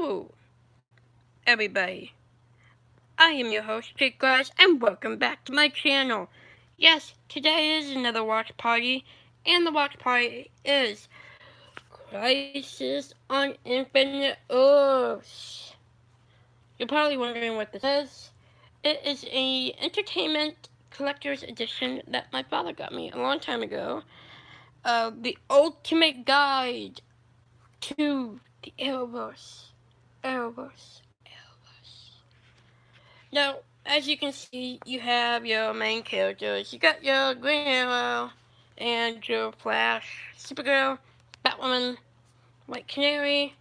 Hello, everybody. I am your host, Jake Glass, and welcome back to my channel. Yes, today is another watch party, and the watch party is Crisis on Infinite Earths. You're probably wondering what this is. It is a entertainment collector's edition that my father got me a long time ago of the ultimate guide to the Arrowverse. Arrowverse. Now, as you can see, you have your main characters. You got your Green Arrow, and your Flash, Supergirl, Batwoman, White Canary,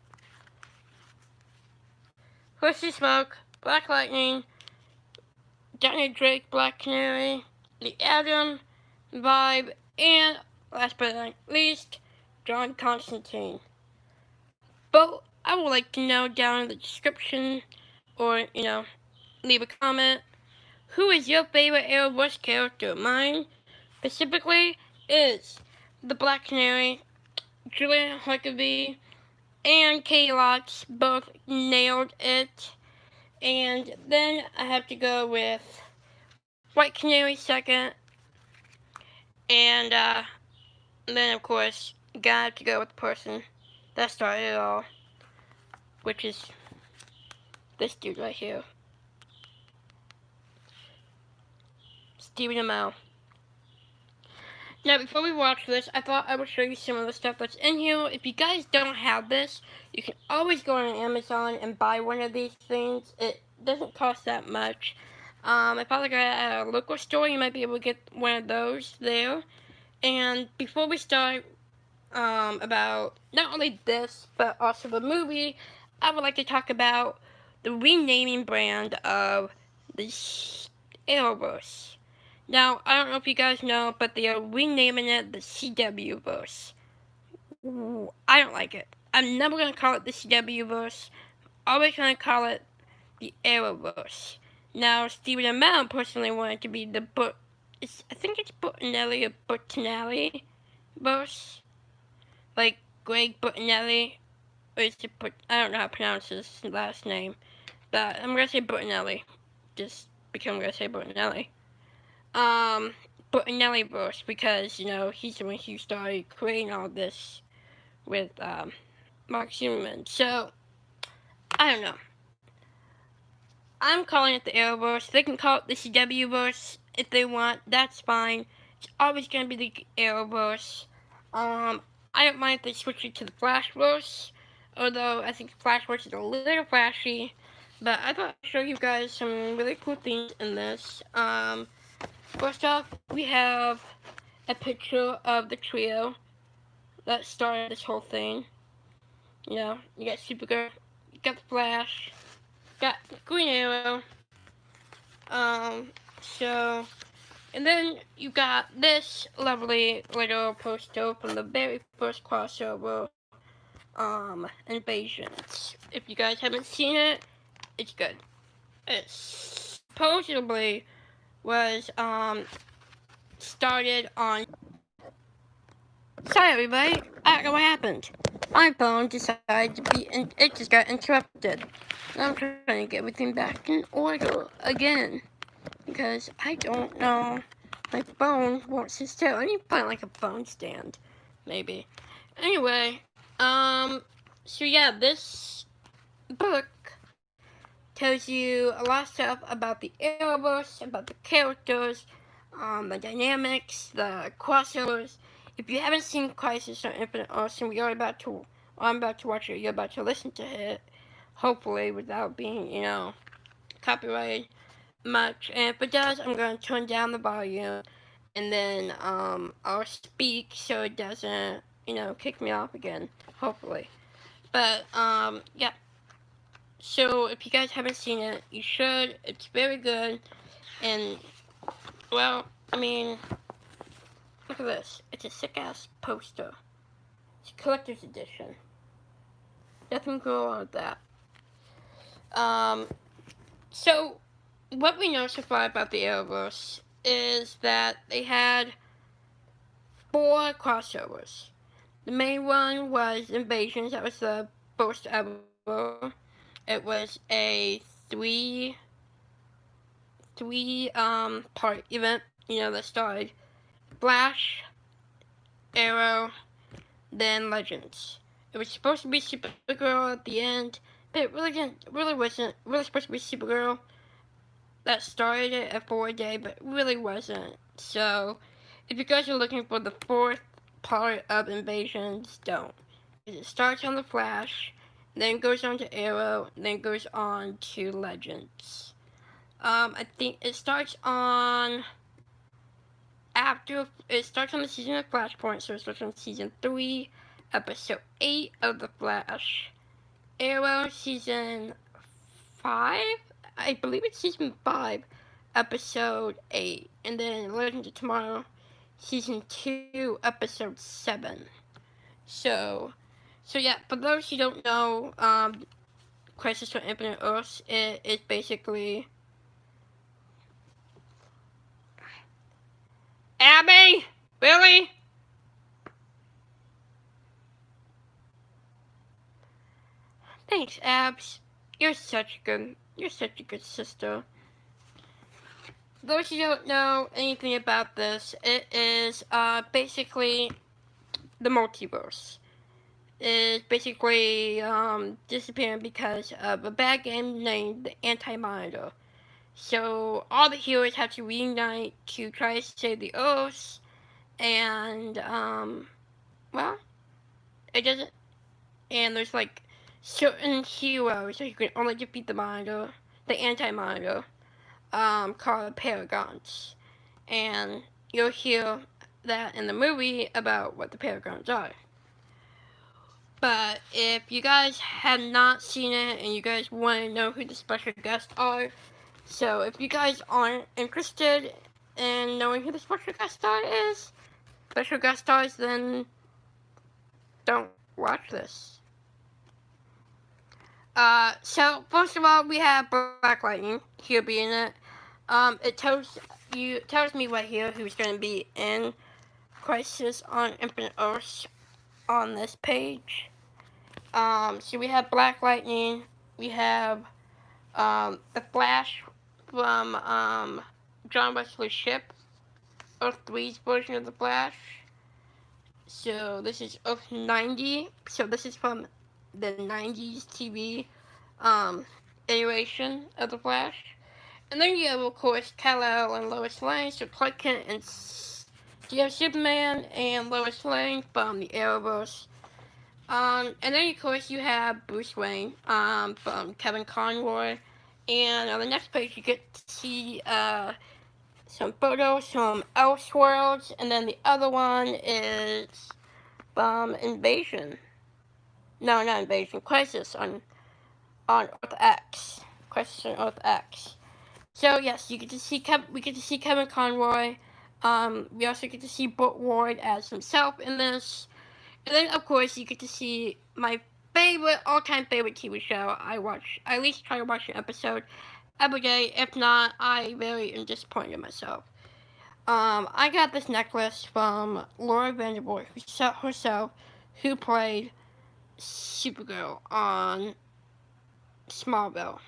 Horsey Smoke, Black Lightning, Johnny Drake, Black Canary, the Atom, Vibe, and last but not least, John Constantine. But I would like to know down in the description, or, leave a comment, who is your favorite Arrowverse character? Mine, specifically, is the Black Canary, Julian Huckabee, and Katie Lotz both nailed it. And then I have to go with White Canary second. And then, of course, gotta have to go with the person that started it all, which is this dude right here, Stephen Amell. Now, before we watch this, I thought I would show you some of the stuff that's in here. If you guys don't have this, you can always go on Amazon and buy one of these things. It doesn't cost that much. If I look at a local store, you might be able to get one of those there. And before we start about not only this, but also the movie, I would like to talk about the renaming brand of the Arrowverse. Now, I don't know if you guys know, but they are renaming it the CW-verse. I don't like it. I'm never going to call it the CW-verse. I'm always going to call it the Arrowverse. Now, Stephen Amell personally wanted to be the I think it's Bertinelli or Bertinelli verse. Like Greg Bertinelli. Or is it I don't know how to pronounce his last name. But I'm going to say Bertinelli. Just because I'm going to say Bertinelli. Bertinelli verse, because, he's the one who started creating all this with, Mark Zimmerman. So, I don't know. I'm calling it the Arrowverse. They can call it the CW-verse if they want. That's fine. It's always going to be the Arrowverse. I don't mind if they switch it to the Flashverse, although I think the Flashverse is a little flashy. But I thought I'd show you guys some really cool things in this. First off, we have a picture of the trio that started this whole thing. You got Supergirl, you got the Flash, got Green Arrow. And then you got this lovely little poster from the very first crossover, Invasions. If you guys haven't seen it, it's good. It supposedly was, started on... Sorry everybody, I don't know what happened. My phone decided to be, it just got interrupted. Now I'm trying to get everything back in order again. Because I don't know, my phone won't sit still. I need to find like a phone stand, maybe. Anyway, so yeah, this book tells you a lot of stuff about the Arrowverse, about the characters, the dynamics, the crossovers. If you haven't seen Crisis on Infinite Earths, and I'm about to watch it, you're about to listen to it, hopefully without being, copyrighted much. And if it does, I'm going to turn down the volume, and then, I'll speak so it doesn't, kick me off again, hopefully. But, yeah. So, if you guys haven't seen it, you should. It's very good. And, well, I mean, look at this. It's a sick-ass poster. It's a collector's edition. Nothing go wrong with that. So, what we know so far about the Arrowverse is that they had 4 crossovers. The main one was Invasions. That was the first ever. It was a three part event, that started Flash, Arrow, then Legends. It was supposed to be Supergirl at the end, but it really wasn't really supposed to be Supergirl that started it at 4-day, but it really wasn't. So, if you guys are looking for the fourth part of Invasions, don't. It starts on the Flash, then goes on to Arrow, then goes on to Legends. I think it starts on the season of Flashpoint, so it starts on season 3, episode 8 of The Flash. Arrow season 5? I believe it's season 5, episode 8. And then Legends of Tomorrow, season 2, episode 7. So yeah, for those who don't know, Crisis on Infinite Earths, it is basically... Abby! Really? Thanks, Abs. You're such a good sister. For those who don't know anything about this, it is basically the multiverse. Is basically disappearing because of a bad game named the Anti-Monitor. So all the heroes have to reunite to try to save the Earth, and well, it doesn't. And there's like certain heroes that you can only defeat the Anti-Monitor, called paragons, and you'll hear that in the movie about what the paragons are. But if you guys have not seen it and you guys want to know who the special guests are, so if you guys aren't interested in knowing who the special guest stars, then don't watch this. So first of all, we have Black Lightning. He'll be in it. It tells me right here who's going to be in Crisis on Infinite Earths on this page. So we have Black Lightning. We have the Flash from John Wesley's ship, Earth 3's version of the Flash. So this is Earth 90. So this is from the 90s TV iteration of the Flash. And then you have, of course, Kal-El and Lois Lane. So Clark Kent and you have Superman and Lois Lane from the Arrowverse. And then, of course, you have Bruce Wayne from Kevin Conroy. And on the next page, you get to see some photos from Elseworlds. And then the other one is Invasion. No, not Invasion. Crisis on Earth X. Crisis on Earth X. So yes, we get to see Kevin Conroy. We also get to see Burt Ward as himself in this. And then, of course, you get to see my all-time favorite TV show. I at least try to watch an episode every day. If not, I really am disappointed in myself. I got this necklace from Laura Vandervoort herself, who played Supergirl on Smallville.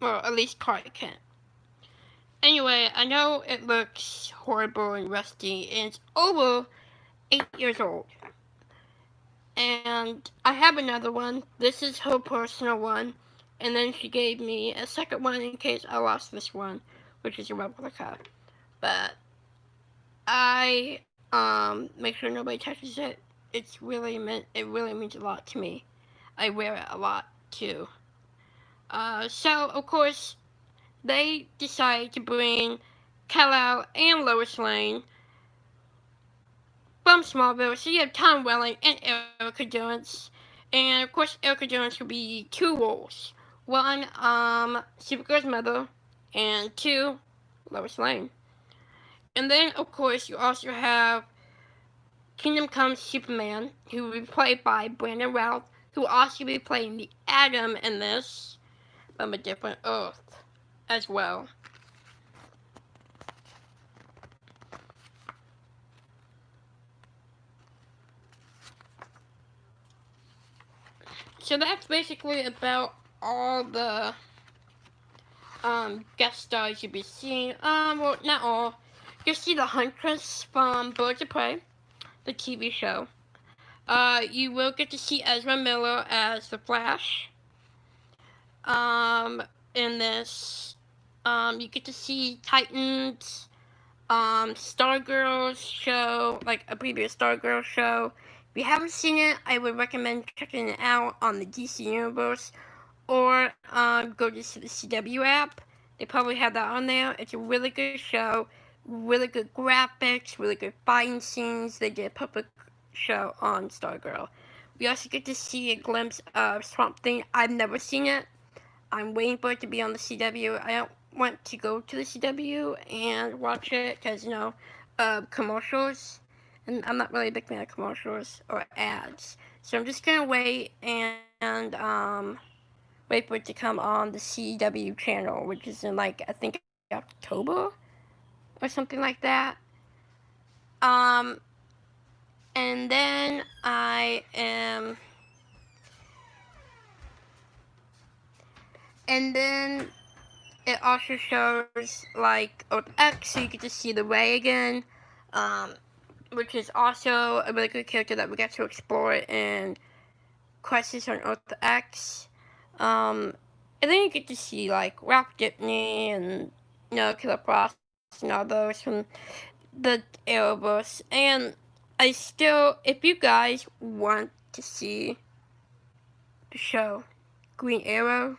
Well, at least Clark Kent. Anyway, I know it looks horrible and rusty, and it's over 8 years old. And I have another one. This is her personal one. And then she gave me a second one in case I lost this one, which is a replica. But I make sure nobody touches it. It really means a lot to me. I wear it a lot too. So of course they decided to bring Kal-El and Lois Lane from Smallville. So you have Tom Welling and Erica Jones. And of course Erica Jones will be 2 roles. 1, Supergirl's mother, and 2, Lois Lane. And then of course you also have Kingdom Come Superman, who will be played by Brandon Routh, who will also be playing the Atom in this from a different Earth as well. So that's basically about all the guest stars you'll be seeing. Well, not all. You'll see the Huntress from Birds of Prey, the TV show. You will get to see Ezra Miller as the Flash. In this, you get to see Titans, Stargirl's show, like a previous Stargirl show. If you haven't seen it, I would recommend checking it out on the DC Universe, or go to the CW app. They probably have that on there. It's a really good show, really good graphics, really good fighting scenes. They did a perfect show on Stargirl. We also get to see a glimpse of Swamp Thing. I've never seen it. I'm waiting for it to be on the CW. I don't want to go to the CW and watch it because, commercials. And I'm not really a big fan of commercials or ads. So I'm just going to wait and wait for it to come on the CW channel, which is in, like, I think October or something like that. Um, and then and then it also shows, like, Earth X, so you get to see the Ray again, which is also a really good character that we got to explore in Crisis on Earth X. And then you get to see, like, Ralph Dibny and, Killer Frost and all those from the Arrowverse. And if you guys want to see the show Green Arrow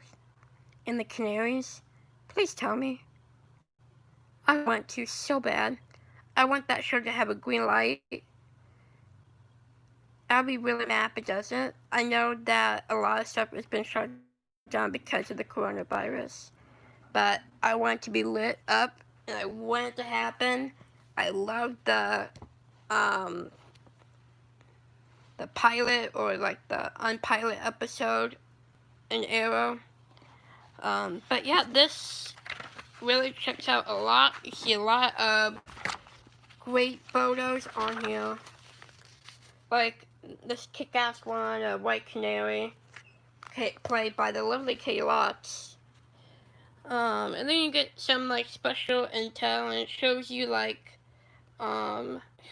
and the Canaries, please tell me. I want to so bad. I want that show to have a green light. I'll be really mad if it doesn't. I know that a lot of stuff has been shut down because of the coronavirus. But I want it to be lit up, and I want it to happen. I love the pilot, or like the unpilot episode in Arrow. But yeah, this really checks out a lot. You see a lot of great photos on here. Like this kick-ass one, a White Canary, played by the lovely Kay Lotz. And then you get some like special intel, and it shows you like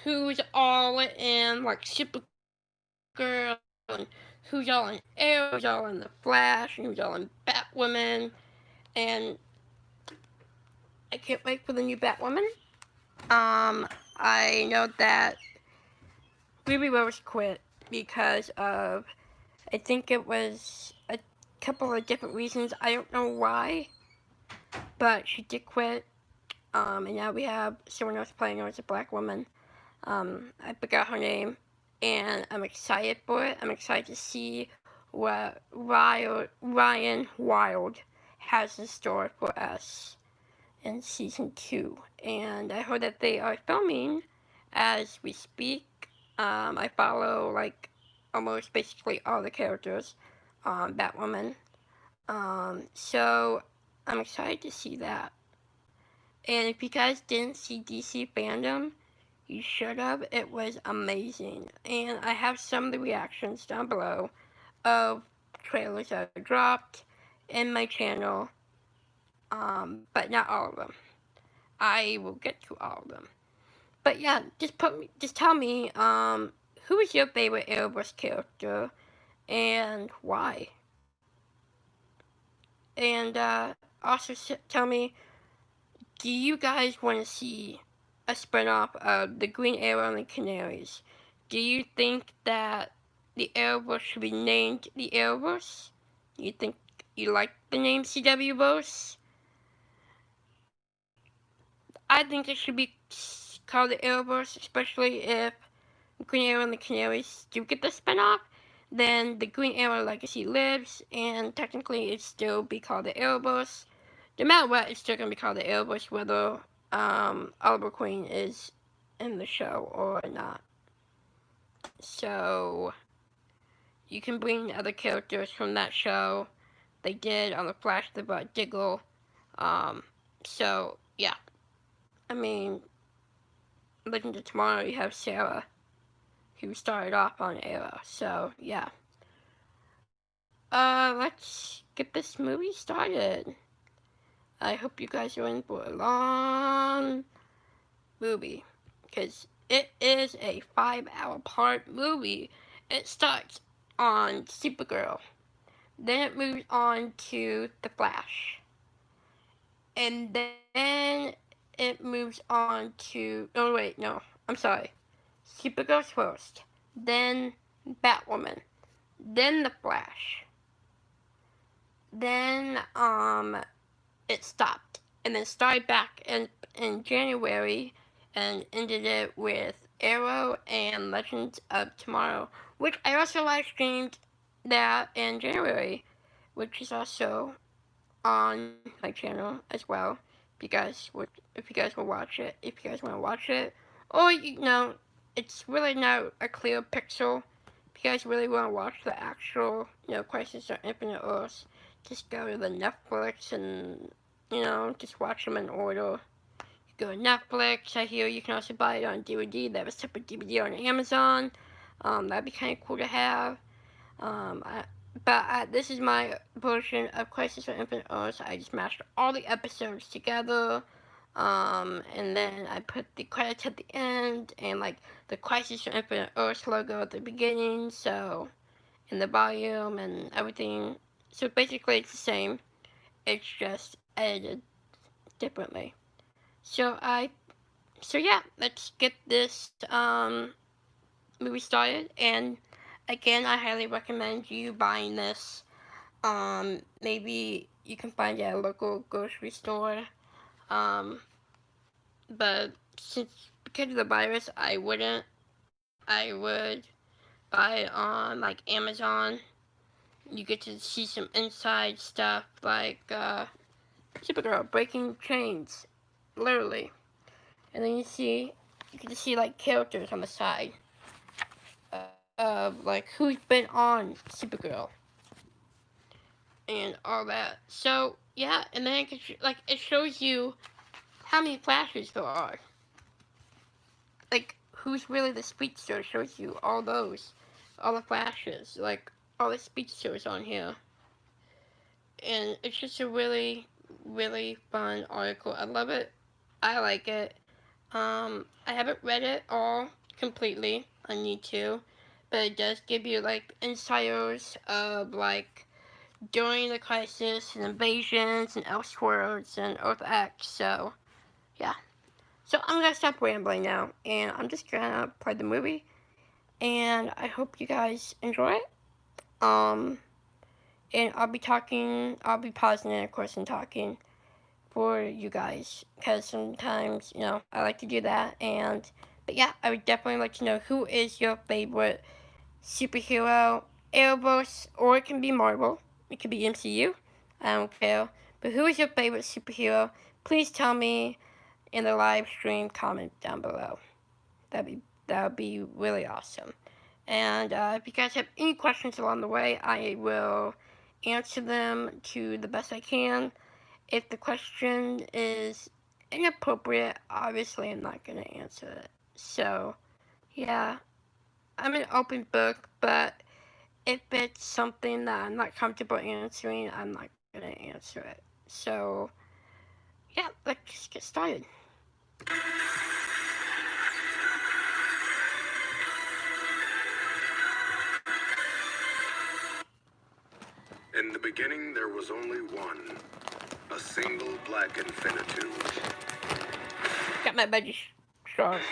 who's all in like Supergirl, and who's all in Arrow, who's all in the Flash, and who's all in Batwoman. And I can't wait for the new Batwoman. I know that Ruby Rose quit because of, I think it was a couple of different reasons. I don't know why, but she did quit. And now we have someone else playing her as a black woman. I forgot her name, and I'm excited for it. I'm excited to see what Ryan Wild has in store for us in season 2. And I heard that they are filming as we speak. I follow like almost basically all the characters on Batwoman. So I'm excited to see that. And if you guys didn't see DC Fandom, you should have. It was amazing. And I have some of the reactions down below of trailers that are dropped in my channel. But not all of them. I will get to all of them. But yeah, just tell me, who is your favorite Arrowverse character and why? And also tell me, do you guys want to see a spinoff of the Green Arrow and the Canaries? Do you think that the Arrowverse should be named the Arrowverse? You think you like the name CWverse? I think it should be called the Arrowverse, especially if Green Arrow and the Canaries do get the spinoff. Then the Green Arrow legacy lives, and technically it'd still be called the Arrowverse. No matter what, it's still gonna be called the Arrowverse, whether Oliver Queen is in the show or not. So you can bring other characters from that show. They did on the Flash. They brought Diggle. So yeah, I mean, Legend of Tomorrow, you have Sarah, who started off on Arrow. So yeah. let's get this movie started. I hope you guys are in for a long movie, because it is a 5-hour part movie. It starts on Supergirl, then it moves on to The Flash, and then it moves on to, oh wait, no, I'm sorry, Supergirl's first, then Batwoman, then The Flash, then it stopped, and then started back in January, and ended it with Arrow and Legends of Tomorrow, which I also live streamed that in January, which is also on my channel as well. If you guys will watch it, if you guys want to watch it, or it's really not a clear pixel. If you guys really want to watch the actual, Crisis on Infinite Earths, just go to the Netflix and just watch them in order. You go to Netflix. I hear you can also buy it on DVD. They have a separate DVD on Amazon. That'd be kind of cool to have. This is my version of Crisis on Infinite Earths. I just mashed all the episodes together, and then I put the credits at the end, and like the Crisis on Infinite Earths logo at the beginning, so in the volume and everything. So basically, it's the same. It's just edited differently. So yeah, let's get this movie started, and again, I highly recommend you buying this. Maybe you can find it at a local grocery store. But because of the virus, I wouldn't. I would buy it on like Amazon. You get to see some inside stuff like Supergirl breaking chains, literally, and then you get to see like characters on the side of like who's been on Supergirl and all that. So yeah, and then it shows you how many flashes there are. Like who's really the speedster, shows you all the flashes, like all the speedsters on here. And it's just a really, really fun article. I love it. I like it. I haven't read it all completely. I need to. But it does give you like insiders of like during the crisis and invasions and Elseworlds and Earth X. So yeah. So I'm gonna stop rambling now, and I'm just gonna play the movie, and I hope you guys enjoy it. And I'll be pausing it, of course, and talking for you guys, because sometimes, I like to do that, but yeah, I would definitely like to know who is your favorite superhero, Arrowverse, or it can be Marvel, it could be MCU, I don't care, but who is your favorite superhero? Please tell me in the live stream comment down below. That would be really awesome. And if you guys have any questions along the way, I will answer them to the best I can. If the question is inappropriate, obviously I'm not going to answer it. So, yeah, I'm an open book, but if it's something that I'm not comfortable answering, I'm not going to answer it. So, yeah, let's just get started. In the beginning, there was only one, a single black infinitude. Got my veggie straws.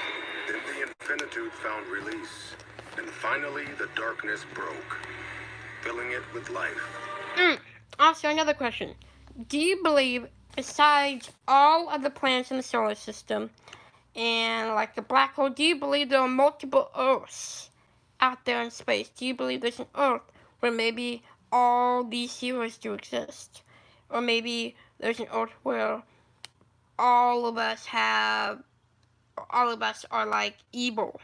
Then the infinitude found release, and finally the darkness broke, filling it with life. Also, another question. Do you believe, besides all of the planets in the solar system, and like the black hole, do you believe there are multiple Earths out there in space? Do you believe there's an Earth where maybe all these heroes do exist? Or maybe there's an Earth where all of us are like evil,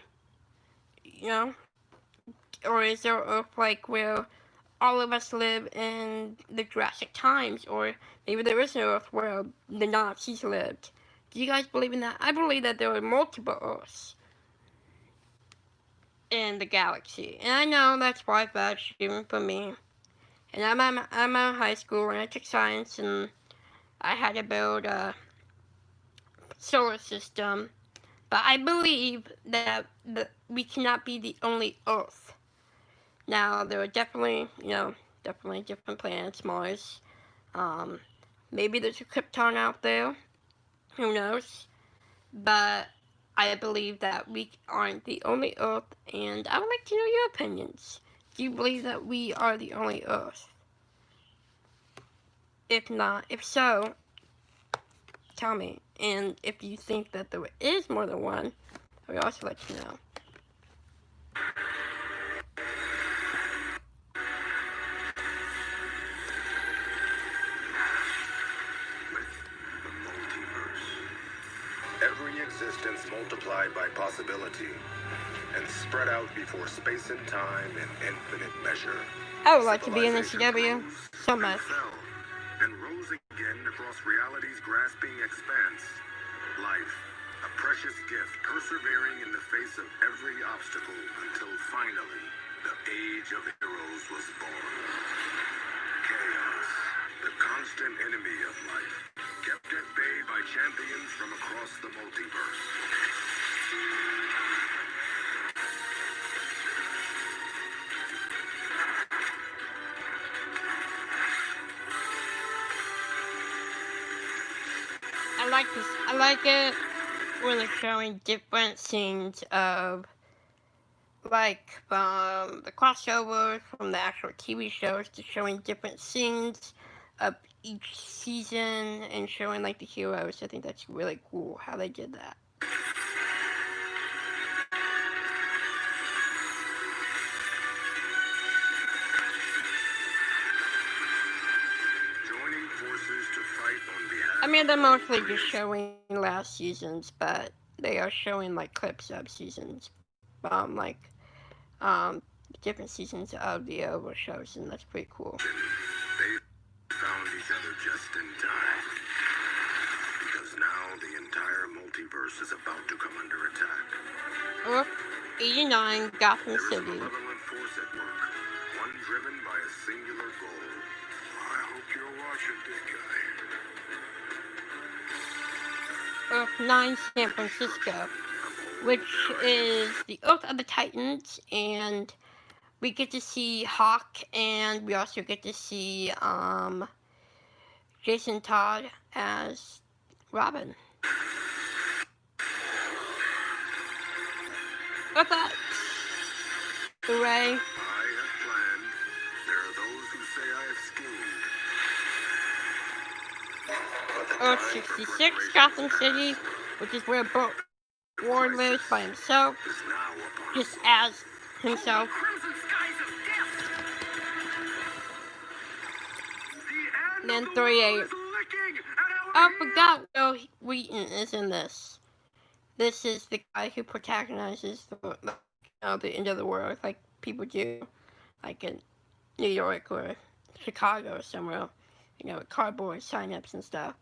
Or is there an Earth like where all of us live in the Jurassic times, or maybe there is an Earth where the Nazis lived? Do you guys believe in that? I believe that there are multiple Earths in the galaxy, and I know that's far-fetched even for me, And I'm out of high school, and I took science, and I had to build a solar system. But I believe that we cannot be the only Earth. Now, there are definitely, definitely different planets, Mars. Um, Maybe there's a Krypton out there. Who knows? But I believe that we aren't the only Earth, and I would like to know your opinions. Do you believe that we are the only Earth? If not, if so, tell me. And if you think that there is more than one, I would also let you know. The multiverse. Every existence multiplied by possibility and spread out before space and time in infinite measure. I would like to be in the CW so much. And rose again across reality's grasping expanse. Life, a precious gift, persevering in the face of every obstacle until finally the age of heroes was born. Chaos, the constant enemy of life, kept at bay by champions from across the multiverse. I like this. I like it when they're showing different scenes of, like, from the crossovers from the actual TV shows to showing different scenes of each season and showing, like, the heroes. I think that's really cool how they did that. Joining forces to fight on behalf. I mean, they're mostly just showing last seasons, but they are showing, like, clips of seasons, different seasons of the Arrowverse shows, and that's pretty cool. They found each other just in time. Because now the entire multiverse is about to come under attack. Earth 89, Gotham There is a City. malevolent force at work, one driven by a singular goal. I hope you're watching, big guy. Earth 9, San Francisco, which is the Earth of the Titans, and we get to see Hawk, and we also get to see Jason Todd as Robin. Earth X, Hooray. I have planned. There are those who say I have schemed. Earth 66, Gotham City, which is where Ward lives by himself, just as himself. And then 38. I forgot Will Wheaton is in this. This is the guy who protagonizes the end of the world, like people do, like in New York or Chicago or somewhere, with cardboard sign-ups and stuff.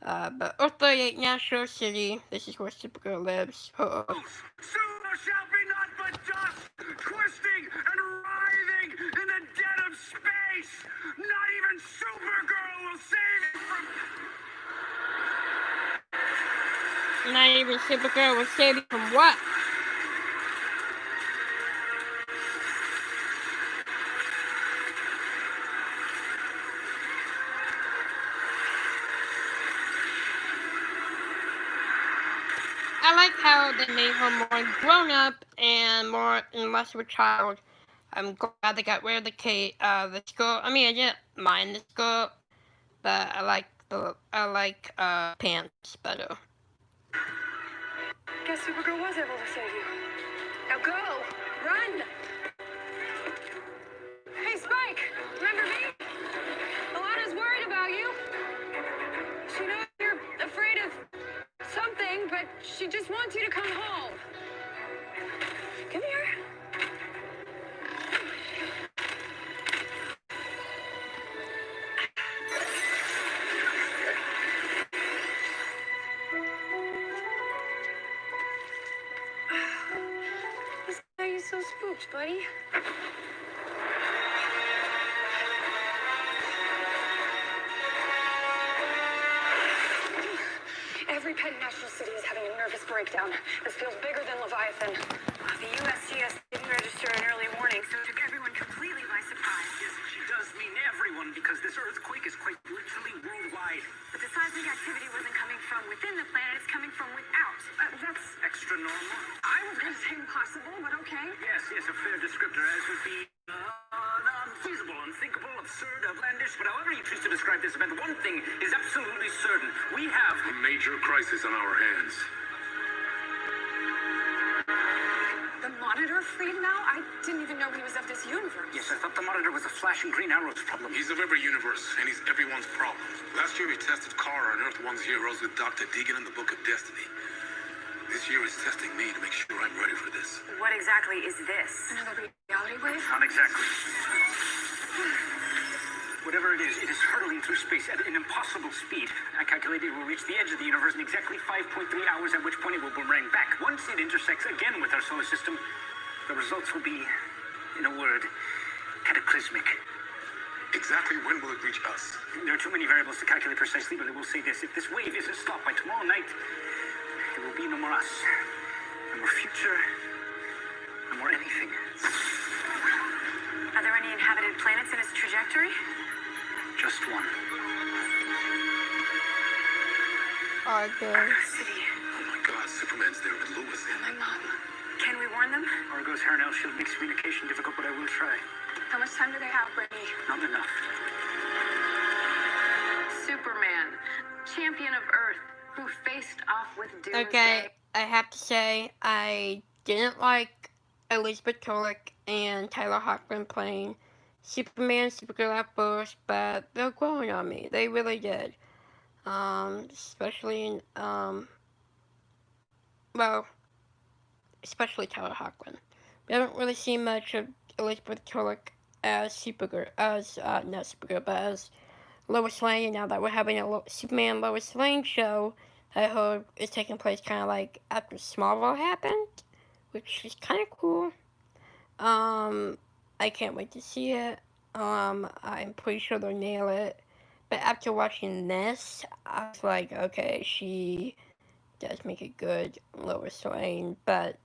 But Earth 38, Nashville City, this is where Supergirl lives. Soon there shall be naught but dust, twisting and writhing in the dead of space. Not even Supergirl will save you from... Not even Supergirl will save you from what? I like how they made her more grown up and less of a child. I'm glad they got rid of the skirt. I mean, I didn't mind the skirt, but I like pants better. Guess Supergirl was able to save you. Now go! Run! Hey, Spike! Remember me? Alana's worried about you. She knows you're afraid of something, but she just wants you to come home. Come here. What's got you so spooked, buddy? National City is having a nervous breakdown. This feels bigger than Leviathan. The USGS didn't register an early warning, so it took everyone completely by surprise. Yes, she does mean everyone, because this earthquake is quite literally worldwide. But the seismic activity wasn't coming from within the planet, it's coming from without. That's, Extra normal? I was going to say impossible, but okay. Yes, a fair descriptor, as would be unfeasible, unthinkable, absurd, outlandish. But however you choose to describe this event, one thing is absolutely certain. We have A major crisis on our hands. The Monitor freed now? I didn't even know he was of this universe. Yes, I thought the Monitor was a flashing green arrows problem. He's of every universe, and he's everyone's problem. Last year we tested Kara and Earth One's heroes with Dr. Deegan and the Book of Destiny. This year is testing me to make sure I'm ready for this. What exactly is this? Another reality wave? Not exactly. Whatever it is hurtling through space at an impossible speed. I calculated it will reach the edge of the universe in exactly 5.3 hours, at which point it will boomerang back. Once it intersects again with our solar system, the results will be, in a word, cataclysmic. Exactly when will it reach us? There are too many variables to calculate precisely, but I will say this. If this wave isn't stopped by tomorrow night, there will be no more us. No more future. No more anything. Are there any inhabited planets in its trajectory? Just one. Arrowverse. City. Oh my God, Superman's there with Lois. My mom. Can we warn them? Argo's Harnell shield makes communication difficult, but I will try. How much time do they have, Brittany? Not enough. Superman, champion of Earth, who faced off with Doomsday. Okay, I have to say, I didn't like Elizabeth Tulloch and Tyler Hoechlin playing Superman, Supergirl at first, but they're growing on me. They really did. Especially in, especially Tyler Hoechlin. We haven't really seen much of Elizabeth Tulloch as Supergirl, not Supergirl, but as Lois Lane, and now that we're having a Superman Lois Lane show, I heard is taking place kind of like after Smallville happened, which is kind of cool. I can't wait to see it. I'm pretty sure they'll nail it. But after watching this, I was like, okay, she does make a good Lois Lane, but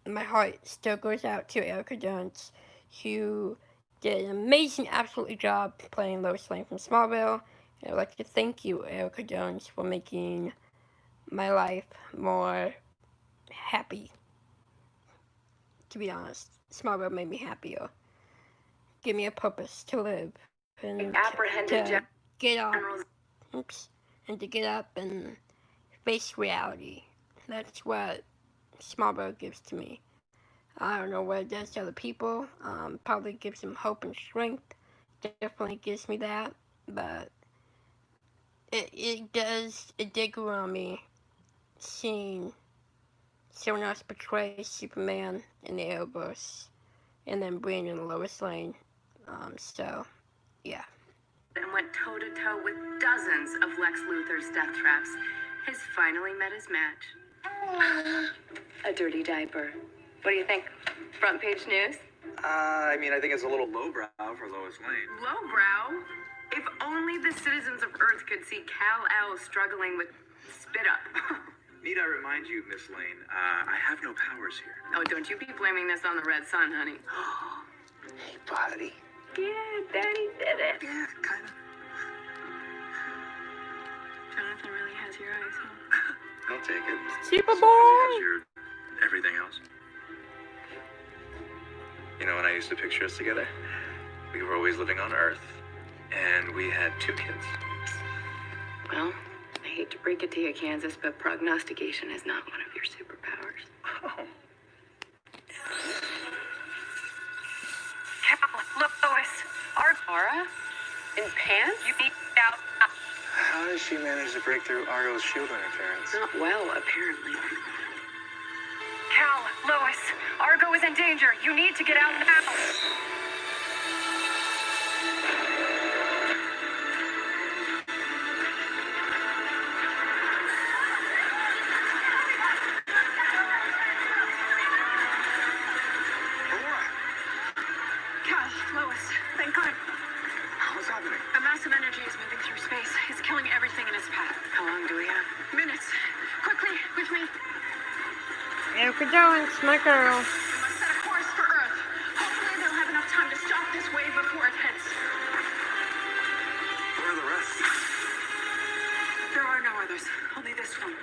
my heart still goes out to Erica Jones, who did an amazing, absolutely job playing Lois Lane from Smallville. And I'd like to thank you, Erica Jones, for making my life more happy. To be honest, Smallville made me happier. Give me a purpose to live and to get up. And to get up and face reality. That's what Smallville gives to me. I don't know what it does to other people. Probably gives them hope and strength. Definitely gives me that. But it did grow on me seeing someone else portray Superman in the Arrowverse and then bring in Lois Lane. So, yeah. And went toe-to-toe with dozens of Lex Luthor's death traps. Has finally met his match. A dirty diaper. What do you think? Front page news? I think it's a little lowbrow for Lois Lane. Lowbrow? If only the citizens of Earth could see Kal-El struggling with spit up. Need I remind you, Miss Lane, I have no powers here. Oh, don't you be blaming this on the Red Sun, honey. Hey, buddy. Yeah, Daddy did it. Yeah, kind of. Jonathan really has your eyes, huh? I'll take it. Superboy! So long as he has your everything else. You know, when I used to picture us together, we were always living on Earth, and we had 2 kids. Well, I hate to break it to you, Kansas, but prognostication is not one of your superpowers. Oh. Lois, Ara? In pants? you need out. How does she manage to break through Argo's shield interference? Not well, apparently. Cal, Lois, Argo is in danger. You need to get out now. Cal, Lois, thank God. What's happening? A massive energy is moving through space. It's killing everything in its path. How long do we have? Minutes. Quickly, That's my girl. We must set a course for Earth. Hopefully they'll have enough time to stop this wave before it hits. Where are the rest? There are no others. Only this one.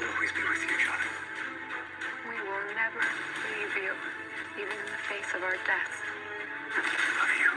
We'll always be with you, John. We will never leave you, even in the face of our deaths. Love you.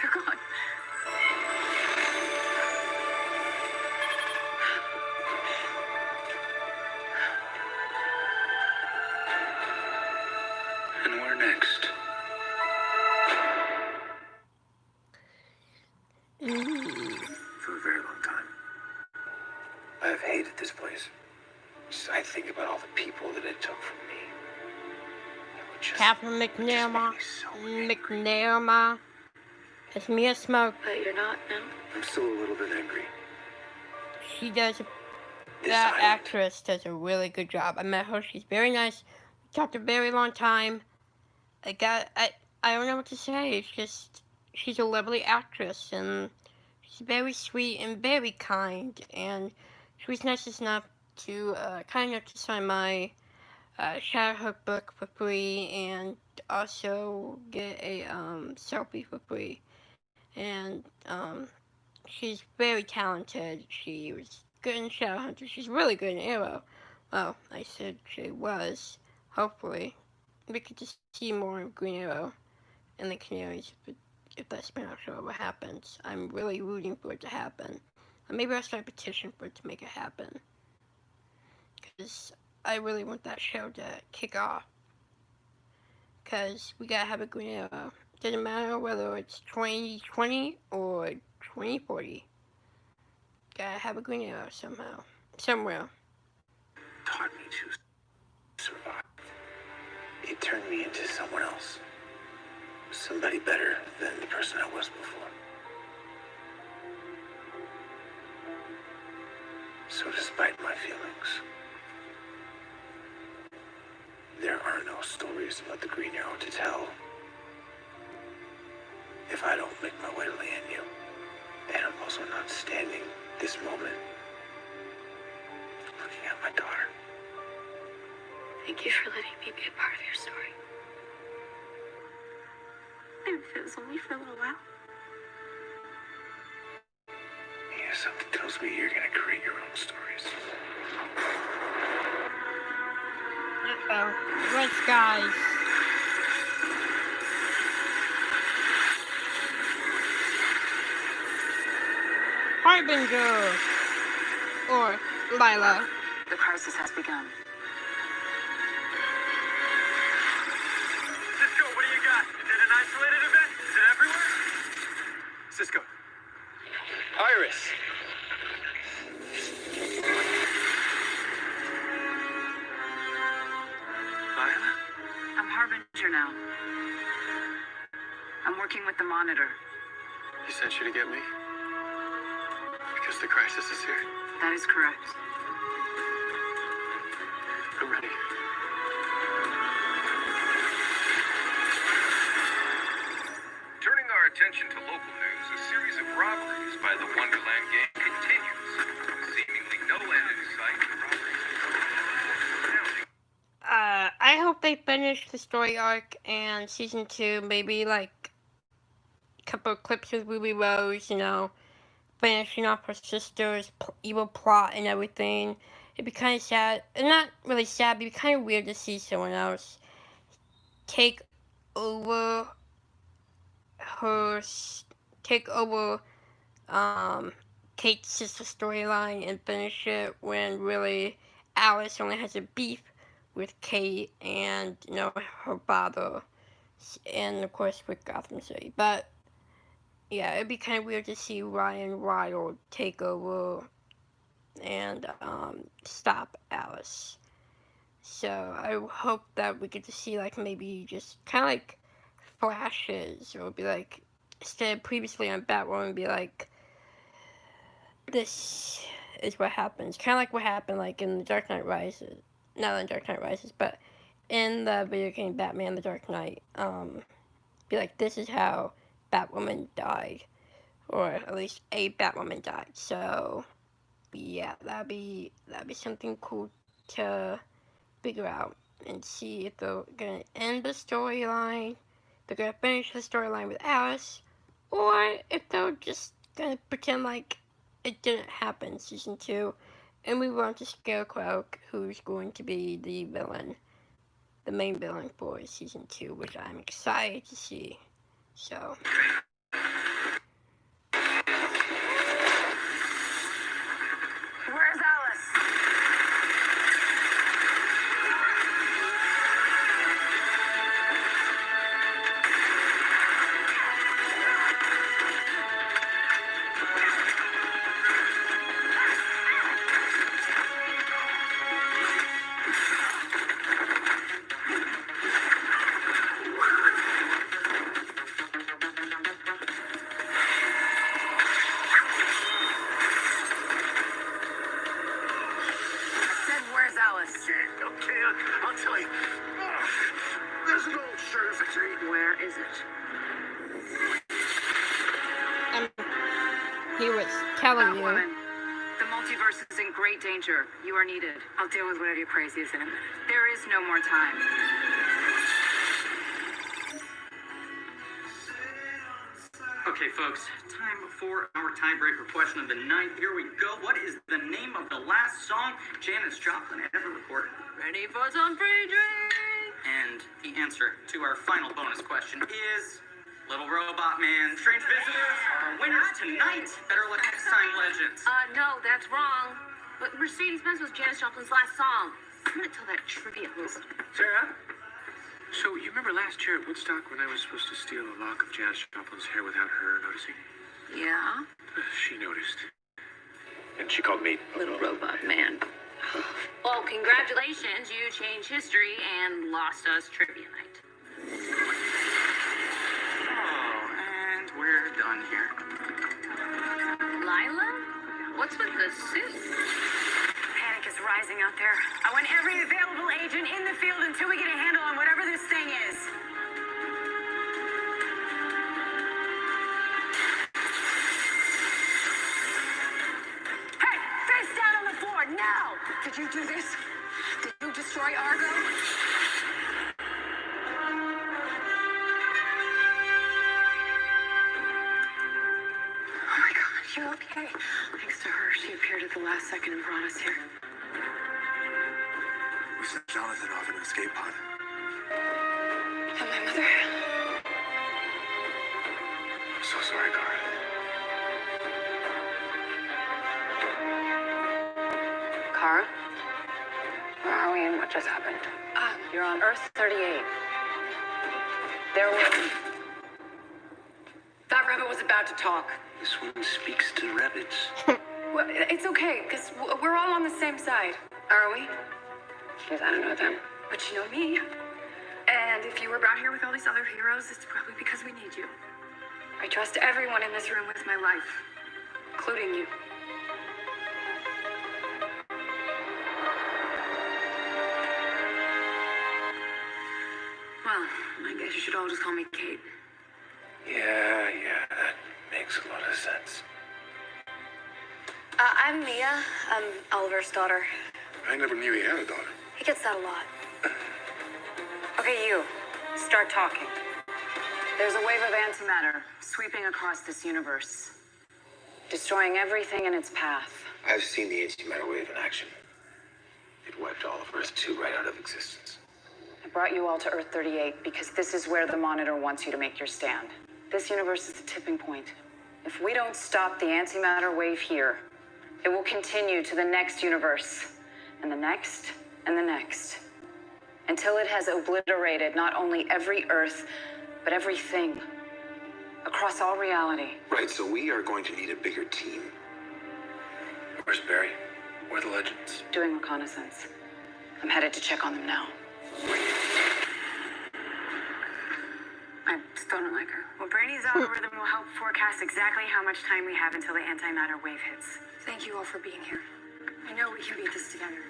They're gone. And we're next. For a very long time. I've hated this place. I think about all the people that it took from me. It would just- Catherine it just made McNamara. me so angry. McNamara. It's Mia Smoke. But you're not now. I'm still a little bit angry. She does. This That island. actress does a really good job. I met her. She's very nice. We talked a very long time. I don't know what to say. It's just she's a lovely actress and she's very sweet and very kind. And she was nice enough to kind enough to sign my Shadowhook book for free and also get a selfie for free. And she's very talented. She was good in Shadowhunter. She's really good in Arrow. Well, I said she was. Hopefully, we could just see more of Green Arrow and the Canaries if that spin-off show ever happens. I'm really rooting for it to happen. Or maybe I'll start a petition for it to make it happen. Because I really want that show to kick off. Because we gotta have a Green Arrow. Doesn't matter whether it's 2020 or 2040. Gotta have a Green Arrow somehow. Somewhere. Taught me to survive. It turned me into someone else. Somebody better than the person I was before. So despite my feelings, there are no stories about the Green Arrow to tell if I don't make my way to land you. And I'm also not standing this moment looking at my daughter. Thank you for letting me be a part of your story. Even if it was only for a little while. Yeah, something tells me you're gonna create your own stories. Uh-oh. Red skies. Harbinger. Or Lila. The crisis has begun. Cisco, what do you got? Is it an isolated event? Is it everywhere? Cisco. Iris! Lila? I'm Harbinger now. I'm working with the Monitor. He sent you to get me? Because the crisis is here. That is correct. I'm ready. Turning our attention to local news, a series of robberies by the Wonderland gang continues. Seemingly no end in sight, the robberies surrounding I hope they finish the story arc and season 2, maybe like a couple of clips with Ruby Rose, you know, finishing off her sister's evil plot and everything. It'd be kind of sad, not really sad, but it'd be kind of weird to see someone else take over Kate's sister storyline and finish it when really Alice only has a beef with Kate and, you know, her father, and of course with Gotham City. But yeah, it'd be kind of weird to see Ryan Wild take over and stop Alice. So I hope that we get to see like maybe just kind of like flashes, or be like instead of previously on Batwoman, be like this is what happens, kind of like what happened like in the Dark Knight Rises, not in Dark Knight Rises, but in the video game Batman: The Dark Knight. Be like this is how Batwoman died, or at least a Batwoman died. So yeah, that'd be something cool to figure out and see if they're gonna end the storyline, they're gonna finish the storyline with Alice, or if they're just gonna pretend like it didn't happen season 2 and move on to Scarecrow, who's going to be the villain, the main villain for season 2, which I'm excited to see. So Where's Alice? I'll tell you. There's an old sugar factory. Where is it? he was telling you. Batwoman, the multiverse is in great danger. You are needed. I'll deal with whatever you crazy is in a minute. There is no more time. Okay, folks, time for our tiebreaker question of the night. Here we go. What is the name of the last song Janis Joplin ever recorded? Ready for some free drink? And the answer to our final bonus question is Little Robot Man. Strange Visitors are winners tonight. Better luck next time, legends. No, that's wrong. But Mercedes-Benz was Janis Joplin's last song. I'm gonna tell that trivia host. Sarah? So, you remember last year at Woodstock when I was supposed to steal a lock of Janis Joplin's hair without her noticing? Yeah? She noticed. And she called me Little Robot Man. Well, congratulations. You changed history and lost us trivia night. Oh, and we're done here. Lila? What's with the suit? Panic is rising out there. I want every available agent in the field until we get a handle on whatever this thing is. Hey, face down on the floor, now! Did you do this? Did you destroy Argo? Oh my God, you okay? Thanks to her, she appeared at the last second and brought us here. We sent Jonathan off in an escape pod. And my mother? I'm so sorry, Kara. Kara? Where are we and what just happened? You're on Earth 38. There was... That rabbit was about to talk. This one speaks to rabbits. Well, it's okay, because we're all on the same side. Are we? Because I don't know them. But you know me. And if you were brought here with all these other heroes, it's probably because we need you. I trust everyone in this room with my life, including you. Well, I guess you should all just call me Kate. Yeah, that makes a lot of sense. I'm Mia. I'm Oliver's daughter. I never knew he had a daughter. He gets that a lot. Okay, you. Start talking. There's a wave of antimatter sweeping across this universe, destroying everything in its path. I've seen the antimatter wave in action. It wiped all of Earth 2 right out of existence. I brought you all to Earth 38 because this is where the Monitor wants you to make your stand. This universe is a tipping point. If we don't stop the antimatter wave here, it will continue to the next universe, and the next, and the next, until it has obliterated not only every Earth, but everything. across all reality. Right, so we are going to need a bigger team. Where's Barry? Where are the legends? Doing reconnaissance. I'm headed to check on them now. I still don't like her. Well, Brady's algorithm will help forecast exactly how much time we have until the antimatter wave hits. Thank you all for being here. I know we can beat this together.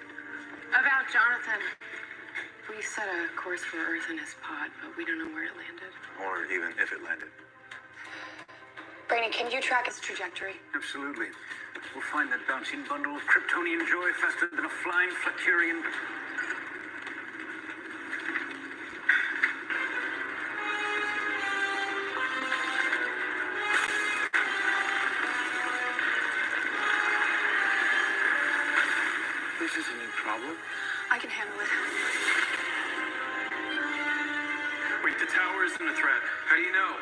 About Jonathan. We set a course for Earth in his pod, but we don't know where it landed. Or even if it landed. Brady, can you track its trajectory? Absolutely. We'll find that bouncing bundle of Kryptonian joy faster than a flying Flaturian. This isn't a problem. I can handle it. Wait, the tower isn't a threat. How do you know?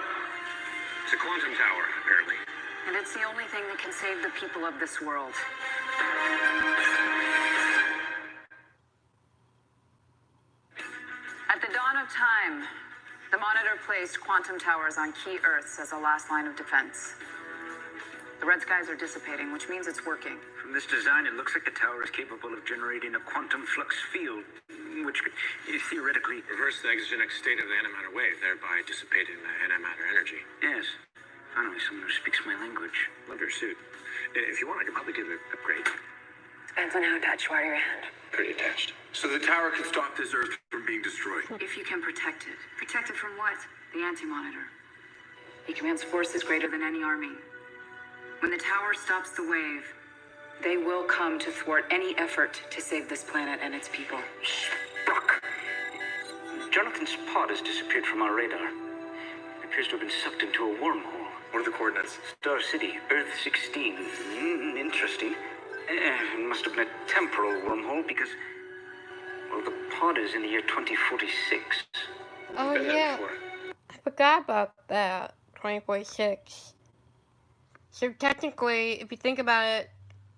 It's a quantum tower, apparently. And it's the only thing that can save the people of this world. At the dawn of time, the Monitor placed quantum towers on key Earths as a last line of defense. The red skies are dissipating, which means it's working. From this design, it looks like the tower is capable of generating a quantum flux field, which could theoretically Reverse the exogenic state of the antimatter wave, thereby dissipating the antimatter energy. Yes. Finally, someone who speaks my language. Love your suit. If you want, I could probably do the upgrade. Depends on how attached you are to your hand. Pretty attached. So the tower can stop this Earth from being destroyed. If you can protect it. Protect it from what? The Anti-Monitor. He commands forces greater than any army. When the tower stops the wave, they will come to thwart any effort to save this planet and its people. Brock! Jonathan's pod has disappeared from our radar. It appears to have been sucked into a wormhole. What are the coordinates? Star City, Earth 16. Interesting. It must have been a temporal wormhole because, well, the pod is in the year 2046. Oh Been there yeah, before. I forgot about that. 2046. So technically, if you think about it,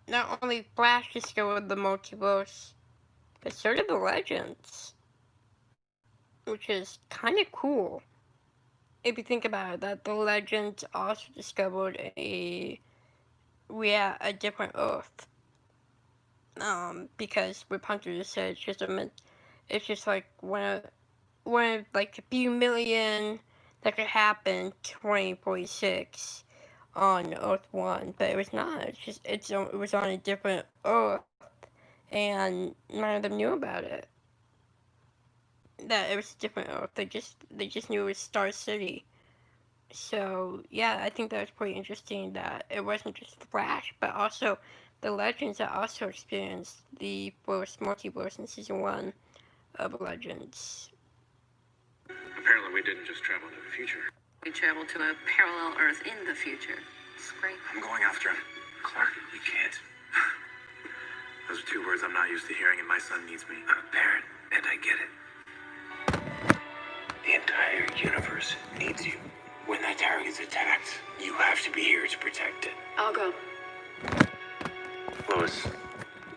not only Flash discovered the multiverse, but so did the Legends, which is kind of cool. If you think about it, that the Legends also discovered a different Earth. Because with Hunter just said it's just like one of like a few million that could happen 2046 on Earth 1, but it was not. It was on a different Earth, and none of them knew about it. That it was a different Earth. They just knew it was Star City. So yeah, I think that was pretty interesting that it wasn't just Flash, but also the Legends that also experienced the first multiverse in season 1 of Legends. Apparently, we didn't just travel to the future. We travel to a parallel Earth in the future. It's great. I'm going after him. Clark, you can't. Those are 2 words I'm not used to hearing, and my son needs me. I'm a parent, and I get it. The entire universe needs you. When that tower gets attacked, you have to be here to protect it. I'll go. Lois,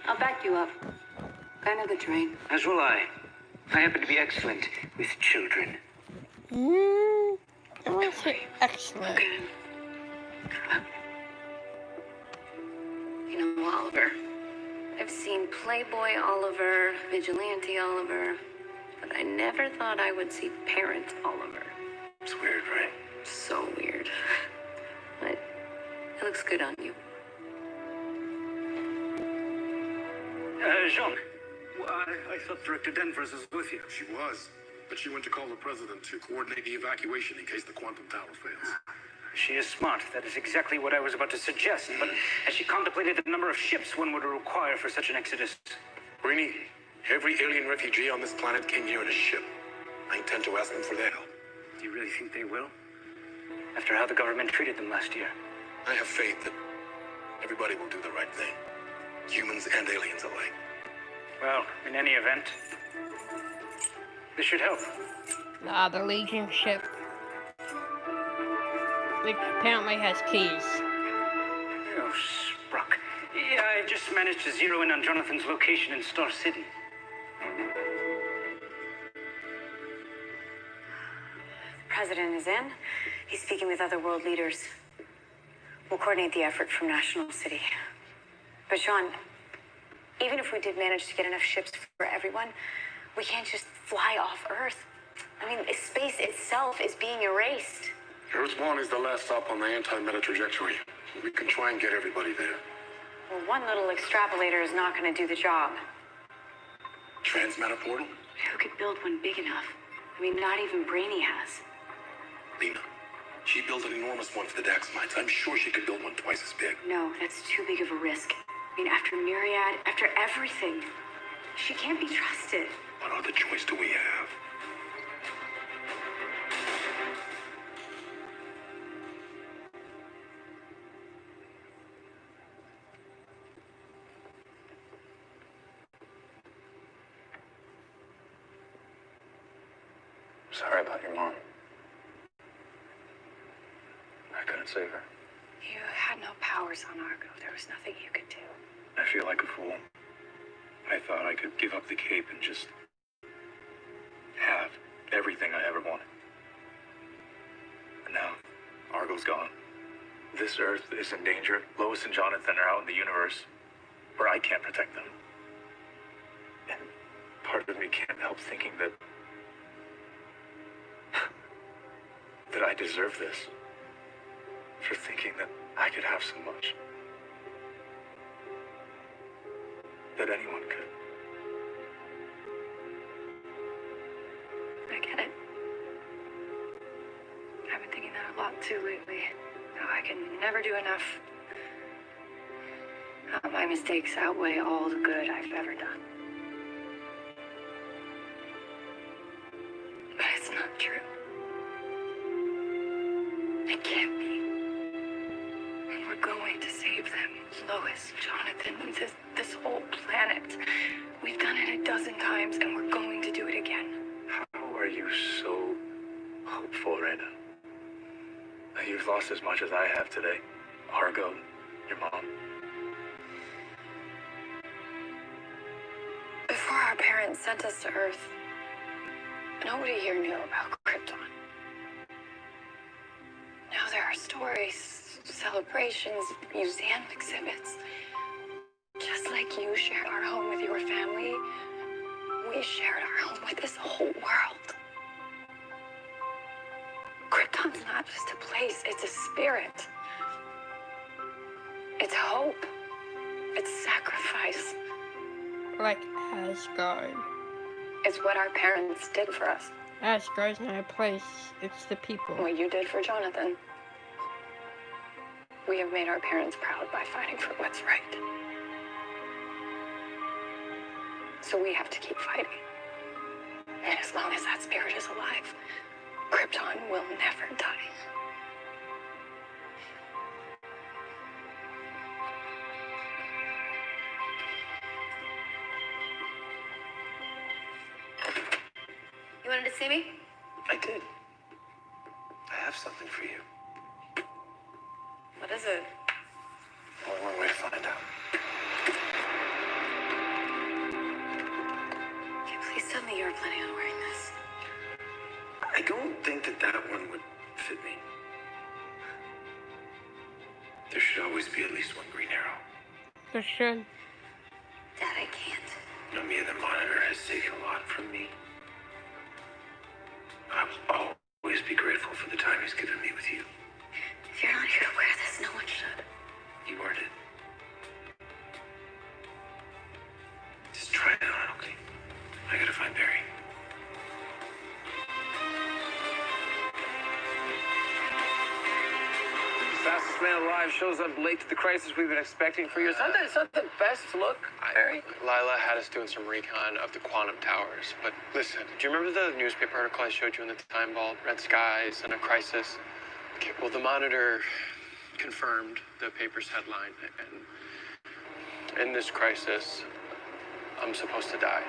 I'll back you up. I know the train. As will I. I happen to be excellent with children. I want to say excellent. You know Oliver. I've seen Playboy Oliver, Vigilante Oliver, but I never thought I would see Parent Oliver. it's weird, right? So weird. But it looks good on you. Jean, I thought Director Danvers was with you. She was, but she went to call the president to coordinate the evacuation in case the quantum tower fails. She is smart. That is exactly what I was about to suggest. But has she contemplated the number of ships one would require for such an exodus? Rini, every alien refugee on this planet came here in a ship. I intend to ask them for their help. Do you really think they will? After how the government treated them last year? I have faith that everybody will do the right thing. Humans and aliens alike. Well, in any event, this should help. The Legion ship, which apparently has keys. Oh, Sprock. Yeah, I just managed to zero in on Jonathan's location in Star City. The president is in. He's speaking with other world leaders. We'll coordinate the effort from National City. But Sean, even if we did manage to get enough ships for everyone, we can't just fly off Earth. I mean, space itself is being erased. Earth 1 is the last stop on the anti-meta trajectory. We can try and get everybody there. Well, one little extrapolator is not going to do the job. Transmeta portal? Who could build one big enough? I mean, not even Brainy has. Lena. She built an enormous one for the Daxamites. I'm sure she could build one twice as big. No, that's too big of a risk. I mean, after Myriad, after everything, she can't be trusted. What other choice do we have? Sorry about your mom. I couldn't save her. You had no powers on Argo. There was nothing you could do. I feel like a fool. I thought I could give up the cape and just have everything I ever wanted. But now, Argo's gone. This Earth is in danger. Lois and Jonathan are out in the universe where I can't protect them. And part of me can't help thinking that I deserve this. For thinking that I could have so much. That anyone could. I get it. I've been thinking that a lot too lately. How I can never do enough. How my mistakes outweigh all the good I've ever done. But it's not true. It can't be. And we're going to save them. Lois, Jonathan, this whole planet. We've done it 12 times and we're going to do it again. How are you so hopeful right now? You've lost as much as I have today. Argo, your mom. Before our parents sent us to Earth, nobody here knew about Krypton. Now there are stories, celebrations, museum exhibits. Just like you shared our home with your family, we shared our home with this whole world. Krypton's not just a place, it's a spirit. It's hope. It's sacrifice. Like Asgard. It's what our parents did for us. Asgard's not a place, it's the people. What you did for Jonathan. We have made our parents proud by fighting for what's right. So we have to keep fighting. And as long as that spirit is alive, Krypton will never die. You wanted to see me? I did. I have something for you. What is it? Only one way to find out. Okay, please tell me you're planning on wearing this. I don't think that one would fit me. There should always be at least one Green Arrow. For sure. Dad, I can't. Mia the Monitor has taken a lot from me. I will always be grateful for the time he's given me with you. If you're not here to wear this, no one should. You earned it. Just try it on, okay? I gotta find Barry. Fastest man alive shows up late to the crisis we've been expecting for years. It's not the best look, Barry. Lila had us doing some recon of the quantum towers. But listen, do you remember the newspaper article I showed you in the Time Vault? Red skies and a crisis? Okay, well, the Monitor confirmed the paper's headline. And in this crisis, I'm supposed to die.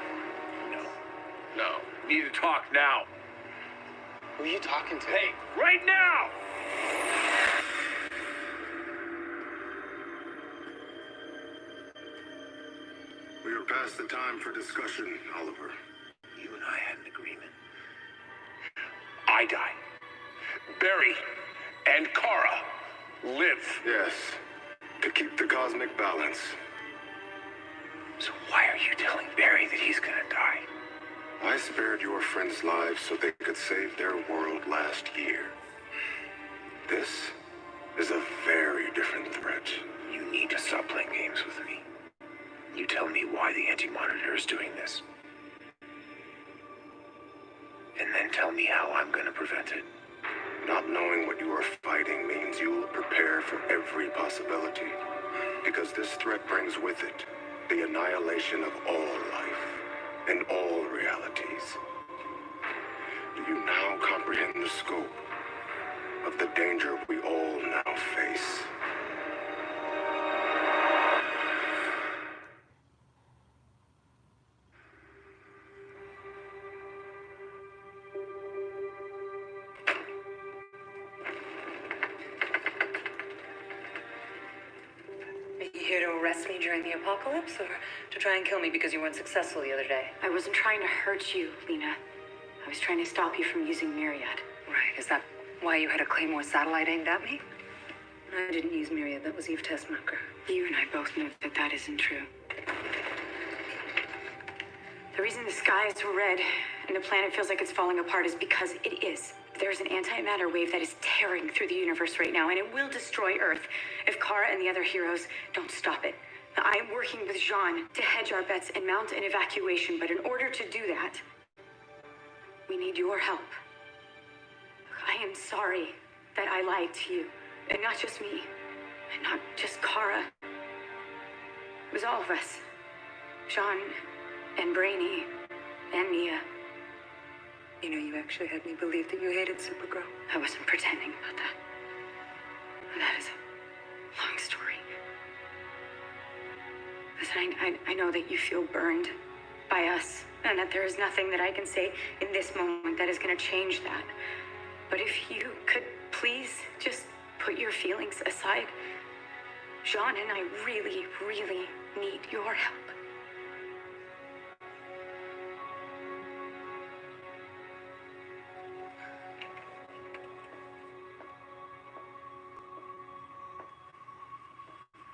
No. Need to talk now. Who are you talking to? Hey, right now! We are past the time for discussion, Oliver. You and I had an agreement. I die. Barry and Kara live. Yes, to keep the cosmic balance. So why are you telling Barry that he's gonna die? I spared your friends' lives so they could save their world last year. This is a very different threat. You need to stop playing games with me. You tell me why the Anti-Monitor is doing this. And then tell me how I'm gonna prevent it. Not knowing what you are fighting means you will prepare for every possibility. Because this threat brings with it the annihilation of all life and all realities. Do you now comprehend the scope of the danger we all now face? Are you here to arrest me during the apocalypse, or to try and kill me because you weren't successful the other day? I wasn't trying to hurt you, Lena. I was trying to stop you from using Myriad. Right, is that why you had a Claymore satellite aimed at me? I didn't use Myriad, that was Eve Tessmacher. You and I both know that that isn't true. The reason the sky is red and the planet feels like it's falling apart is because it is. There's an antimatter wave that is tearing through the universe right now, and it will destroy Earth if Kara and the other heroes don't stop it. Now, I am working with Jean to hedge our bets and mount an evacuation, but in order to do that, we need your help. I am sorry that I lied to you, and not just me, and not just Kara. It was all of us. Jean and Brainy and Mia. You know, you actually had me believe that you hated Supergirl. I wasn't pretending about that. And that is a long story. Listen, I know that you feel burned by us, and that there is nothing that I can say in this moment that is going to change that. But if you could please just put your feelings aside. Jean and I really, really need your help.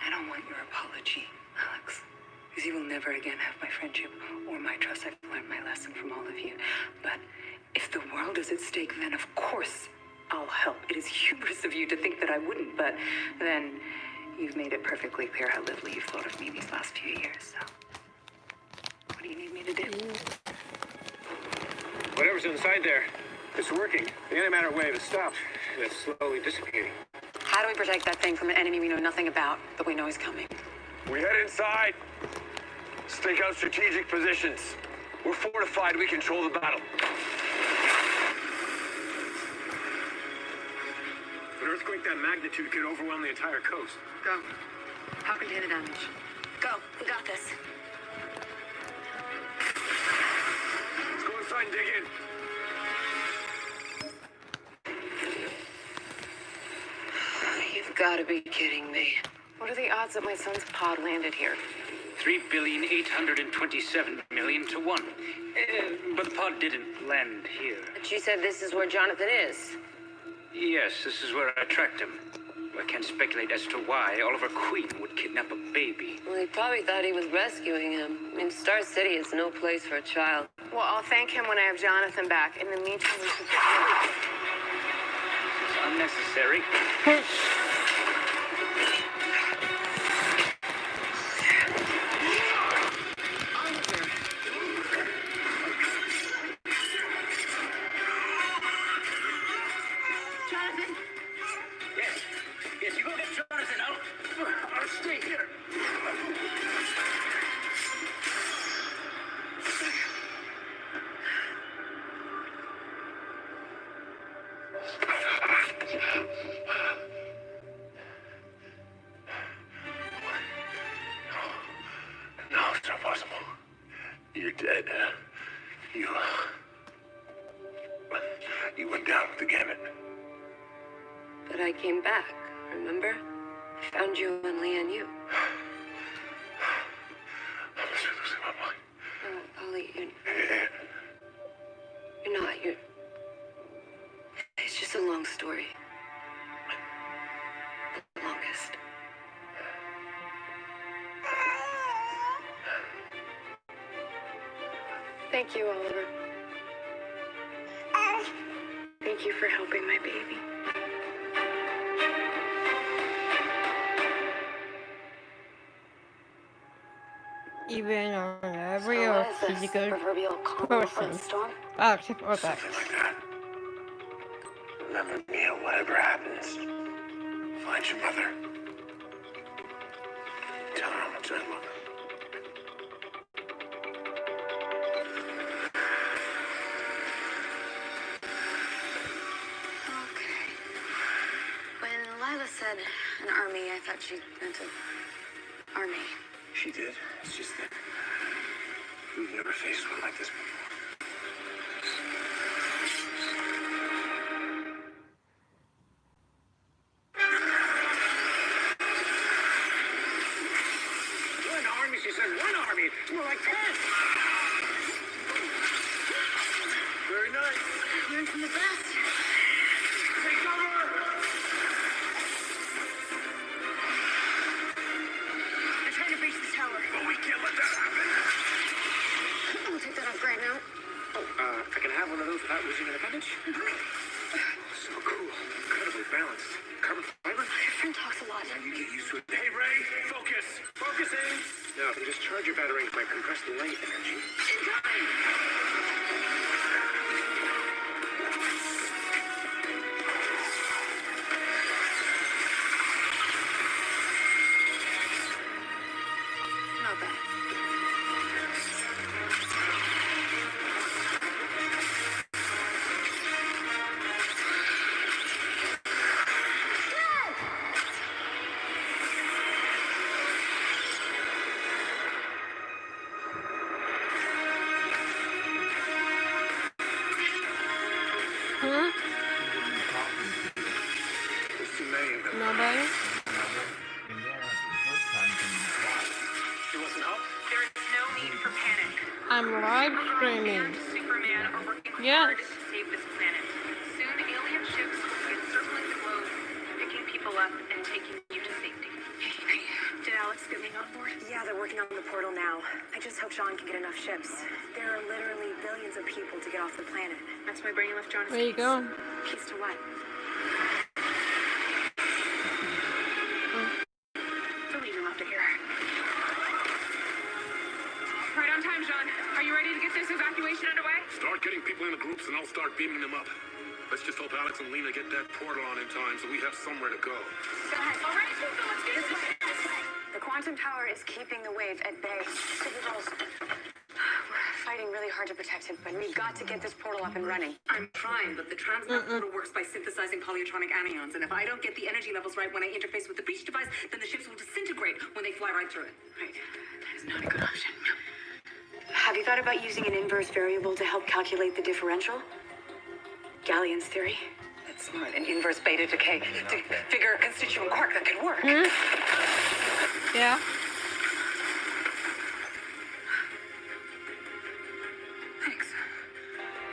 I don't want your apology, Alex, because you will never again have my friendship or my trust. I've learned my lesson from all of you. But if the world is at stake, then of course I'll help. It is hubris of you to think that I wouldn't, but then you've made it perfectly clear how little you've thought of me these last few years, so what do you need me to do? Whatever's inside there, it's working. The antimatter wave has stopped. It's slowly dissipating. How do we protect that thing from an enemy we know nothing about, but we know is coming? We head inside. Stake out strategic positions. We're fortified. We control the battle. An earthquake that magnitude could overwhelm the entire coast. Go. How contain the damage? Go. We got this. Let's go inside and dig in. You've got to be kidding me. What are the odds that my son's pod landed here? 3,827,000,000 to 1. But the pod didn't land here. But you said this is where Jonathan is. Yes, this is where I tracked him. I can't speculate as to why Oliver Queen would kidnap a baby. Well, he probably thought he was rescuing him. I mean, Star City is no place for a child. Well, I'll thank him when I have Jonathan back. In the meantime, we should... It's unnecessary. Yes, you go get Jonathan. I'll stay here. No, it's not possible. You're dead. You went down with the gamut. But I came back, remember? I found you and Lee and you. I must be losing my mind. Oh, Ollie, you're not. It's just a long story. Thank you, Oliver. Thank you for helping my baby. Even on every So earth, what is he's a this? good Proverbial calm before person. the storm? Except for that. Something like that. Remember, Mia, whatever happens, find your mother. Tell her how much I love her. Okay. When Lila said an army, I thought she meant an army. She did. It's just that we've never faced one like this before. One army, she said. One army. It's more like 10. Very nice. Learn from the best. Take cover! They're trying to breach the tower. But we can't let that happen. I'll take that off right now. I can have one of those without losing an appendage? So cool. Incredibly balanced. Carbon fiber? Your friend talks a lot. Now you get used to it. Hey, Ray, focus. Focusing. Now, I can just charge your battery by compressed light energy. Not bad. Huh? What's the name? Nobody? It wasn't up? There is no need for panic. I'm live streaming. And Superman are working Yes. hard to save this planet. Soon alien ships will be encircling the globe, picking people up and taking you to safety. Did Alex get me on board? Yeah, they're working on the portal now. I just hope John can get enough ships. There are literally billions of people to get off the planet. That's why Brainy left John. There you go. Keys to what? To leave him up to here. Right on time, John. Are you ready to get this evacuation underway? Start getting people into groups and I'll start beaming them up. Let's just hope Alex and Lena get that portal on in time so we have somewhere to go. All right, people, let's get this way. The quantum tower is keeping the wave at bay. We're fighting really hard to protect it, but we've got to get this portal up and running. I'm trying, but the transmap portal works by synthesizing polytronic anions, and if I don't get the energy levels right when I interface with the breach device, then the ships will disintegrate when they fly right through it. Right. That is not a good option. Have you thought about using an inverse variable to help calculate the differential? Galleon's theory. That's smart. An inverse beta decay to figure a constituent quark that could work. Yeah. Thanks.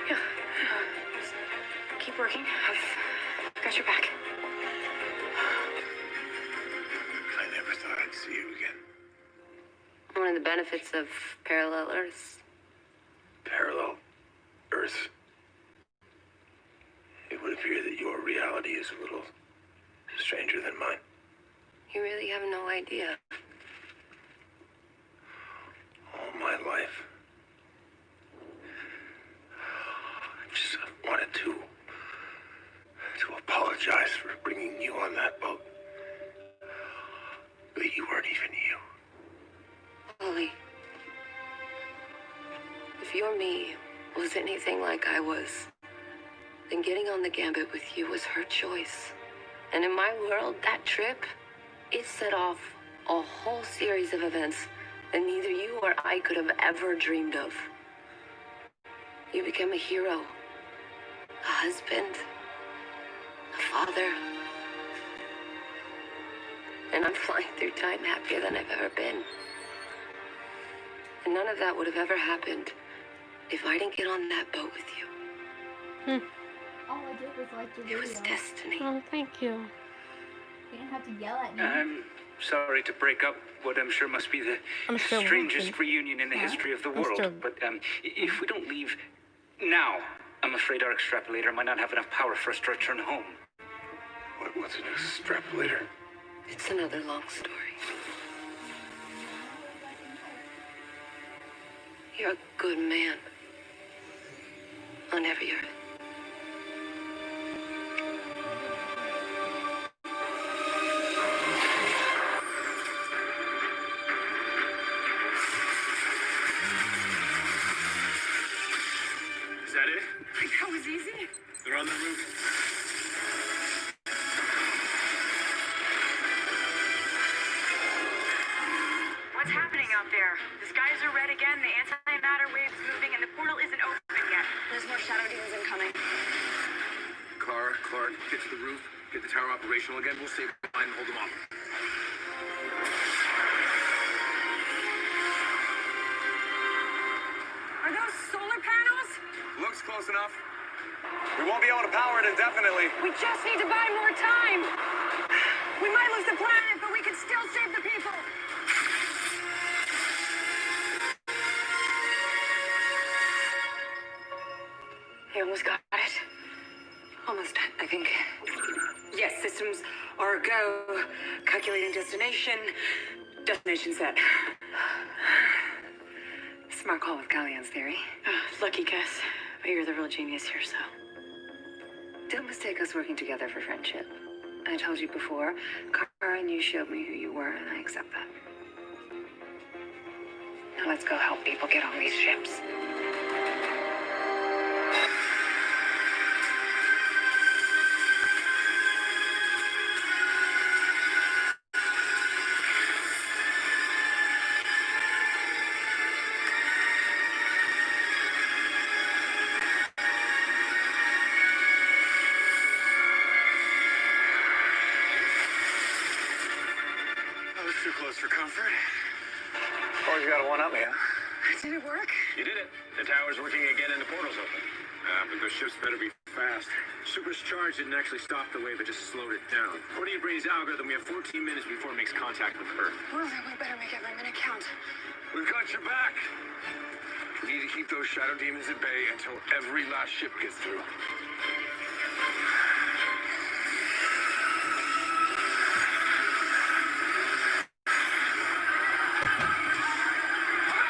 Yeah. Just keep working. I've got your back. I never thought I'd see you again. One of the benefits of parallel Earths. Parallel Earth. It would appear that your reality is a little stranger than mine. You really have no idea. All my life, I just wanted to apologize for bringing you on that boat. But you weren't even you. Ollie, if your me was anything like I was, then getting on the gambit with you was her choice. And in my world, that trip, it set off a whole series of events that neither you or I could have ever dreamed of. You became a hero, a husband, a father. And I'm flying through time happier than I've ever been. And none of that would have ever happened if I didn't get on that boat with you. All I did was like your It video. was destiny. Oh, thank you. You didn't have to yell at me. I'm sorry to break up what I'm sure must be the I'm still strangest working. reunion in the history of the I'm world. still- But if we don't leave now, I'm afraid our extrapolator might not have enough power for us to return home. What's an extrapolator? It's another long story. You're a good man. Whenever you're... Is that it? That was easy. They're on the roof. What's happening out there? The skies are red again, the antimatter wave's moving, and the portal isn't open yet. There's more shadow demons incoming. Kara, Clark, get to the roof. Get the tower operational again. We'll stay behind and hold them off. Are those solar panels? Looks close enough. We won't be able to power it indefinitely. We just need to buy more time. We might lose the planet, but we can still save the people. You almost got it. Almost, I think. Yes, systems are a go. Calculating destination. Destination set. Smart call with Galleon's theory. Lucky guess. But you're the real genius here, so. Don't mistake us working together for friendship. I told you before, Kara and you showed me who you were, and I accept that. Now let's go help people get on these ships. That was too close for comfort. Always gotta one-up me, huh? Did it work? You did it. The tower's working again and the portal's open. But those ships better be fast. Supercharged didn't actually stop the wave, it just slowed it down. According to Brady's algorithm, we have 14 minutes before it makes contact with Earth. Well, then we better make every minute count. We've got your back. We need to keep those shadow demons at bay until every last ship gets through.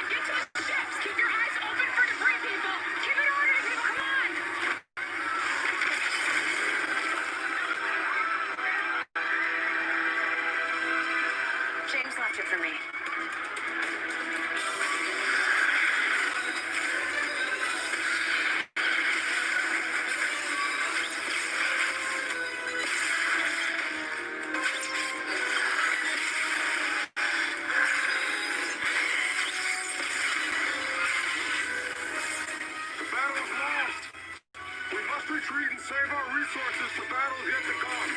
Get to the ships! Keep your eyes open for debris, people! Keep it ordered, people! Come on! James left it for me. The battle's lost. We must retreat and save our resources. The battle's yet to come.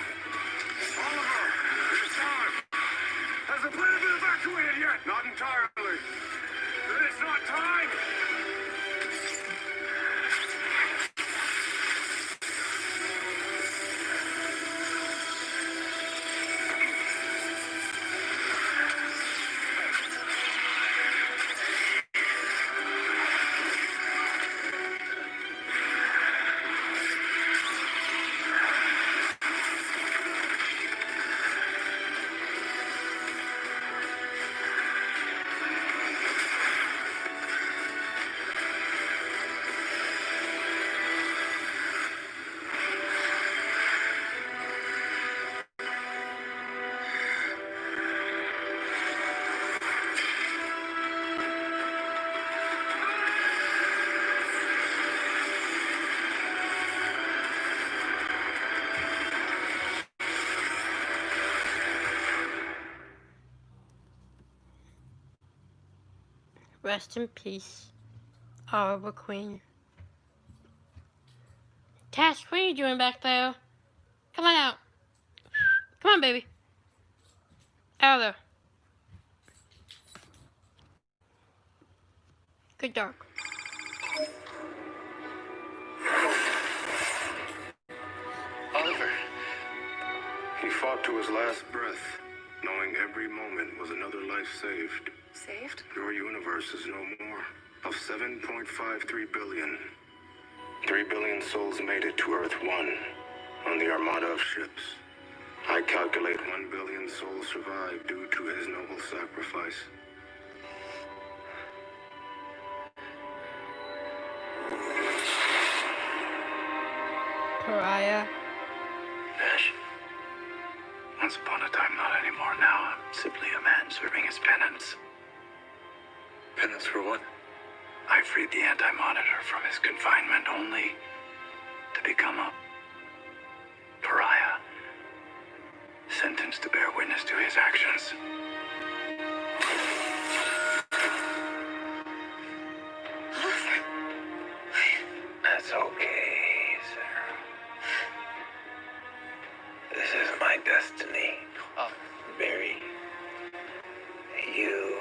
Oliver, it's time. Has the planet been evacuated yet? Not entirely. Then it's not time. Rest in peace, Horrible Queen. Task, what are you doing back there? Come on out. Come on, baby. Out of there. Good dog. Oliver. He fought to his last breath, knowing every moment was another life saved. Saved? Your universe is no more. Of 7.53 billion, 3 billion souls made it to Earth 1 on the armada of ships. I calculate 1 billion souls survived due to his noble sacrifice. Pariah. Ash. Once upon a time, not anymore now. I'm simply a man serving his penance. Penance for what? I freed the Anti-Monitor from his confinement only to become a pariah, sentenced to bear witness to his actions. That's okay, Sarah. This is my destiny. Barry, you,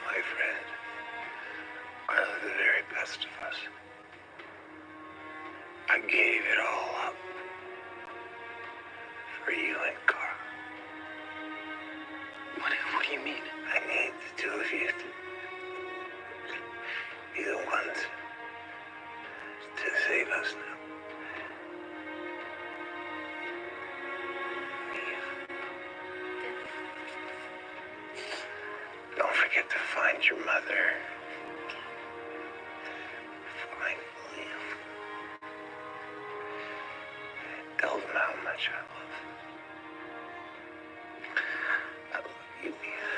my friend, are the very best of us. I gave it all up for you and Carl. What do you mean? I need the two of you to be the ones to save us now. Don't forget to find your mother. Find William. Tell them how much I love you, Mia.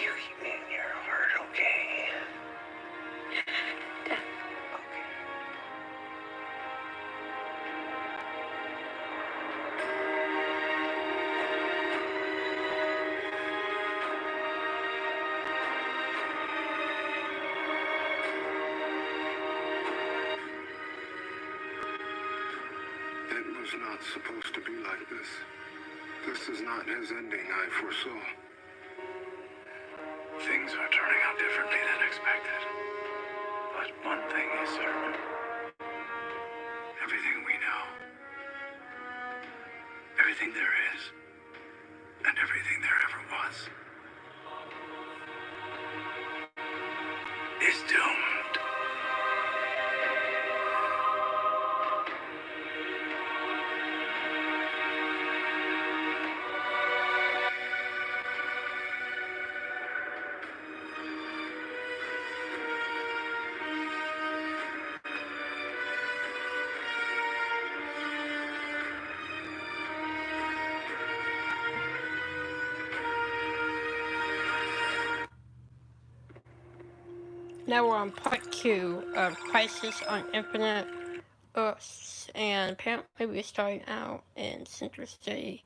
You keep me in your heart, okay? Dad. Okay. It was not supposed to be like this. This is not his ending I foresaw. Things are turning out differently than expected. But one thing is certain. Everything we know, everything there is, and everything there ever was, is doomed. Now we're on part 2 of Crisis on Infinite Earths, and apparently we're starting out in Central City.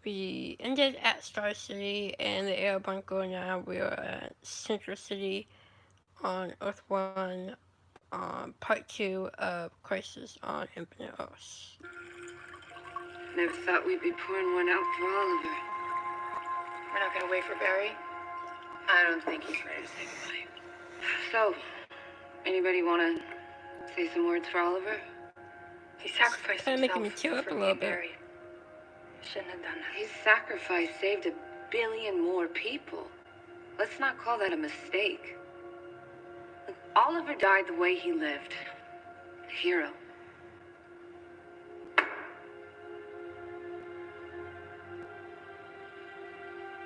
We ended at Star City and the Air Bunker. Now we're at Central City on Earth 1, part 2 of Crisis on Infinite Earths. Never thought we'd be pouring one out for Oliver. We're not gonna wait for Barry? I don't think he's ready to say goodbye. So, anybody want to say some words for Oliver? He sacrificed Kinda making me himself tear up for a me little and bit. Barry. Shouldn't have done that. His sacrifice saved 1 billion more people. Let's not call that a mistake. Look, Oliver died the way he lived. A hero.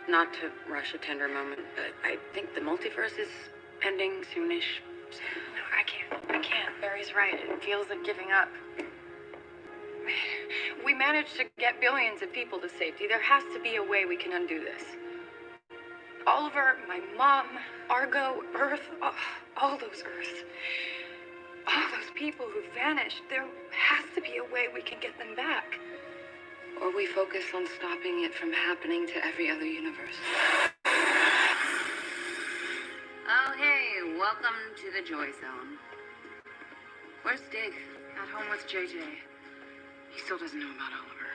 Not to rush a tender moment, but I think the multiverse is ending soonish. No, I can't. Barry's right. It feels like giving up. We managed to get billions of people to safety. There has to be a way we can undo this. Oliver, my mom, Argo, Earth, all those Earths. All those people who vanished. There has to be a way we can get them back. Or we focus on stopping it from happening to every other universe. Oh, hey, welcome to the Joy Zone. Where's Dig? At home with JJ. He still doesn't know about Oliver.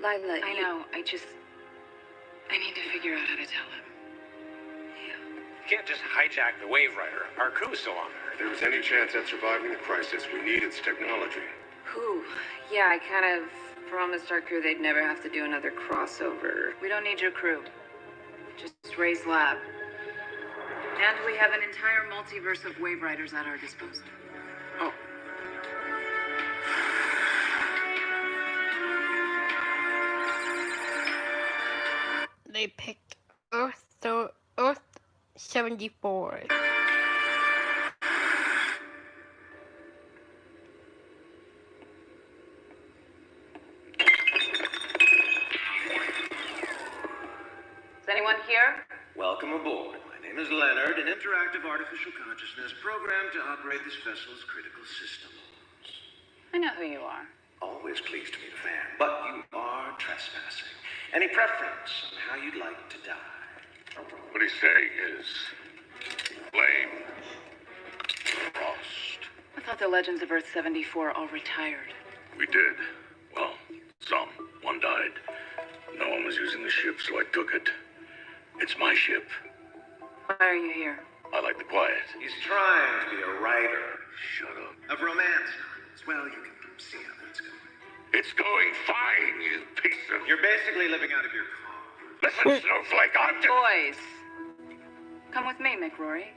Lila, I know, I need to figure out how to tell him. You can't just hijack the Wave Rider. Our crew's still on there. If there was any chance at surviving the crisis, we need its technology. Whew. Yeah, I kind of promised our crew they'd never have to do another crossover. We don't need your crew. Just Ray's lab. And we have an entire multiverse of Wave Riders at our disposal. Oh. They picked Earth 74. Is anyone here? Welcome aboard. My name is Leonard, an interactive artificial consciousness programmed to operate this vessel's critical systems. I know who you are. Always pleased to meet a fan, but you are trespassing. Any preference on how you'd like to die? What he's saying is flame, frost. I thought the Legends of Earth 74 all retired. We did. Well, some. One died. No one was using the ship, so I took it. It's my ship. Why are you here? I like the quiet. He's trying to be a writer. Shut up. Of romance novels. Well, you can see how that's going. It's going fine, you piece of... You're basically living out of your car. Listen, Snowflake, I'm just... Boys, come with me, McRory.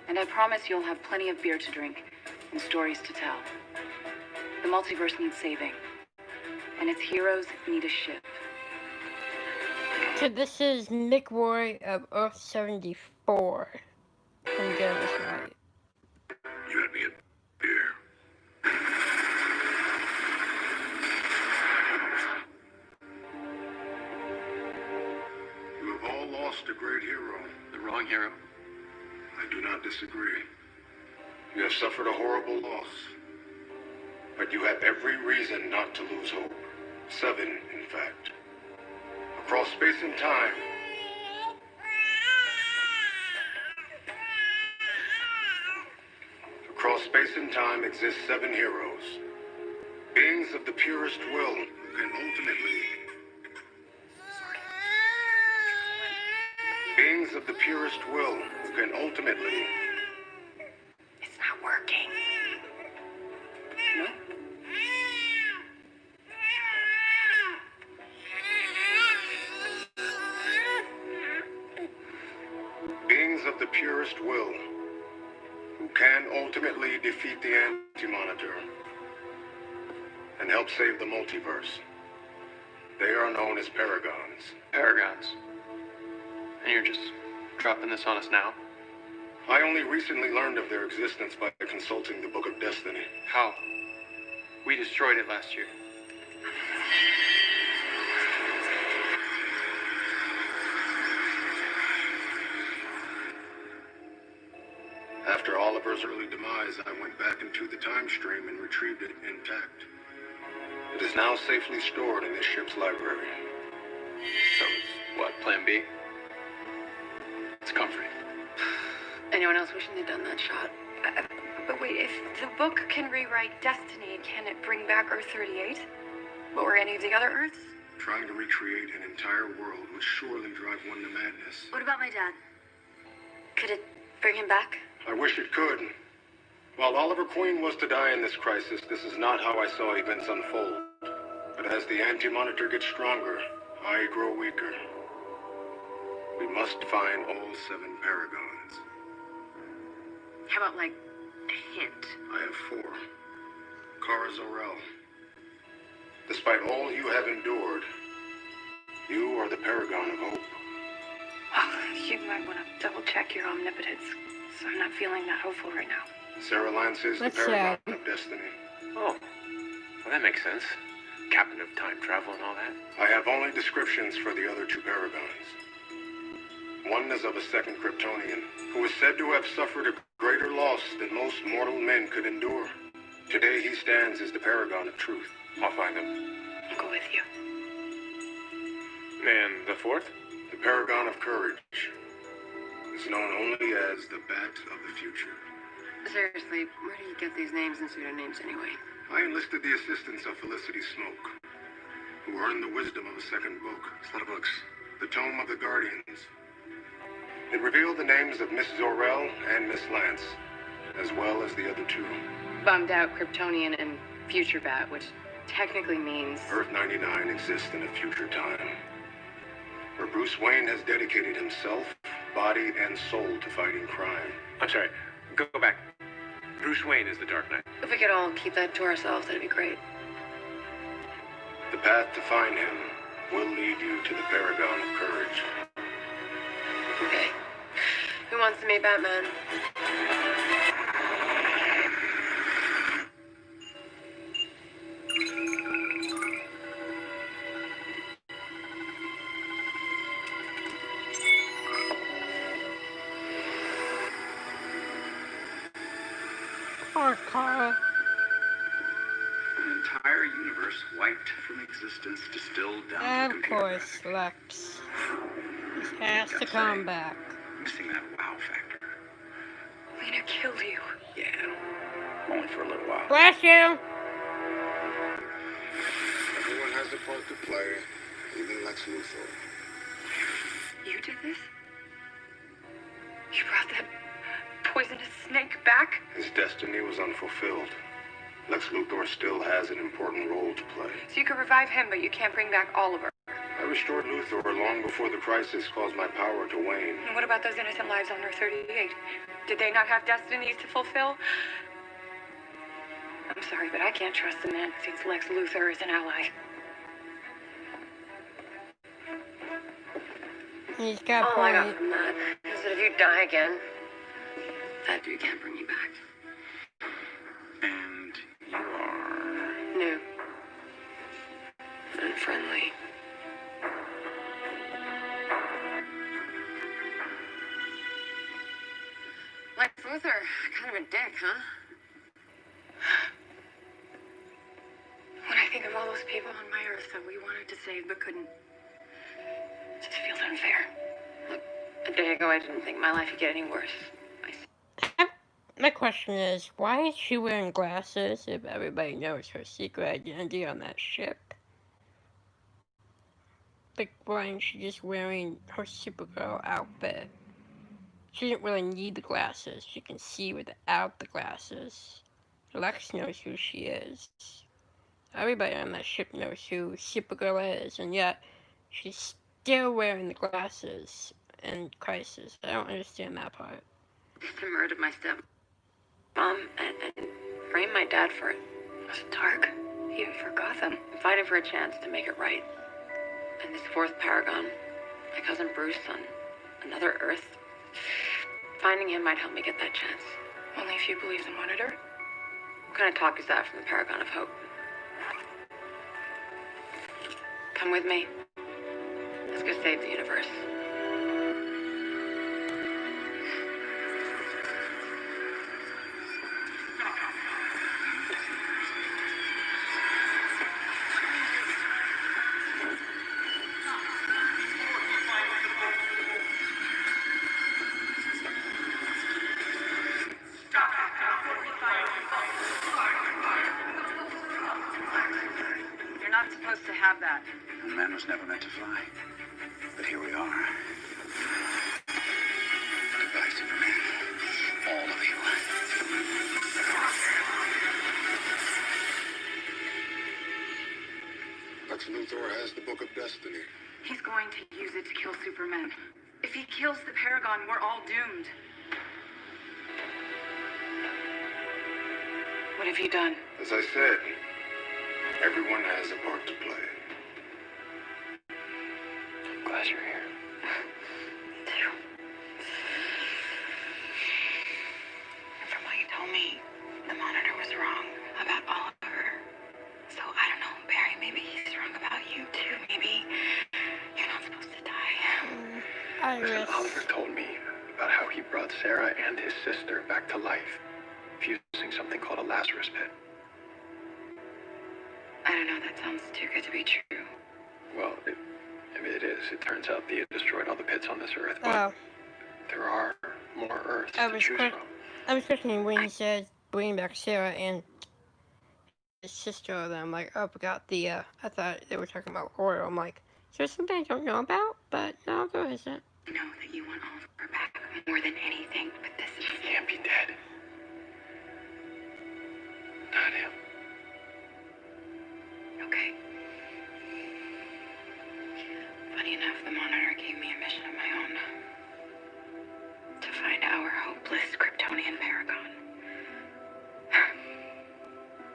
And I promise you'll have plenty of beer to drink and stories to tell. The multiverse needs saving. And its heroes need a ship. So this is Nick Roy of Earth 74. I'm getting this right. You had me a beer. You have all lost a great hero. The wrong hero. I do not disagree. You have suffered a horrible loss. But you have every reason not to lose hope. 7, in fact. Across space and time. Across space and time exist 7 heroes. Beings of the purest will who can ultimately... Beings of the purest will who can ultimately... It's not working. No? Beings of the purest will, who can ultimately defeat the Anti-Monitor and help save the multiverse. They are known as paragons. Paragons. And you're just dropping this on us now? I only recently learned of their existence by consulting the Book of Destiny. How? We destroyed it last year. After Oliver's early demise, I went back into the time stream and retrieved it intact. It is now safely stored in this ship's library. So it's what, plan B? It's comforting. Anyone else wishing they'd done that shot? But wait, if the book can rewrite destiny, can it bring back Earth 38? Or any of the other Earths? Trying to recreate an entire world would surely drive one to madness. What about my dad? Could it bring him back? I wish it could. While Oliver Queen was to die in this crisis, this is not how I saw events unfold. But as the Anti-Monitor gets stronger, I grow weaker. We must find all 7 paragons. How about, like, a hint? I have 4. Kara Zor-El. Despite all you have endured, you are the paragon of hope. You might want to double check your omnipotence. So I'm not feeling that hopeful right now. Sarah Lance is the Let's paragon of destiny. Oh, well, that makes sense. Captain of time travel and all that. I have only descriptions for the other 2 paragons. One is of a second Kryptonian, who is said to have suffered a greater loss than most mortal men could endure. Today he stands as the paragon of truth. I'll find him. I'll go with you. And the 4th? The paragon of courage is known only as the Bat of the Future. Seriously, where do you get these names and pseudonyms anyway? I enlisted the assistance of Felicity Smoke, who earned the wisdom of a second book. It's a lot of books. The Tome of the Guardians. It revealed the names of Miss Zor-El and Miss Lance, as well as the other two. Bummed out Kryptonian and Future Bat, which technically means Earth 99 exists in a future time, where Bruce Wayne has dedicated himself, body, and soul to fighting crime. I'm sorry. Go back. Bruce Wayne is the Dark Knight. if we could all keep that to ourselves, that'd be great. The path to find him will lead you to the paragon of courage. Okay. Who wants to meet Batman? Poor Kara. An entire universe wiped from existence, distilled down to Of the computer. course, Lex. He has to come back. Missing that wow factor. Lena killed you. Yeah, only for a little while. Bless you! Everyone has a part to play, even Lex Luthor. You did this? You brought that poisonous snake back? His destiny was unfulfilled. Lex Luthor still has an important role to play. So you can revive him, but you can't bring back Oliver. I restored Luthor long before the crisis caused my power to wane. And what about those innocent lives on Earth 38? Did they not have destinies to fulfill? I'm sorry, but I can't trust the man who thinks Lex Luthor is an ally. He's got All I got point. from that is that if you die again, that dude can't bring you back. And you are... New. And friendly. Lex Luthor, kind of a dick, huh? When I think of all those people on my Earth that we wanted to save but couldn't, it just feels unfair. Look, a day ago I didn't think my life could get any worse. My question is, why is she wearing glasses if everybody knows her secret identity on that ship? Like, why isn't she just wearing her Supergirl outfit? She doesn't really need the glasses. She can see without the glasses. Lex knows who she is. Everybody on that ship knows who Supergirl is, and yet she's still wearing the glasses in Crisis. I don't understand that part. They murdered my stepmom and framed my dad for it. It was dark, even for Gotham. I'm fighting for a chance to make it right. And this fourth paragon, my cousin Bruce on another Earth, finding him might help me get that chance. Only if you believe the Monitor. What kind of talk is that from the Paragon of Hope? Come with me. Let's go save the universe. You're not supposed to have that. A man was never meant to fly. But here we are. Goodbye, Superman. All of you. Lex Luthor has the Book of Destiny. He's going to use it to kill Superman. If he kills the Paragon, we're all doomed. What have you done? As I said, everyone has a part to play. I'm glad you're here. From what you told me, the Monitor was wrong about Oliver. So I don't know, Barry, maybe he's wrong about you too. Maybe you're not supposed to die. Iris. Oliver told me about how he brought Sarah and his sister back to life, fusing something called a Lazarus pit. I don't know, that sounds too good to be true. Well, it is. It turns out Thea destroyed all the pits on this Earth, but Oh, there are more Earths I to was choose quick. from. I was questioning when he said bring back Sarah and sister of them. I'm like, oh, I forgot the, I thought they were talking about Royal. I'm like, is there something I don't know about? But no, there isn't. I know that you want Oliver back more than anything, but this is... He can't be dead. Not him. Okay. Funny enough, the Monitor gave me a mission of my own. To find our hopeless Kryptonian paragon.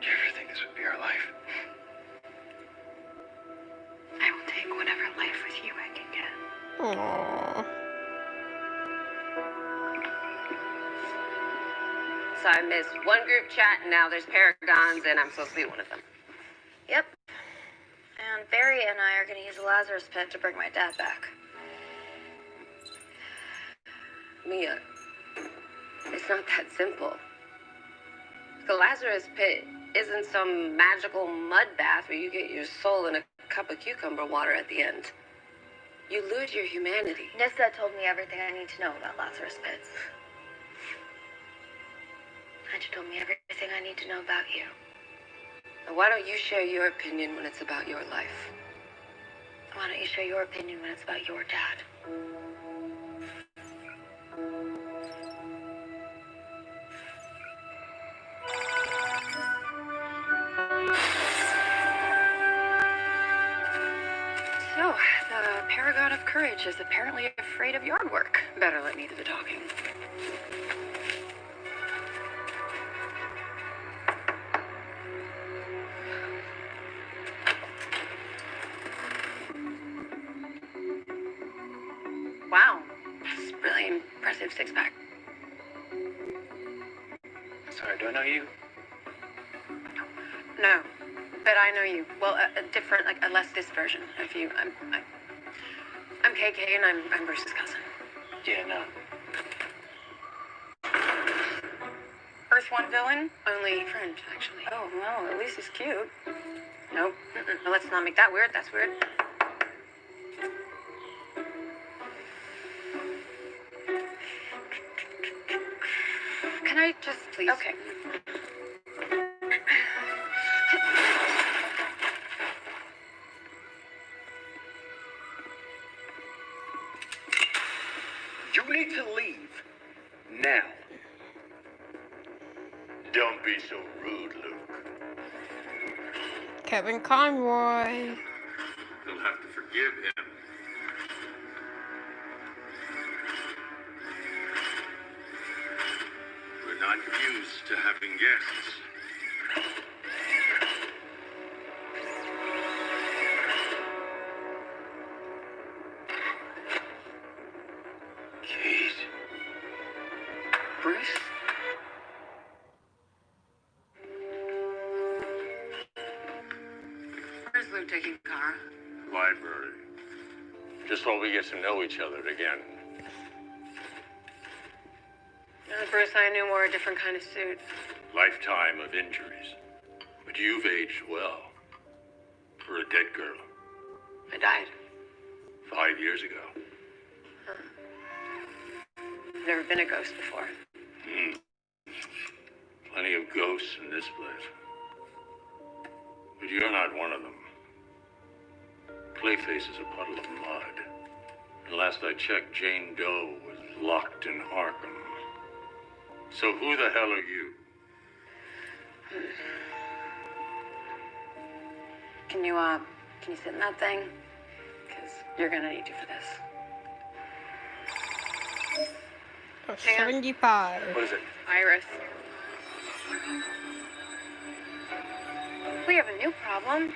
Do you ever think this would be our life? I will take whatever life with you I can get. Aww. So I missed one group chat, and now there's paragons, and I'm supposed to be one of them. Yep. And Barry and I are going to use the Lazarus Pit to bring my dad back. Mia, it's not that simple. The Lazarus Pit isn't some magical mud bath where you get your soul in a cup of cucumber water at the end. You lose your humanity. Nissa told me everything I need to know about Lazarus Pits. And she told me everything I need to know about you. Now, why don't you share your opinion when it's about your life? Why don't you share your opinion when it's about your dad? So, the Paragon of Courage is apparently afraid of yard work. Better let me do the talking. Wow, that's a really impressive six-pack. Sorry, do I know you? No, but I know you. Well, a different, like a less this version of you. I'm KK and I'm Bruce's cousin. Yeah, no. Earth One villain, only friend, actually. Oh, well, at least he's cute. Nope. No, let's not make that weird. That's weird. Can I just please? Okay. You need to leave now. Don't be so rude, Luke. Kevin Conroy. You'll have to forgive him. We're not used to having guests. Kate. Bruce? Where's Luke taking Kara? Library. Just while we get to know each other again. Bruce, I knew wore a different kind of suit. Lifetime of injuries. But you've aged well. For a dead girl. I died. 5 years ago. I've never been a ghost before. Plenty of ghosts in this place. But you're not one of them. Clayface is a puddle of mud. And last I checked, Jane Doe was locked in Arkham. So who the hell are you? Can you sit in that thing? Because you're gonna need to for this. Oh, 75. What is it? Iris. We have a new problem.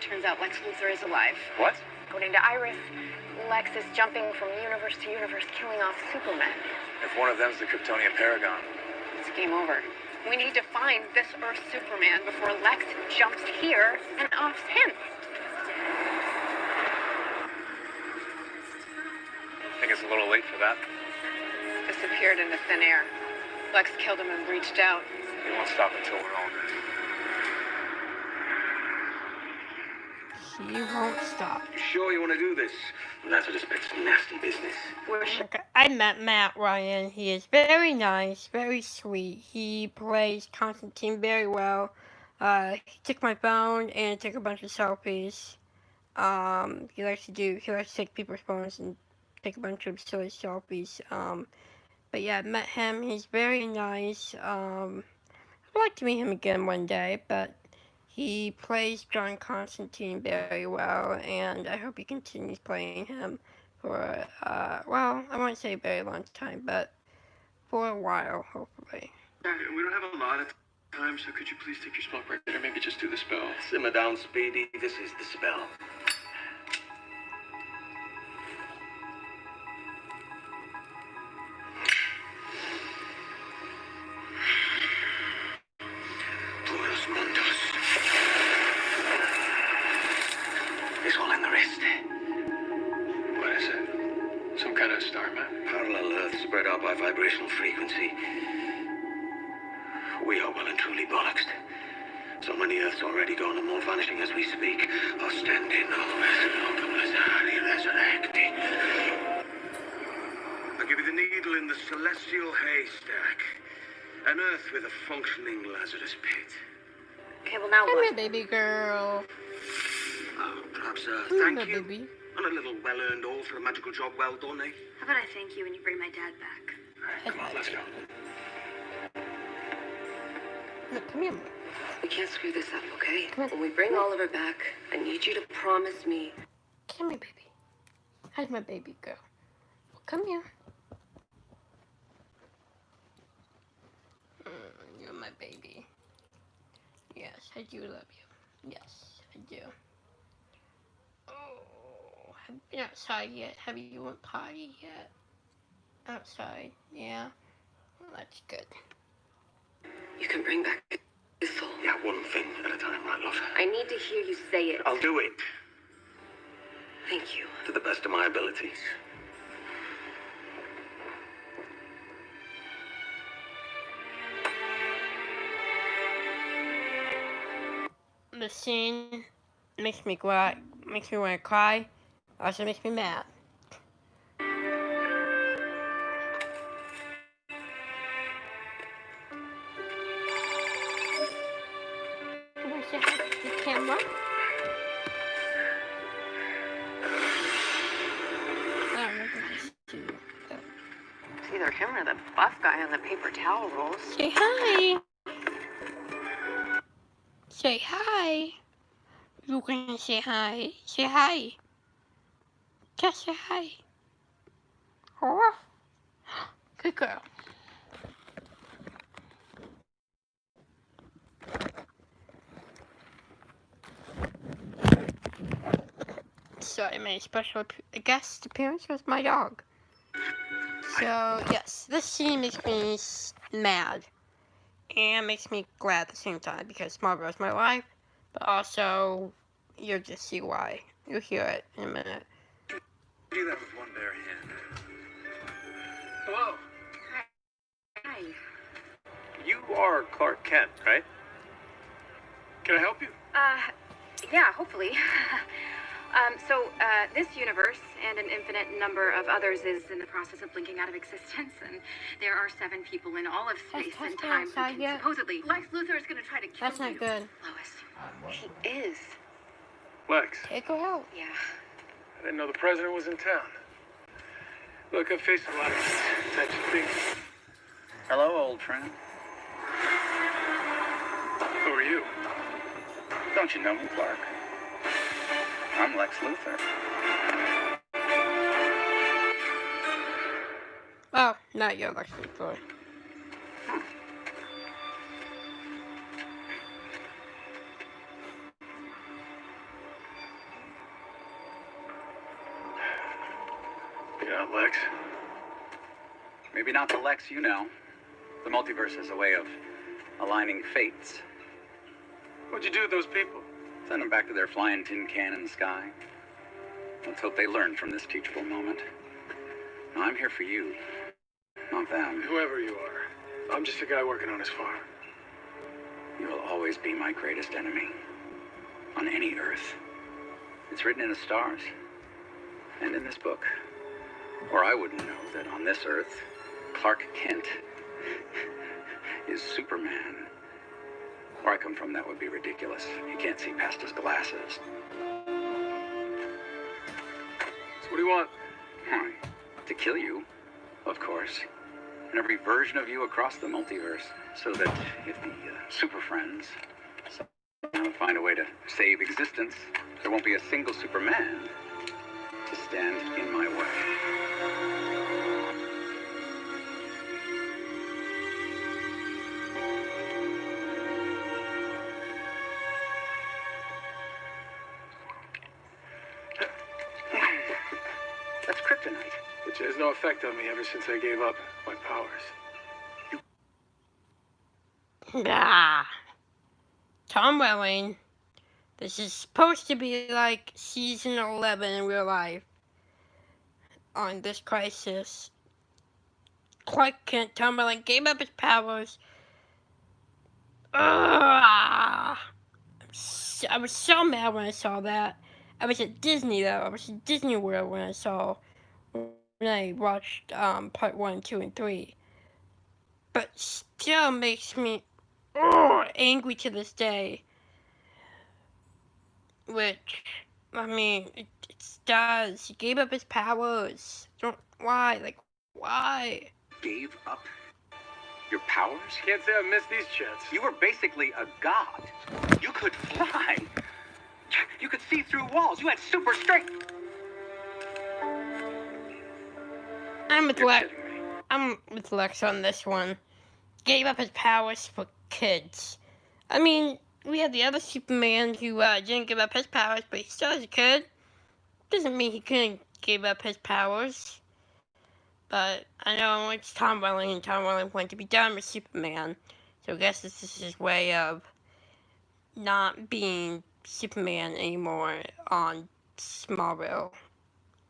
Turns out Lex Luthor is alive. What? According to Iris, Lex is jumping from universe to universe, killing off Superman. If one of them's the Kryptonian Paragon. It's game over. We need to find this Earth Superman before Lex jumps here and offs him. Think it's a little late for that? Disappeared into thin air. Lex killed him and reached out. We won't stop until we're all dead. He won't stop. You sure you want to do this? Lazarus Pit's some nasty business. Okay, I met Matt Ryan. He is very nice, very sweet. He plays Confronting very well. He took my phone and took a bunch of selfies. He likes to take people's phones and take a bunch of silly selfies. But yeah, I met him. He's very nice. I'd like to meet him again one day, but he plays John Constantine very well, and I hope he continues playing him for, well, I won't say a very long time, but for a while, hopefully. We don't have a lot of time, so could you please take your smoke break or maybe just do the spell? Simmer down, Speedy. This is the spell. Puros mundos. It's all in the wrist. What is it? Some kind of star map? Parallel Earth spread out by vibrational frequency. We are well and truly bollocksed. So many Earths already gone and more vanishing as we speak. Ostending resurrecting. I'll give you the needle in the celestial haystack. An Earth with a functioning Lazarus pit. Okay, well now Come what? here, baby girl. Perhaps Come thank here, you. baby. And a little well-earned all for a magical job well done, eh? How about I thank you and you bring my dad back? Come on, let's go. Look, come here. We can't screw this up, okay? Come on. When we bring Oliver back, I need you to promise me. Come here, baby. How's my baby girl? Well, come here. You're my baby. Yes, I do love you. Yes, I do. Oh, have you been outside yet? Have you went potty yet? Outside, yeah. Well, that's good. You can bring back his soul. Yeah, one thing at a time, right, love? I need to hear you say it. I'll do it. Thank you. To the best of my abilities. The scene makes me want to cry. Also makes me mad. Where's the camera? I don't recognize you. It's either him or the buff guy on the paper towel rolls. Say hi. Say hi. You can say hi. Say hi. Just say hi. Oh. Good girl. So I made a special guest appearance with my dog. So yes, this scene makes me mad. And makes me glad at the same time because Marvel is my life, but also you'll just see why. You'll hear it in a minute. Do that with one bare hand. Hello. Hi. You are Clark Kent, right? Can I help you? Yeah, hopefully. This universe and an infinite number of others is in the process of blinking out of existence, and there are 7 people in all of space and time who can supposedly. Lex Luthor is going to try to kill That's not you. good. Lois. He is. Lex. Take her out. Yeah. I didn't know the president was in town. Look, I've faced a lot of these types of things. Hello, old friend. Who are you? Don't you know me, Clark? I'm Lex Luthor. Oh, not your Lex Luthor. Yeah, Lex. Maybe not the Lex you know. The multiverse is a way of aligning fates. What'd you do with those people? Send them back to their flying tin can in the sky. Let's hope they learn from this teachable moment. Now, I'm here for you, not them. Whoever you are, I'm just a guy working on his farm. You will always be my greatest enemy. On any Earth. It's written in the stars. And in this book. Or I wouldn't know that on this Earth, Clark Kent is Superman. Where I come from, that would be ridiculous. He can't see past his glasses. So what do you want? Why? To kill you, of course. And every version of you across the multiverse. So that if the Super Friends somehow find a way to save existence, there won't be a single Superman to stand in my way. That's kryptonite. Which has no effect on me ever since I gave up my powers. Ah. Tom Welling. This is supposed to be like season 11 in real life. On this crisis, Clark Kent, Tom Welling gave up his powers. I was so mad when I saw that. I was at Disney though. I was at Disney World when I watched part 1, 2, and 3. But still makes me angry to this day. Which, I mean, it does. He gave up his powers. Why? Like, why? Gave up your powers? Can't say I've missed these chats. You were basically a god. You could fly. You could see through walls. You had super strength. I'm with Lex on this one. Gave up his powers for kids. I mean, we have the other Superman who didn't give up his powers, but he still is a kid. Doesn't mean he couldn't give up his powers. But I know it's Tom Welling, and Tom Welling wanted to be done with Superman. So I guess this is his way of not being Superman anymore on Smallville.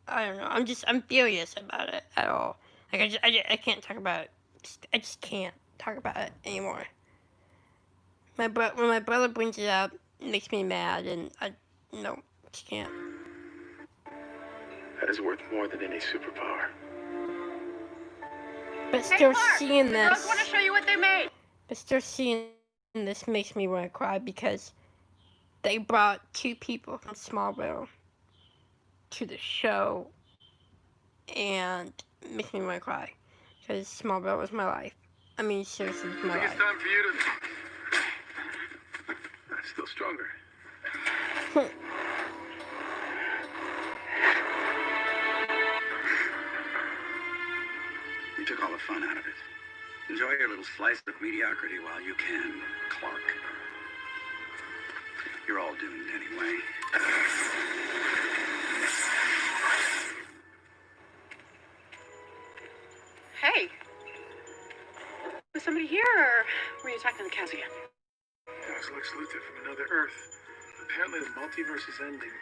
I don't know. I'm furious about it at all. Like I can't talk about it. I just can't talk about it anymore. When my brother brings it up, it makes me mad, and I just can't. That is worth more than any superpower. But still seeing this. I want to show you what they made. But still seeing this makes me want to cry because they brought 2 people from Smallville to the show, and it makes me want to cry because Smallville was my life. I mean, seriously, it was my life. It's time for you to. Still stronger. You took all the fun out of it. Enjoy your little slice of mediocrity while you can, Clark. You're all doomed anyway. Hey. Was somebody here, or were you talking to the cats again? That was Lex Luthor from another Earth. Apparently the multiverse is ending.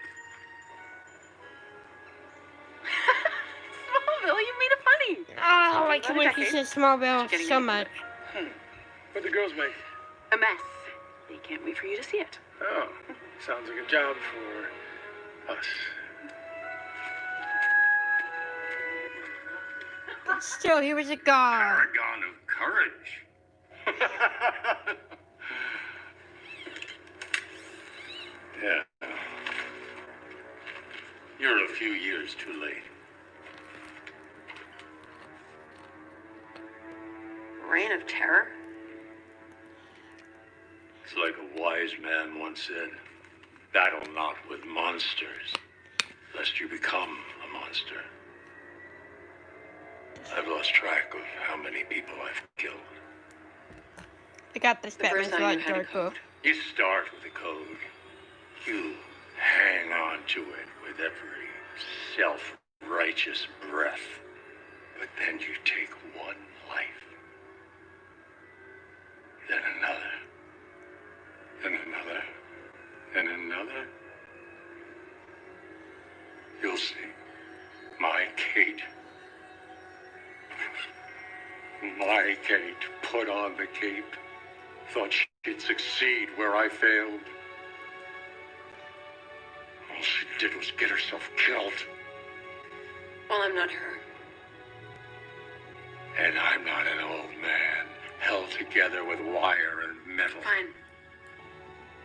Smallville, you made it funny. Oh, I can't wait to see Smallville so much. What'd the girls make? A mess. They can't wait for you to see it. Oh, sounds like a job for us. But still, he was a god. Paragon of courage. Yeah. You're a few years too late. Reign of Terror? It's like a wise man once said, battle not with monsters, lest you become a monster. I've lost track of how many people I've killed. I got this Batman's a lot darker. You start with a code. You hang on to it with every self-righteous breath. But then you take one life. Then another. Then another. Then another. You'll see. My Kate. My Kate put on the cape. Thought she'd succeed where I failed. All she did was get herself killed. Well, I'm not her. And I'm not an old man, held together with wire and metal. Fine.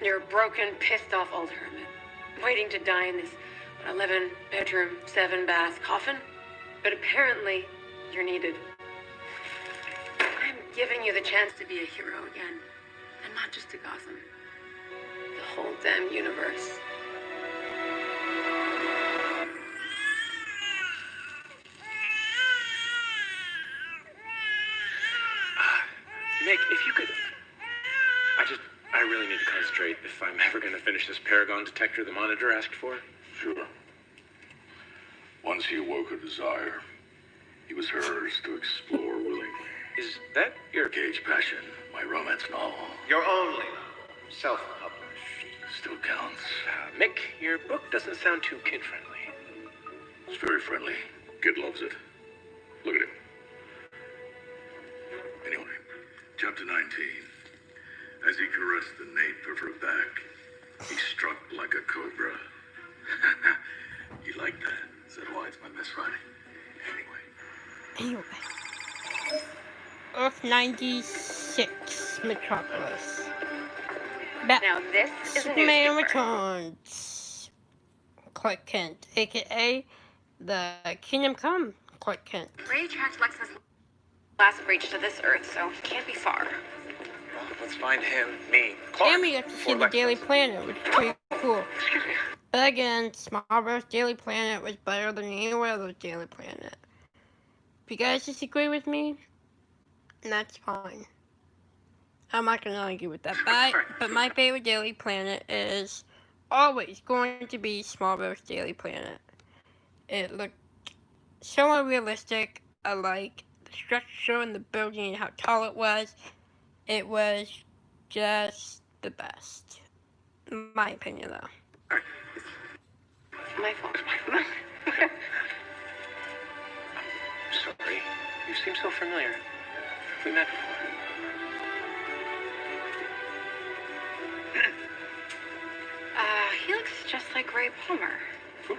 You're a broken, pissed off old hermit, waiting to die in this 11-bedroom, 7-bath coffin. But apparently, you're needed. I'm giving you the chance to be a hero again. And not just to Gotham. The whole damn universe. Mick, if you could... I really need to concentrate if I'm ever going to finish this paragon detector the monitor asked for. Sure. Once he awoke a desire, he was hers to explore willingly. Is that your... Cage Passion, my romance novel. Your only self-published. Still counts. Mick, your book doesn't sound too kid-friendly. It's very friendly. Kid loves it. Look at him. Anyway, jump to 19. As he caressed the nape of her back, he struck like a cobra. You like that? Is that why it's my best writing? Anyway. Earth 96, Metropolis. Now this is a Superman newspaper. returns. Clark Kent, aka the Kingdom Come Clark Kent. Ray tracked Lex's last breach to this Earth, so he can't be far. Let's find him, me, Clark. And we got to see the Daily Planet, which is pretty cool. But again, Smallverse Daily Planet was better than any other Daily Planet. If you guys disagree with me, that's fine. I'm not gonna argue with that. But my favorite Daily Planet is always going to be Smallverse Daily Planet. It looked so unrealistic. I like the structure and the building and how tall it was. It was just the best. In my opinion, though. My fault. Sorry. You seem so familiar. We met before. He looks just like Ray Palmer. Who?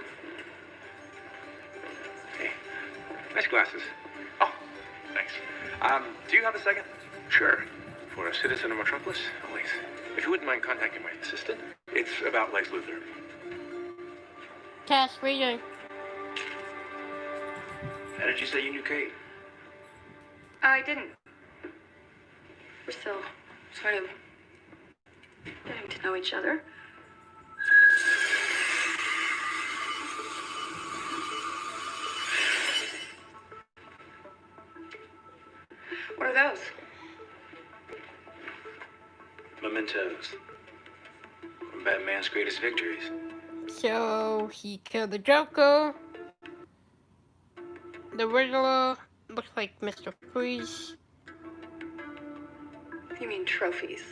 Hey. Nice glasses. Oh, thanks. Do you have a second? Sure. For a citizen of Metropolis? Always. If you wouldn't mind contacting my assistant. It's about Lex Luthor. Cass, what are you doing? How did you say you knew Kate? I didn't. We're still sort of getting to know each other. What are those? Mementos. From Batman's greatest victories. So, he killed the Joker. The Riddler looks like Mr. Freeze. You mean trophies?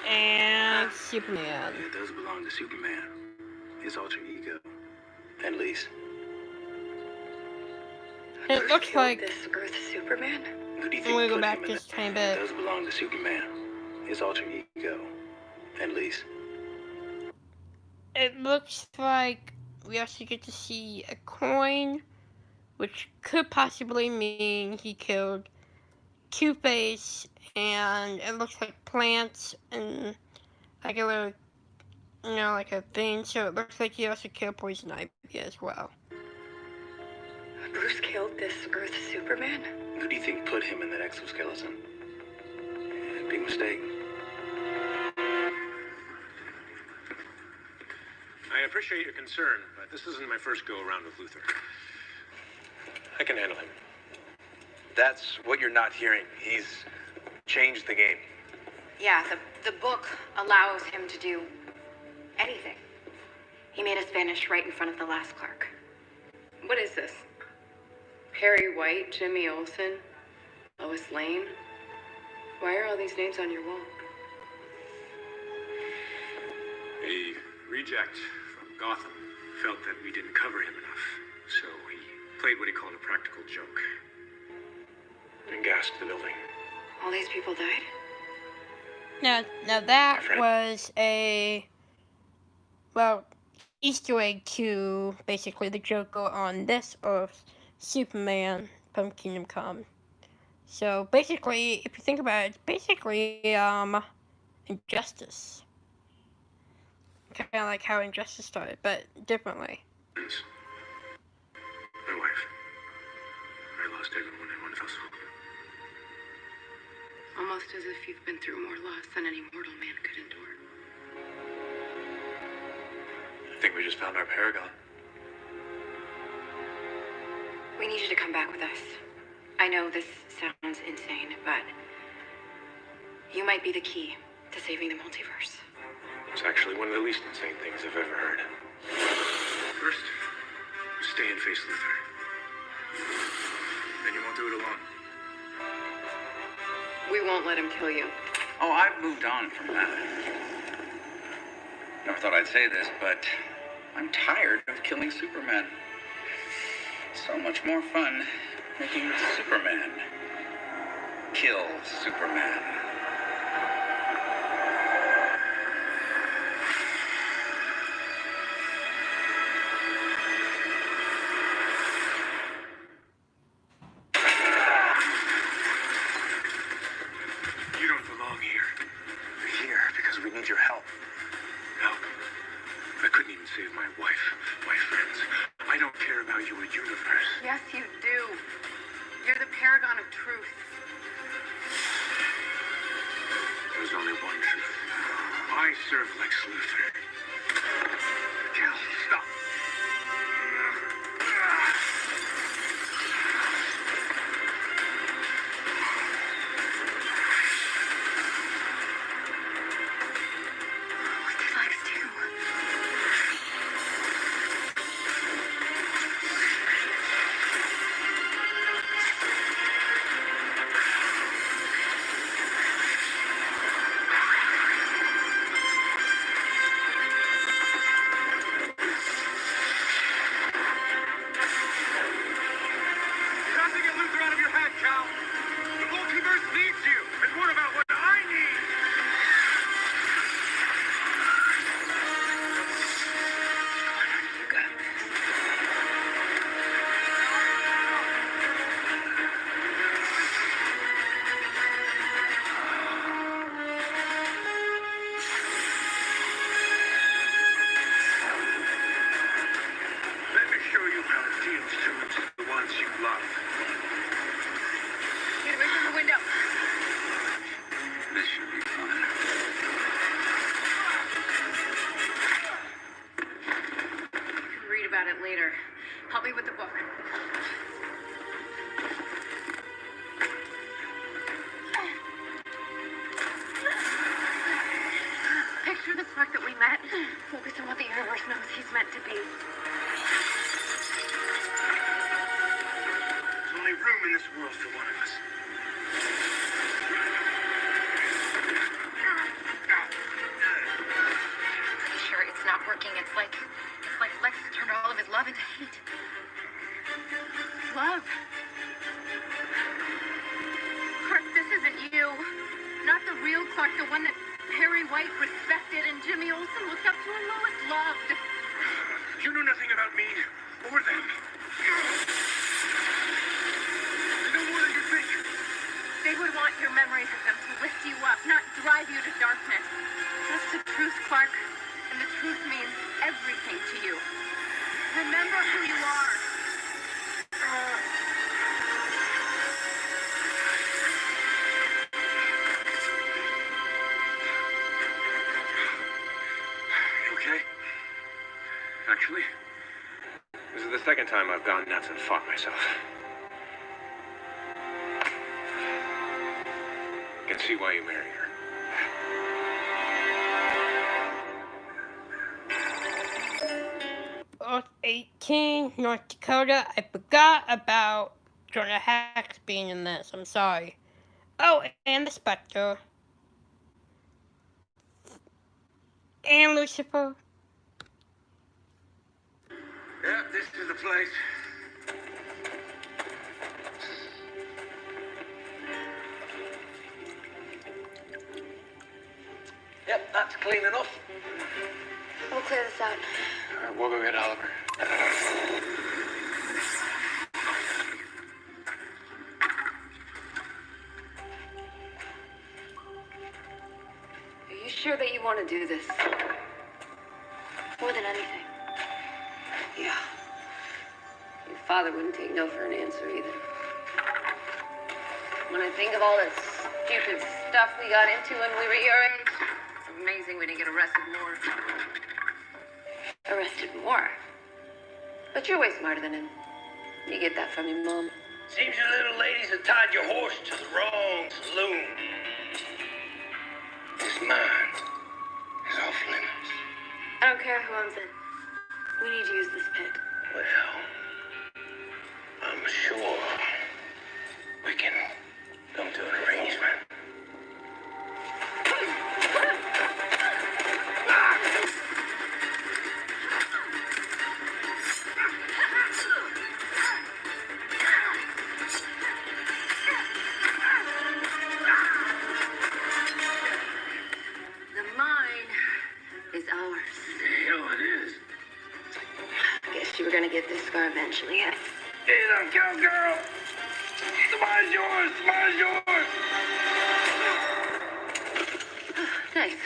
And Superman. It does belong to Superman. His alter ego. At least. It looks like... This Earth Superman? Who do you I'm think gonna go put back him in just a the- tiny It bit. does belong to Superman. His alter ego. At least. It looks like we also get to see a coin, which could possibly mean he killed Two-Face, and it looks like plants and like a little, like a thing, so it looks like he also killed Poison Ivy as well. Bruce killed this Earth Superman? Who do you think put him in that exoskeleton? Big mistake. I appreciate your concern, but this isn't my first go-around with Luthor. I can handle him. That's what you're not hearing. He's changed the game. Yeah, the book allows him to do anything. He made us vanish right in front of the last Clark. What is this? Perry White, Jimmy Olsen, Lois Lane? Why are all these names on your wall? A reject from Gotham felt that we didn't cover him enough, so he played what he called a practical joke and gassed the building. All these people died? Now that was a, Easter egg to basically the Joker on this Earth, Superman from Kingdom Come. So basically, if you think about it, it's basically injustice. Kind of like how injustice started, but differently. My wife. I lost everyone in one fell swoop. Almost as if you've been through more loss than any mortal man could endure. I think we just found our paragon. We need you to come back with us. I know this sounds insane, but you might be the key to saving the multiverse. It's actually one of the least insane things I've ever heard. First, stay and face Luther. Then you won't do it alone. We won't let him kill you. Oh, I've moved on from that. Never thought I'd say this, but I'm tired of killing Superman. So much more fun making Superman kill Superman. You don't belong here. You're here because we need your help. Help. I couldn't even save my wife, my friends. I don't care about your universe. Yes, you do. You're the paragon of truth. There's only one truth. I serve Lex Luthor. Cal, stop. What did Lex do? You have to get Luthor out of your head, Cal. The multiverse needs you. And what about what I need? You got this. Let me show you how it feels to lose the ones you love. Get away from the window. This should be fun. You can read about it later. Help me with the book. Picture the spark that we met. Focus on what the universe knows he's meant to be. There's only room in this world for one of us. Pretty sure it's not working. It's like Lex has turned all of his love into hate. Love. Clark, this isn't you. Not the real Clark, the one that Harry White respected and Jimmy Olsen looked up to and Lois loved. You know nothing about me or them. They know more than you think. They would want your memories of them to lift you up, not drive you to darkness. That's the truth, Clark. And the truth means everything to you. Remember who you are. You okay? Actually, this is the second time I've gone nuts and fought myself. I can see why you married her. 18, North Dakota. I forgot about Jonah Hex being in this. I'm sorry. Oh, and the Spectre. And Lucifer. Yeah, this is the place. Yep, that's clean enough. We'll clear this out. All right, we'll go get Oliver. sure that you want to do this? More than anything. Yeah. Your father wouldn't take no for an answer either. When I think of all the stupid stuff we got into when we were your age, it's amazing we didn't get arrested more. Arrested more? But you're way smarter than him. You get that from your mom. Seems you little ladies have tied your horse to the wrong saloon. This mine is off limits. I don't care who owns it. We need to use this pit. Well, I'm sure we can come to an arrangement. The mine is ours. Hell, it is. I guess you were gonna get this far eventually, huh? Hey, look, cowgirl! The mine's yours! The mine's yours! Nice.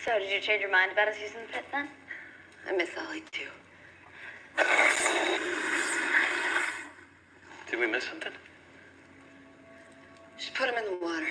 So, did you change your mind about us using the pit then? I miss Ollie too. Did we miss something? Just put him in the water.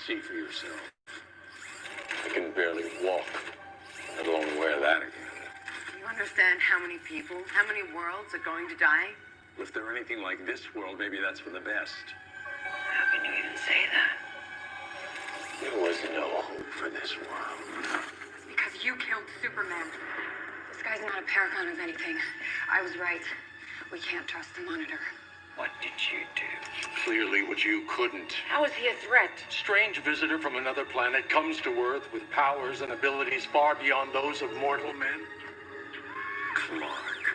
See for yourself. I can barely walk, let alone wear that again. You understand how many people, how many worlds are going to die? If they're anything like this world, maybe that's for the best. How can you even say that? There was no hope for this world. It's because you killed Superman. This guy's not a paragon of anything. I was right. We can't trust the Monitor. What did you do? Clearly what you couldn't. How is he a threat? Strange visitor from another planet comes to Earth with powers and abilities far beyond those of mortal men. Clark.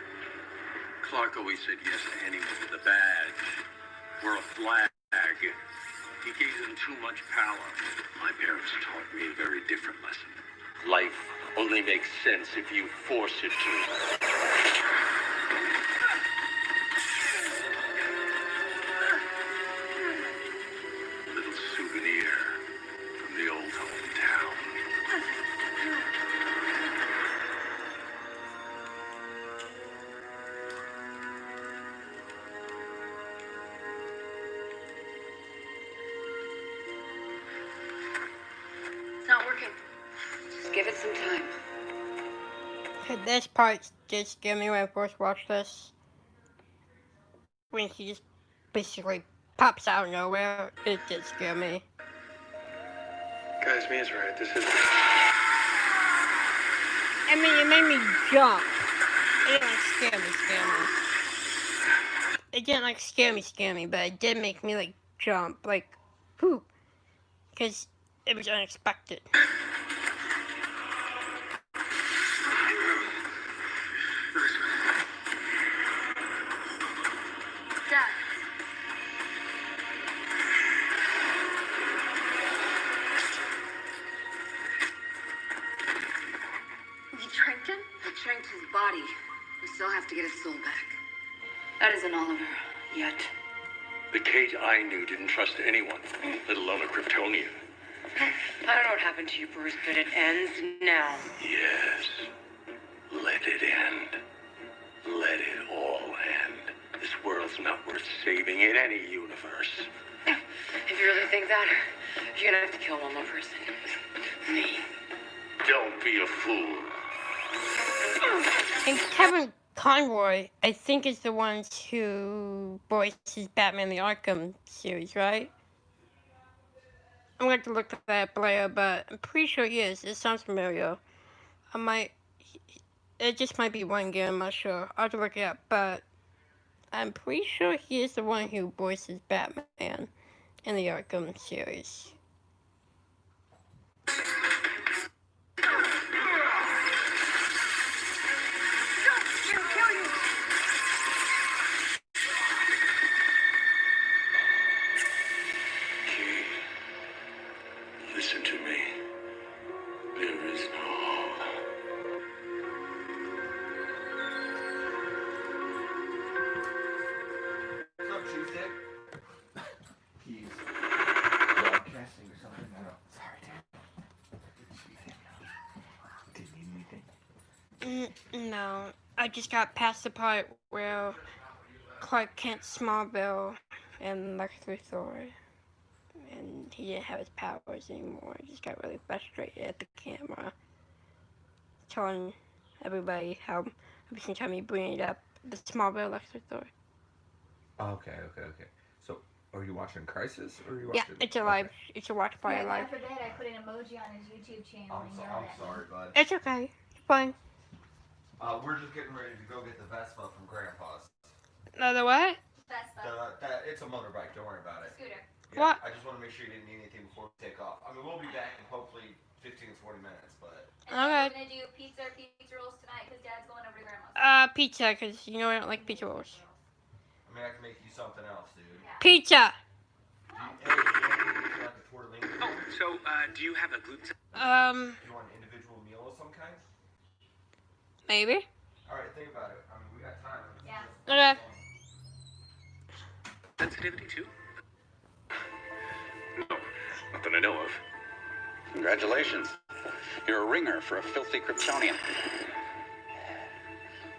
Clark always said yes to anyone with a badge or a flag. He gave them too much power. My parents taught me a very different lesson. Life only makes sense if you force it to. Little souvenir from the old hometown. It's not working. Just give it some time. Okay, this part did scare me when I first watched this. When he just basically pops out of nowhere, it did scare me. Guys, Mia's right. This is. I mean, it made me jump. It didn't like scare me. It didn't like scare me, but it did make me like jump, like, whew. Because it was unexpected. Dad. You tranked him? I tranked his body. We still have to get his soul back. That isn't Oliver yet. The Kate I knew didn't trust anyone, let alone a Kryptonian. I don't know what happened to you, Bruce, but it ends now. Yes. Let it end. Let it all end. This world's not worth saving in any universe. If you really think that, you're gonna have to kill one more person. Me. Don't be a fool. And Kevin Conroy, I think, is the one who voices Batman the Arkham series, right? I'm going to look at that later, but I'm pretty sure he is. It sounds familiar. It just might be one game, I'm not sure. I'll have to look it up, but I'm pretty sure he is the one who voices Batman in the Arkham series. I just got past the part where Clark Kent's Smallville and Lex Luthor, and he didn't have his powers anymore. I just got really frustrated at the camera, telling everybody how every single time you bring it up, the Smallville Lex Luthor. Okay. So, are you watching Crisis or are you Yeah, watching? it's a live. It's a watch party Yeah, live. God forbid I put an emoji on his YouTube channel. I'm sorry, bud. It's okay. It's fine. We're just getting ready to go get the Vespa from Grandpa's. The what? Vespa. It's a motorbike. Don't worry about it. Scooter. Yeah, What? I just want to make sure you didn't need anything before we take off. I mean, we'll be back in hopefully 15 to 20 minutes, but. And then we're gonna do pizza rolls tonight because Dad's going over to Grandma's. Pizza, because you know I don't like pizza rolls. I mean, I can make you something else, dude. Yeah. Pizza! So, do you have a gluten? You want an individual meal of some kind? Maybe. All right, think about it. I mean, we got time. Yeah. Okay. Sensitivity too? No, not that I know of. Congratulations. You're a ringer for a filthy Kryptonian.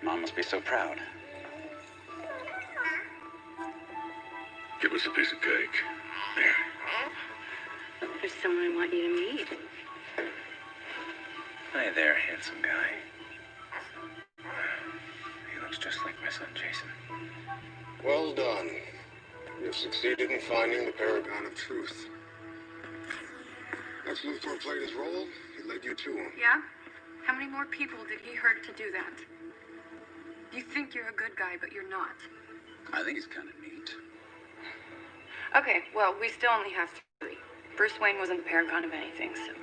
Mom must be so proud. Give us a piece of cake. There. There's someone I want you to meet. Hi there, handsome guy. He looks just like my son, Jason. Well done. You've succeeded in finding the paragon of truth. Lex Luthor played his role. He led you to him. Yeah? How many more people did he hurt to do that? You think you're a good guy, but you're not. I think it's kind of neat. Okay, well, we still only have 3. Bruce Wayne wasn't the paragon of anything, so...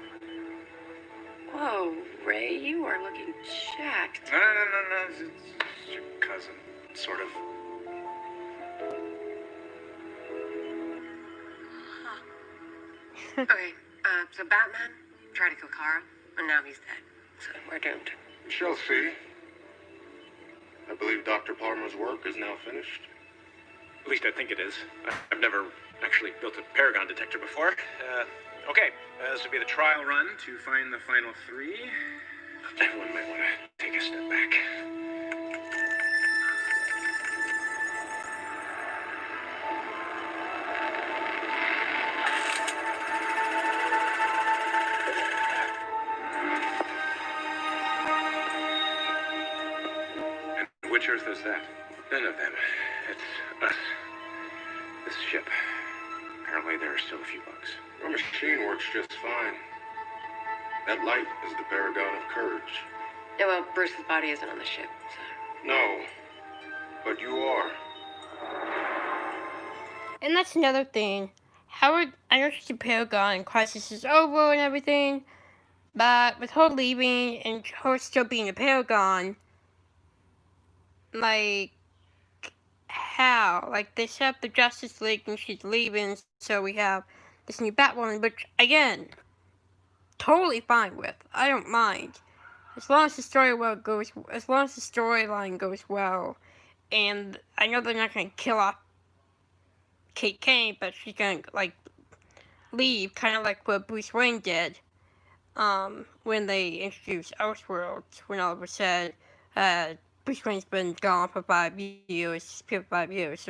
Whoa, Ray, you are looking jacked. No. It's your cousin, sort of. Okay, so Batman tried to kill Kara, and now he's dead. So we're doomed. We shall see. I believe Dr. Palmer's work is now finished. At least I think it is. I've never actually built a paragon detector before. Okay, this will be the trial run to find the final 3. Everyone might want to take a step back. And which Earth is that? None of them. It's us. This ship. Apparently there are still a few bugs. Your machine works just fine. That light is the paragon of courage. Yeah, well, Bruce's body isn't on the ship, so... No, but you are. And that's another thing. Howard, I know she's a paragon and Crisis is over and everything, but with her leaving and her still being a paragon, like, how? Like, they set up the Justice League and she's leaving, so we have this new Batwoman, which, again, totally fine with. I don't mind. As long as the storyline goes well, and I know they're not going to kill off Kate Kane, but she's going to, like, leave, kind of like what Bruce Wayne did, when they introduced Elseworlds, when Oliver said, Bruce Wayne's been gone for 5 years, sort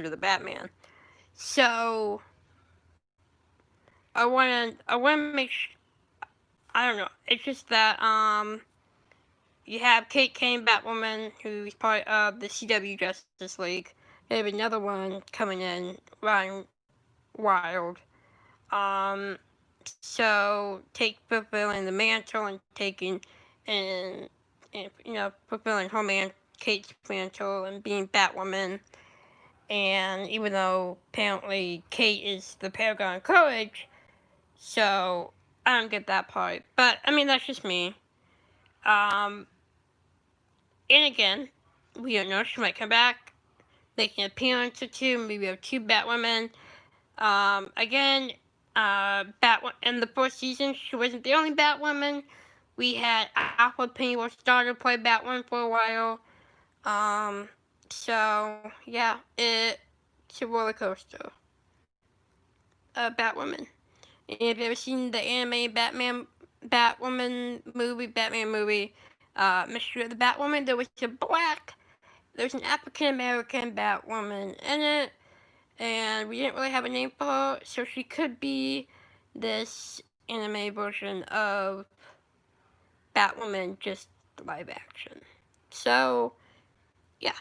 of the Batman. So, I want to make sure, I don't know, it's just that, you have Kate Kane, Batwoman, who's part of the CW Justice League. They have another one coming in, Ryan Wild. So, fulfilling the mantle and taking, and fulfilling her Kate's mantle and being Batwoman. And even though apparently Kate is the paragon of courage, so I don't get that part. But, I mean, that's just me. And again, we don't know, she might come back, make an appearance or 2, maybe we have 2 Batwomen. Again, in the first season, she wasn't the only Batwoman. We had Alpha Pennyworth's daughter play Batwoman for a while. So, yeah, it's a roller coaster. Batwoman. And if you've ever seen the anime Batman movie, Mystery of the Batwoman, there was a black there's an African American Batwoman in it, and we didn't really have a name for her, so she could be this anime version of Batwoman, just live action. So, yeah.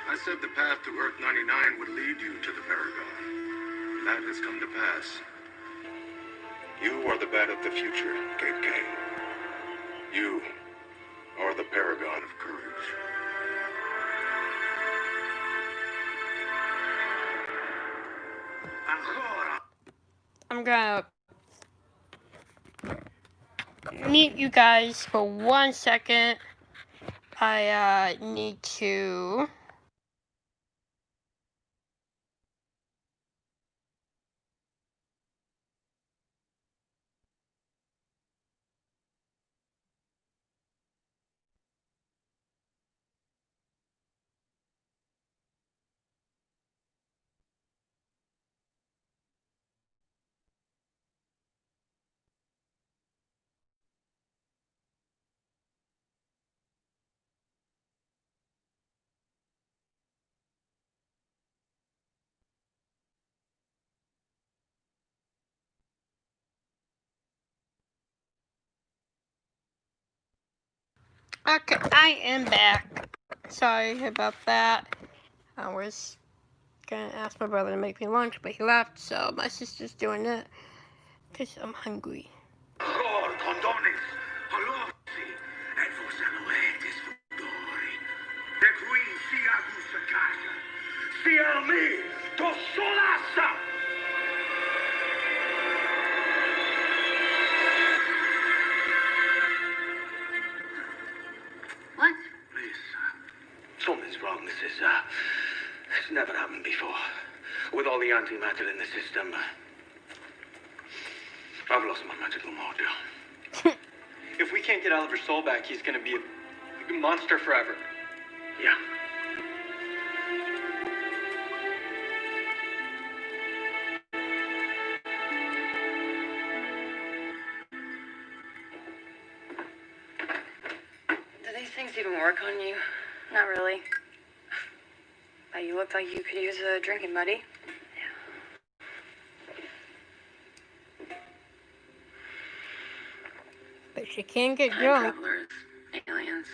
I said the path to Earth 99 would lead you to the Paragon. That has come to pass. You are the bat of the future, Gate King. You are the paragon of courage. I'm gonna mute you guys for 1 second. I need to... Okay, I am back. Sorry about that. I was gonna ask my brother to make me lunch, but he left, so my sister's doing it. Because I'm hungry. What? Please, something's wrong. It's never happened before. With all the antimatter in the system, I've lost my magical mojo. If we can't get Oliver's soul back, he's gonna be a monster forever. Yeah. Do these things even work on you? Not really. But you look like you could use a drinking buddy. But she can't get Time drunk. travelers, aliens.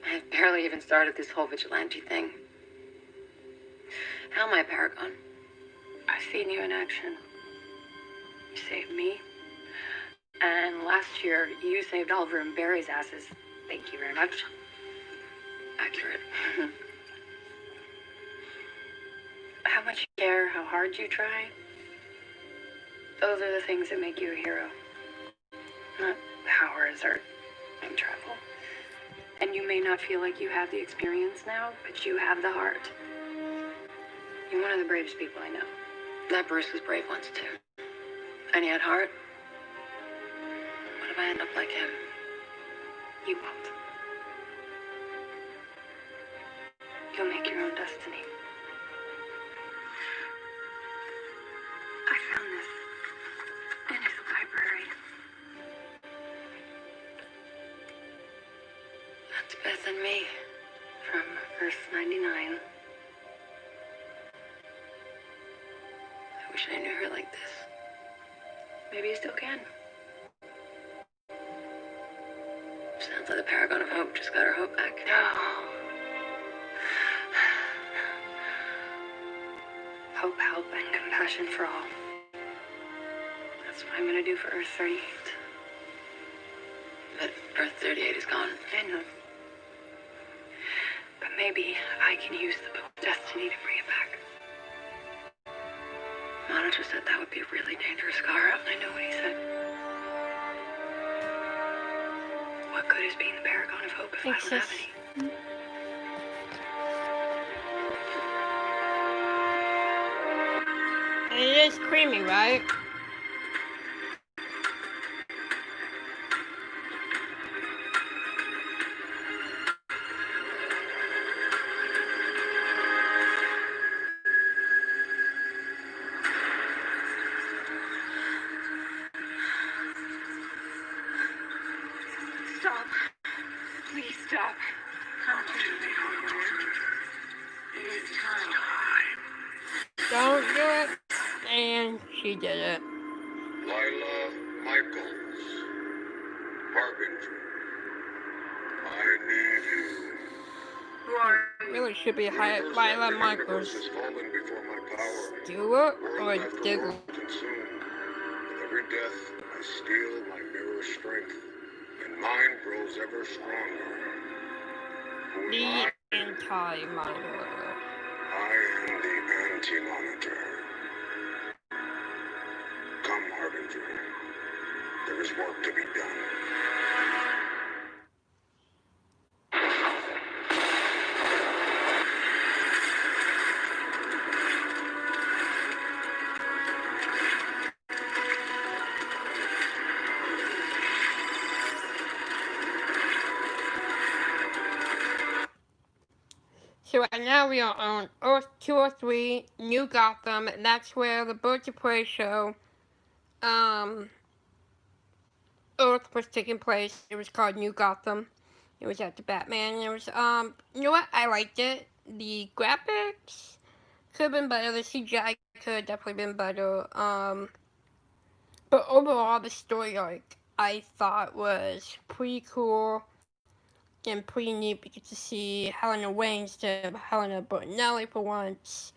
I've barely even started this whole vigilante thing. How am I a paragon? I've seen you in action. You saved me. And last year, you saved Oliver and Barry's asses. Thank you very much. Accurate. How much you care, how hard you try. Those are the things that make you a hero. Not powers or time travel. And you may not feel like you have the experience now, but you have the heart. You're one of the bravest people I know. That Bruce was brave once too. And he had heart. What if I end up like him? You won't. You'll make your own destiny. I found this in his library. That's Beth and me. From Earth 99. I wish I knew her like this. Maybe you still can. Sounds like the Paragon of Hope just got her hope back. Oh. Hope, help, and compassion for all. That's what I'm gonna do for Earth 38. But Earth 38 is gone. I know. But maybe I can use the book of destiny to bring it back. Monitor said that would be a really dangerous car. I know what he said. What good is being the Paragon of Hope if I don't have any? It is creamy, right? Stop. Please stop. Come to me, Harbinger. It is time. Don't do it. And she did it. Lila Michaels, Harbinger. I need you. Who are you? Really should be Lila Michaels. Has fallen before my power. Stewart or World after Diggle? world consumed. With every death, I steal my mirror strength, and mine grows ever stronger. Who am The I? anti-monitor. I am the anti-monitor. Come, Harbinger. There is work to be done. So right now we are on Earth 203, New Gotham, and that's where the Birds of Prey show, Earth was taking place. It was called New Gotham. It was after Batman. It was, you know what? I liked it. The graphics could have been better. The CGI could have definitely been better. But overall, the story arc I thought was pretty cool and pretty neat. We get to see Helena Wayne instead of Helena Bertinelli for once.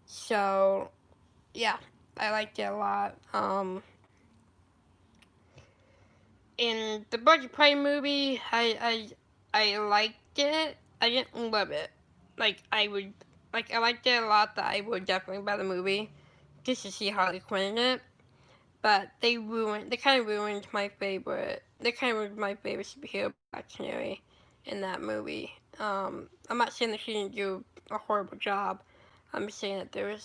So, yeah, I liked it a lot. In the Birds of Prey movie, I liked it. I didn't love it. I liked it a lot. That I would definitely buy the movie just to see Harley Quinn in it. But they kind of ruined my favorite. They kind of ruined my favorite superhero, Black Canary, in that movie. I'm not saying that she didn't do a horrible job. I'm saying that there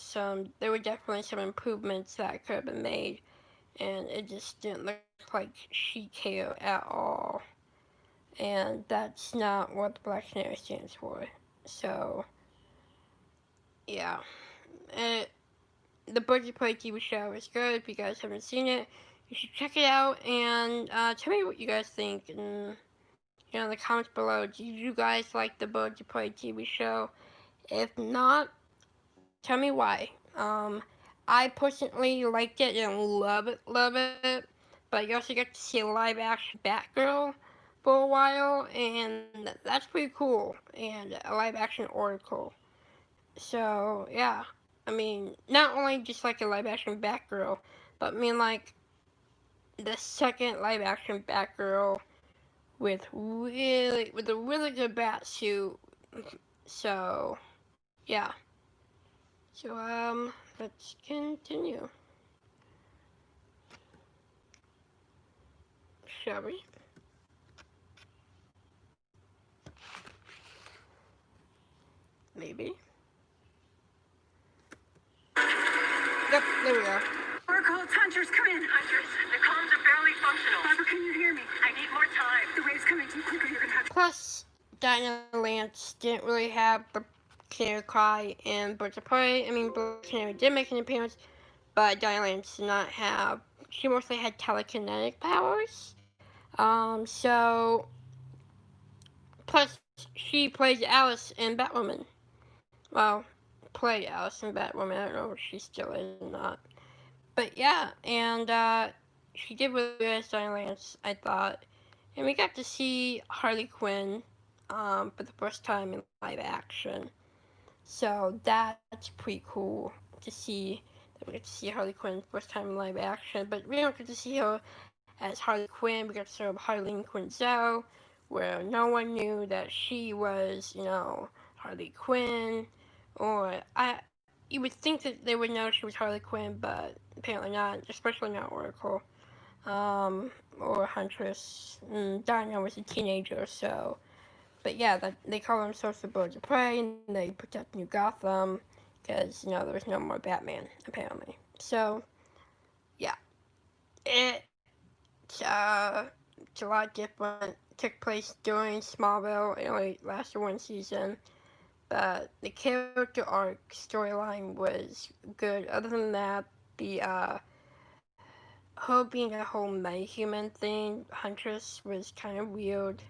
were definitely some improvements that could have been made, and it just didn't look like she cared at all. And that's not what the Black Canary stands for. So, yeah. The Birds of Prey TV show is good. If you guys haven't seen it, you should check it out, and tell me what you guys think in the comments below. Do you guys like the Birds of Prey TV show? If not, tell me why. I personally liked it and love it, but you also get to see a live action Batgirl for a while, and that's pretty cool, and a live action Oracle. So, yeah. I mean, not only just like a live action Batgirl, but I mean like the second live action Batgirl with a really good bat suit. So, yeah. So, let's continue. Shall we? Maybe. Yep, there we go. Oracle, it's Hunters, come in. Hunters, the comms are barely functional. Barbara, can you hear me? I need more time. The wave's coming too quickly. You're gonna have to... Plus, Diana Lance didn't really have the Canary Cry in Birds of Prey. I mean, Black Canary did make an appearance, but Diana Lance did not have... She mostly had telekinetic powers. So... Plus, she plays Alice in Batwoman. Well, played Alice in Batwoman. I don't know if she still is or not. But yeah, and she did really good as Diana Lance, I thought. And we got to see Harley Quinn for the first time in live action. So that's pretty cool to see that we get to see Harley Quinn first time in live action. But we don't get to see her as Harley Quinn. We got to see her Harleen Quinzel, where no one knew that she was, Harley Quinn. Or you would think that they would know she was Harley Quinn, but apparently not, especially not Oracle, or Huntress. Dinah was a teenager, so, but yeah, they call themselves the Birds of Prey, and they protect New Gotham, because, there was no more Batman, apparently. So, yeah, it's a lot different. It took place during Smallville. It only lasted one season. But the character arc storyline was good. Other than that, the her being a whole human thing, Huntress, was kind of weird.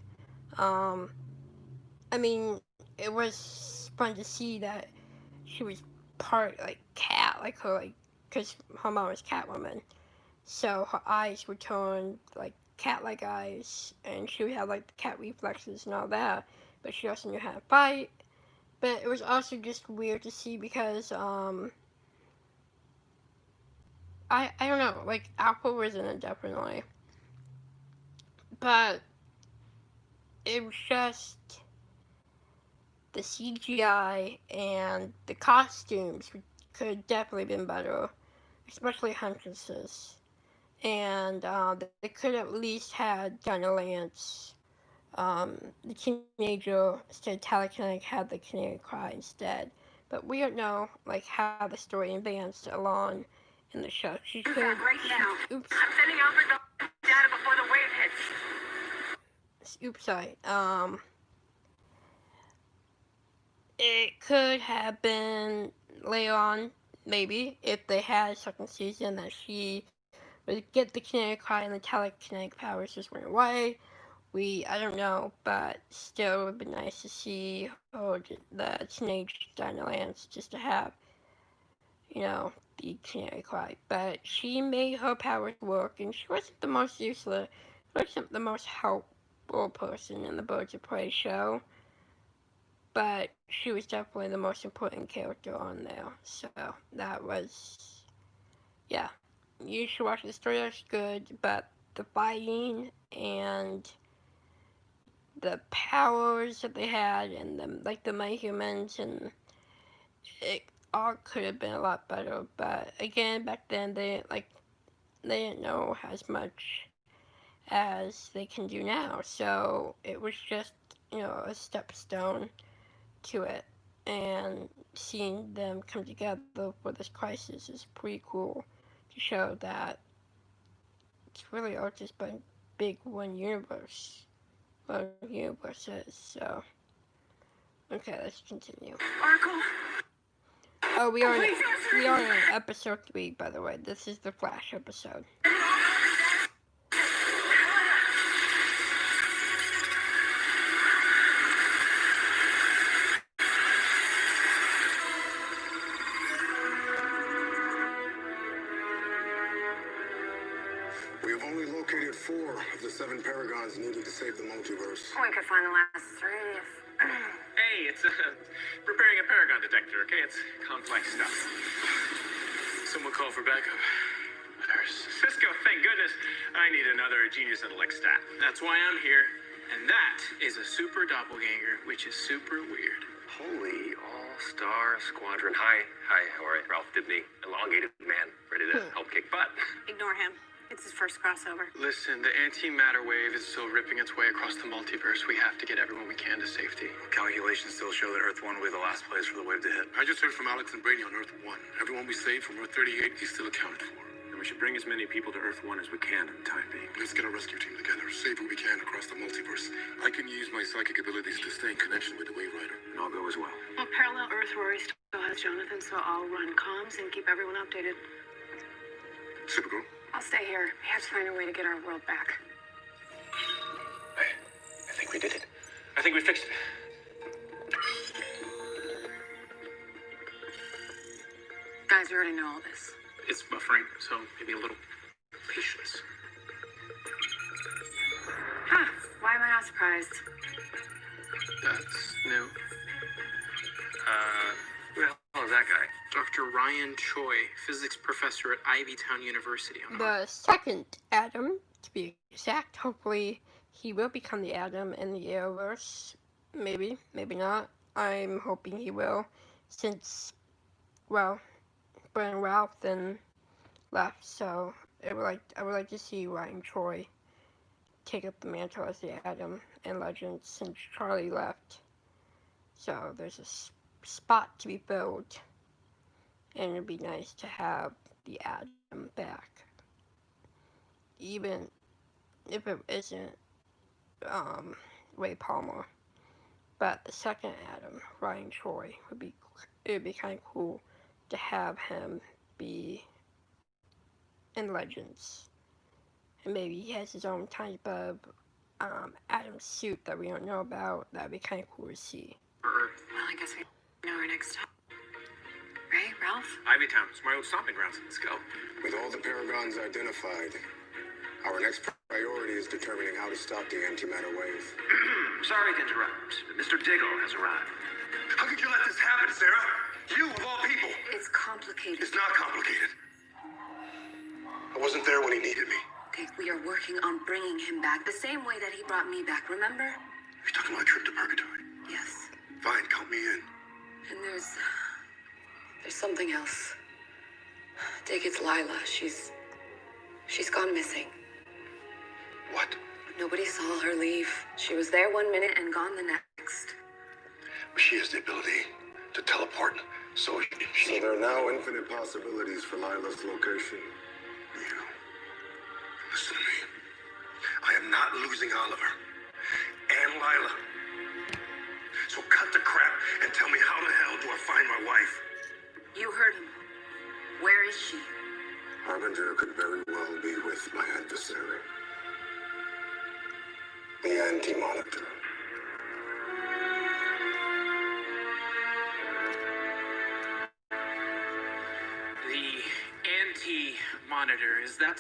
I mean, it was fun to see that she was part, like, cat, like her, like, because her mom was Catwoman. So her eyes were turned, like, cat-like eyes, and she would have, like, the cat reflexes and all that, but she also knew how to fight. But it was also just weird to see because, I don't know, like, Apple was in it definitely. But it was just the CGI and the costumes could definitely been better, especially Huntress's. And they could at least had Donna Lance, the teenager, instead of telekinetic, had the canary cry instead. But we don't know, like, how the story advanced along in the show. She could. Right now. Oops. I'm sending over the data before the wave hits. Oops, sorry. It could have been later on, maybe, if they had a second season that she would get the kinetic cry and the telekinetic powers just went away. I don't know, but still it would be nice to see the teenage Dinah Lance just to have, the kinetic cry. But she made her powers work, and she wasn't the most useless, wasn't the most helpful person in the Birds of Prey show. But she was definitely the most important character on there. So that was, yeah. You should watch the story, that's good, but the fighting and the powers that they had and the My Humans, and it all could have been a lot better. But again, back then they didn't know as much as they can do now. So it was just, a stepstone to it, and seeing them come together for this crisis is pretty cool to show that it's really all just but big one universe. One universe is, so. Okay, let's continue. Oracle. Oh, we are in episode 3, by the way. This is the Flash episode. We have only located 4 of the 7 paragons needed to save the multiverse. We could find the last 3 if... Hey, it's preparing a paragon detector, okay? It's complex stuff. Someone call for backup. Cisco, thank goodness. I need another genius intellect stat. That's why I'm here. And that is a super doppelganger, which is super weird. Holy all-star squadron. Hi, how are you? Ralph Dibney, elongated man, ready to help kick butt. Ignore him. It's his first crossover. Listen, the antimatter wave is still ripping its way across the multiverse. We have to get everyone we can to safety. Calculations still show that Earth 1 will be the last place for the wave to hit. I just heard from Alex and Brady on Earth 1. Everyone we saved from Earth 38 is still accounted for. And we should bring as many people to Earth 1 as we can in the time being. Let's get a rescue team together, save who we can across the multiverse. I can use my psychic abilities to stay in connection with the Wave Rider. And I'll go as well. Well, parallel Earth Rory still has Jonathan, so I'll run comms and keep everyone updated. Supergirl? I'll stay here. We have to find a way to get our world back. I think we did it. I think we fixed it. Guys, we already know all this. It's buffering, so maybe a little patience. Huh. Why am I not surprised? That's new. Who the hell is that guy? Dr. Ryan Choi, physics professor at Ivytown University. The second Atom, to be exact. Hopefully he will become the Atom in the Arrowverse. Maybe, maybe not. I'm hoping he will, since, well, Brian Ralph then left, so I would like to see Ryan Choi take up the mantle as the Atom in Legends since Charlie left. So there's a spot to be filled, and it'd be nice to have the Atom back, even if it isn't Ray Palmer. But the second Atom, Ryan Choi, it would be kind of cool to have him be in Legends. And maybe he has his own type of atom suit that we don't know about. That'd be kind of cool to see. Well, I guess we know her next time. Right, Ralph? Ivy Town. It's my old stomping grounds. Let's go. With all the paragons identified, our next priority is determining how to stop the antimatter wave. Sorry to interrupt, but Mr. Diggle has arrived. How could you let this happen, Sarah? You, of all people. It's complicated. It's not complicated. I wasn't there when he needed me. Okay, we are working on bringing him back the same way that he brought me back, remember? You're talking about a trip to purgatory. Yes. Fine, count me in. And there's something else. Dig, it's Lila. She's gone missing. What? Nobody saw her leave. She was there 1 minute and gone the next. She has the ability to teleport, so there are now infinite possibilities for Lila's location. You, listen to me. I am not losing Oliver and Lila. So cut the crap and tell me how the hell do I find my wife? You heard him. Where is she? Harbinger could very well be with my adversary. The Anti-Monitor. The anti-monitor, is that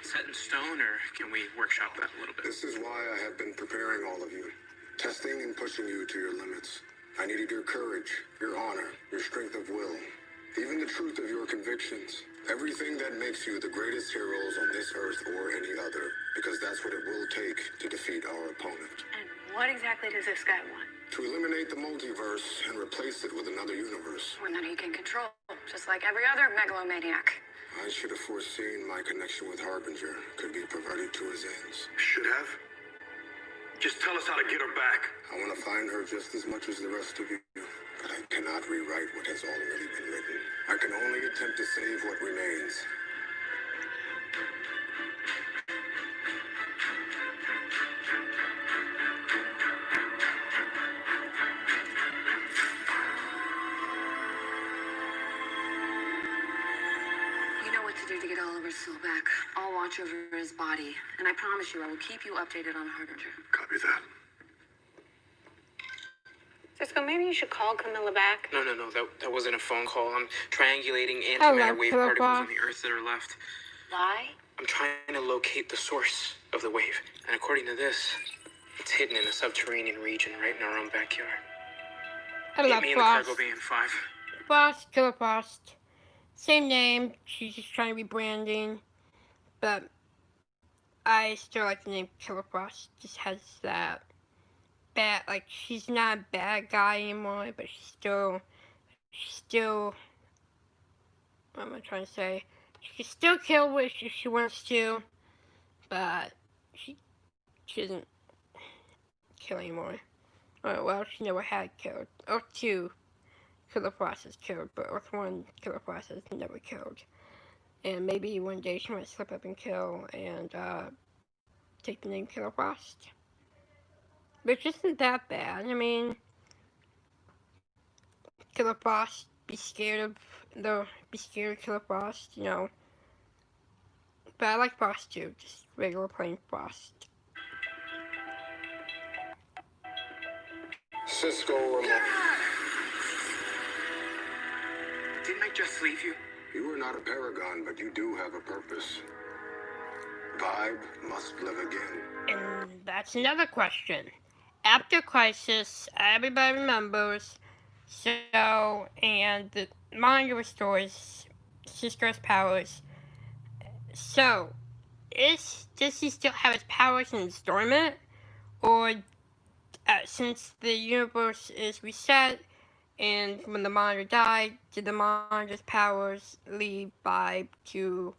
set in stone, or can we workshop that a little bit? This is why I have been preparing all of you. Testing and pushing you to your limits. I needed your courage, your honor, your strength of will, even the truth of your convictions. Everything that makes you the greatest heroes on this earth or any other, because that's what it will take to defeat our opponent. And what exactly does this guy want? To eliminate the multiverse and replace it with another universe. One that he can control, just like every other megalomaniac. I should have foreseen my connection with Harbinger could be perverted to his ends. Should have? Just tell us how to get her back. I want to find her just as much as the rest of you, but I cannot rewrite what has already been written. I can only attempt to save what remains. You know what to do to get Oliver's soul back. I'll watch over his body, and I promise you I will keep you updated on Harbinger. Copy that. Cisco, maybe you should call Camilla back. No, that wasn't a phone call. I'm triangulating antimatter wave particles on the Earth that are left. Why? I'm trying to locate the source of the wave, and according to this, it's hidden in a subterranean region right in our own backyard. Meet me in the cargo bay in 5. Frost, Killer Frost. Same name. She's just trying to be branding, but I still like the name Killer Frost. Just has that bad, like, she's not a bad guy anymore, but she's still, what am I trying to say? She can still kill if she wants to, but she doesn't kill anymore. Oh, well, she never had killed. Earth 2 Killer Frost has killed, but Earth 1 Killer Frost has never killed. And maybe one day she might slip up and kill and take the name Killer Frost. Which isn't that bad. I mean, Killer Frost, be scared of Killer Frost, you know. But I like Frost too, just regular plain Frost. Cisco remote. Didn't I just leave you? You are not a paragon, but you do have a purpose. Vibe must live again. And that's another question. After Crisis, everybody remembers, and the manga restores Cisco's powers. So, does he still have his powers in his dormant? Or, since the universe is reset, and when the monitor died, did the monitor's powers leave Vibe to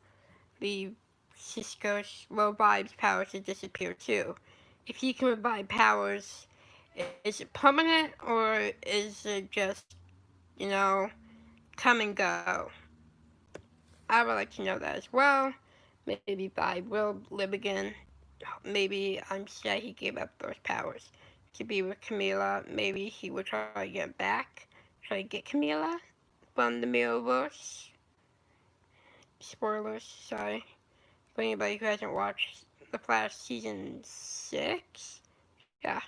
leave Cisco's, well, Vibe's powers to disappear too? If he can revive powers, is it permanent, or is it just, you know, come and go? I would like to know that as well. Maybe Vibe will live again. Maybe I'm sad he gave up those powers to be with Camila. Maybe he will try to get back, try to get Camila from the Mirrorverse. Spoilers, sorry. for anybody who hasn't watched The Flash season 6. Yeah.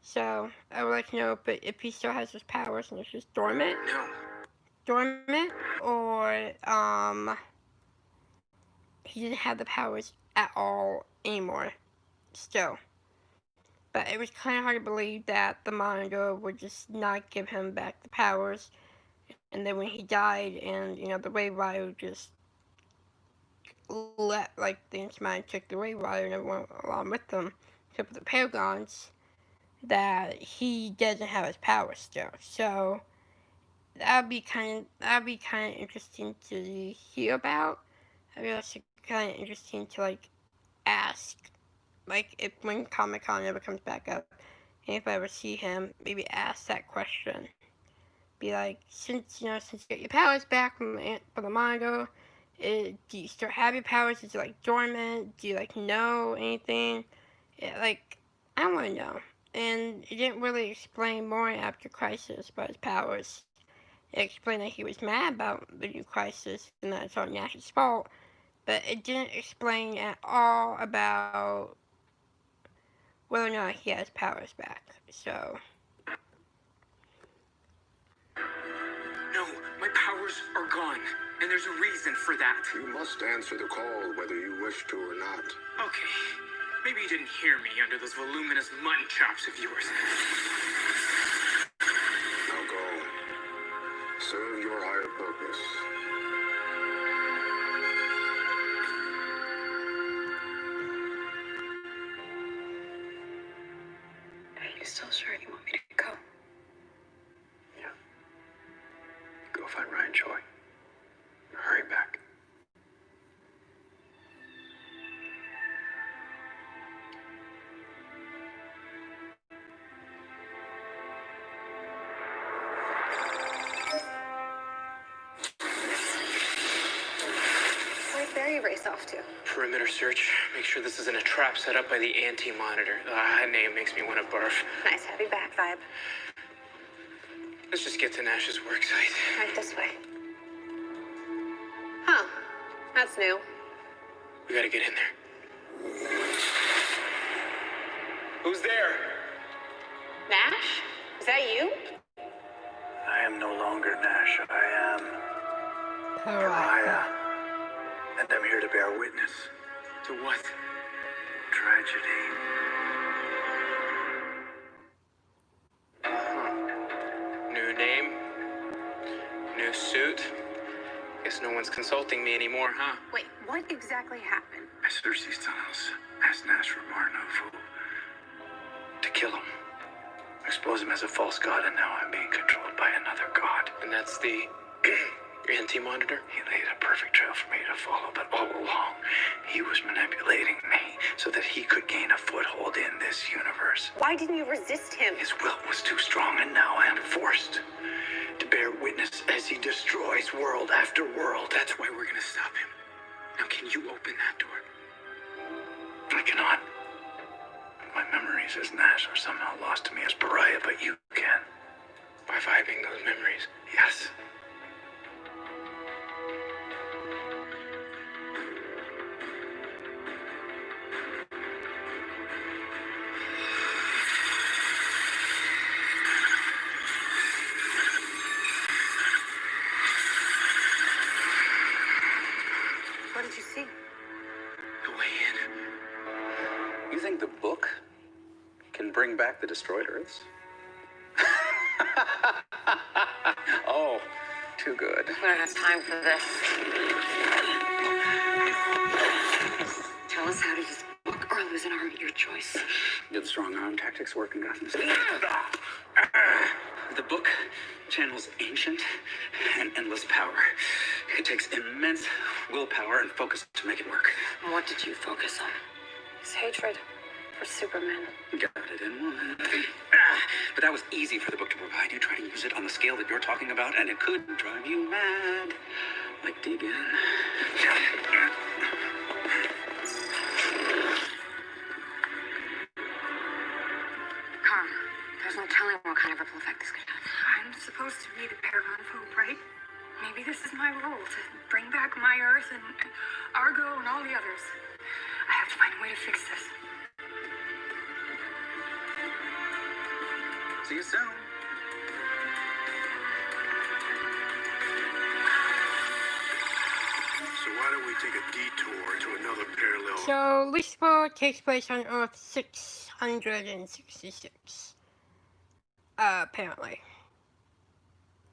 So, I would like to know if he still has his powers and it's just dormant. No. Dormant, or, he didn't have the powers at all anymore. Still. But it was kind of hard to believe that the Monitor would just not give him back the powers. And then when he died, and, you know, the Wave Rider just let, like, the Inchmine took the Wave Rider and everyone along with them, except for the Paragons, that he doesn't have his powers still. So that'd be kind of interesting to hear about. I'd be also kind of interesting to like ask, like if when Comic-Con ever comes back up, and if I ever see him, maybe ask that question. Be like, since you get your powers back from the Monitor, do you still have your powers? Is it like dormant? Do you like know anything? Like, I want to know. And it didn't really explain more after Crisis about his powers. It explained that he was mad about the new Crisis and that it's all Nash's fault, but it didn't explain at all about whether or not he has powers back. So. No, my powers are gone, and there's a reason for that. You must answer the call whether you wish to or not. Okay, maybe you didn't hear me under those voluminous mutton chops of yours. Now go. Serve your higher purpose. Are you still sure you want me to go? Yeah. Go find Ryan Joy. Hurry back. Where'd Barry race off to? Perimeter search. Make sure this isn't a trap set up by the anti-monitor. That name makes me want to barf. Nice heavy back vibe. Let's just get to Nash's work site. Right this way. Huh. That's new. We gotta get in there. Who's there? Nash? Is that you? I am no longer Nash. I am Pariah. And I'm here to bear witness. To what? Tragedy. New name? New suit? Guess no one's consulting me anymore, huh? Wait, what exactly happened? I searched these tunnels. Asked Nash for Marnov to kill him. Expose him as a false god, and now I'm being controlled by another god. And that's the anti-monitor? He laid a perfect trail for me to follow, but all along, he was manipulating me so that he could gain a foothold in this universe. Why didn't you resist him? His will was too strong, and now I am forced to bear witness as he destroys world after world. That's why we're gonna stop him. Now, can you open that door? I cannot. My memories as Nash are somehow lost to me as Pariah, but you can. By vibing those memories? Yes. What did you see? The way in. You think the book can bring back the destroyed Earths? Oh, too good. We don't have time for this. Tell us how to use the book or lose an arm at your choice. Did strong arm tactics work in Gotham City? The book channels ancient and endless power. It takes immense willpower and focus to make it work. And what did you focus on? His hatred for Superman. Got it in one. But that was easy for the book to provide. You try to use it on the scale that you're talking about, and it could drive you mad. Like Deegan. Kara, there's no telling what kind of ripple effect this could have. I'm supposed to be the paragon of hope, right? Maybe this is my role to bring back my Earth and Argo and all the others. I have to find a way to fix this. See you soon. So why don't we take a detour to another parallel? So, Lucifer takes place on Earth 666. Apparently.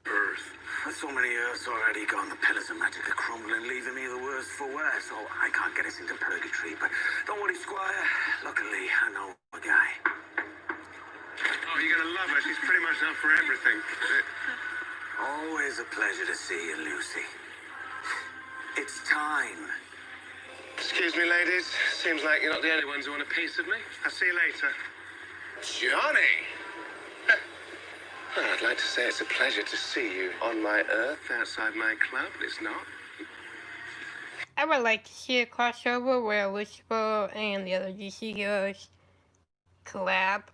Earth. With so many Earths already gone, the pillars of magic are crumbling, leaving me the worse for wear. So I can't get us into purgatory. But don't worry, Squire. Luckily, I know a guy. Oh, you're gonna love her. She's pretty much up for everything. Always a pleasure to see you, Lucy. It's time. Excuse me, ladies. Seems like you're not the only ones who want a piece of me. I'll see you later. Johnny! Well, I'd like to say it's a pleasure to see you on my Earth outside my club, but it's not. I would like to see a crossover where Lucifer and the other DC heroes collab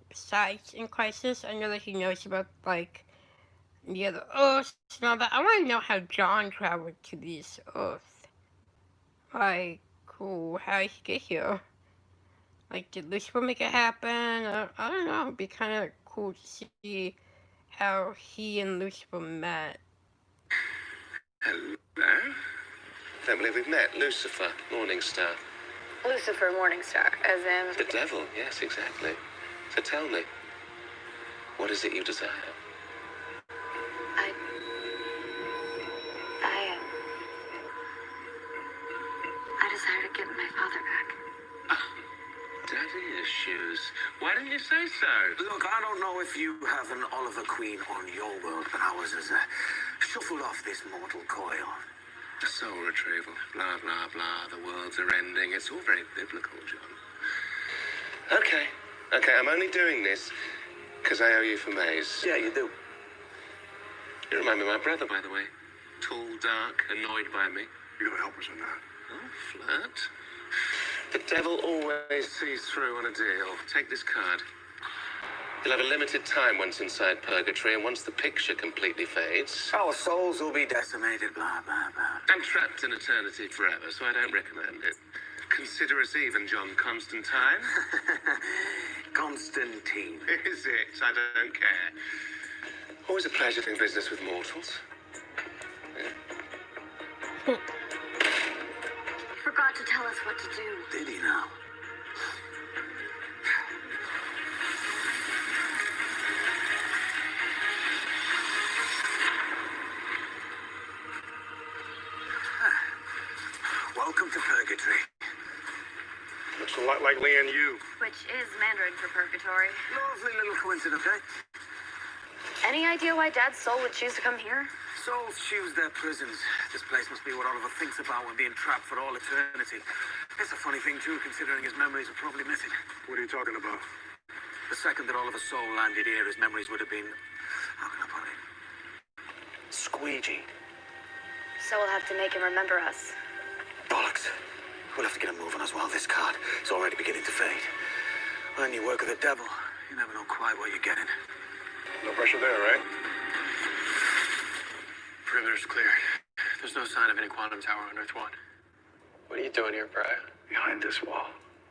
besides in Crisis. I know that he knows about, like, the other Earths and all that. I want to know how John traveled to this Earth. Like, cool, how did he get here? Like, did Lucifer make it happen? I don't know. It'd be kind of cool to see how he and Lucifer met. Hello? Don't believe we've met. Lucifer, Morningstar. Lucifer Morningstar, as in... The devil, yes, exactly. So tell me, what is it you desire? I desire to get my father back. Daddy issues. Why didn't you say so? Look, I don't know if you have an Oliver Queen on your world, but ours is shuffled off this mortal coil. A soul retrieval. Blah, blah, blah. The worlds are ending. It's all very biblical, John. Okay, I'm only doing this because I owe you for Maze. Yeah, you do. You remind me of my brother, by the way. Tall, dark, annoyed by me. You gotta help us on that. Oh, flirt. The devil always sees through on a deal. Take this card. You'll have a limited time once inside purgatory, and once the picture completely fades... Our souls will be decimated, blah, blah, blah. I'm trapped in eternity forever, so I don't recommend it. Consider us even, John Constantine. Constantine. Is it? I don't care. Always a pleasure doing business with mortals. He forgot to tell us what to do. Did he now? Welcome to Purgatory. Looks a lot like Lee and you. Which is Mandarin for purgatory. Lovely little coincidence, eh? Any idea why Dad's soul would choose to come here? Souls choose their prisons. This place must be what Oliver thinks about when being trapped for all eternity. It's a funny thing, too, considering his memories are probably missing. What are you talking about? The second that Oliver's soul landed here, his memories would have been... How can I put it? Squeegee. So we'll have to make him remember us. Bollocks. We'll have to get him moving as well. This card is already beginning to fade. When you work with the devil, you never know quite what you're getting. No pressure there, right? Perimeter's clear. There's no sign of any quantum tower on Earth 1. What are you doing here, Brian? Behind this wall,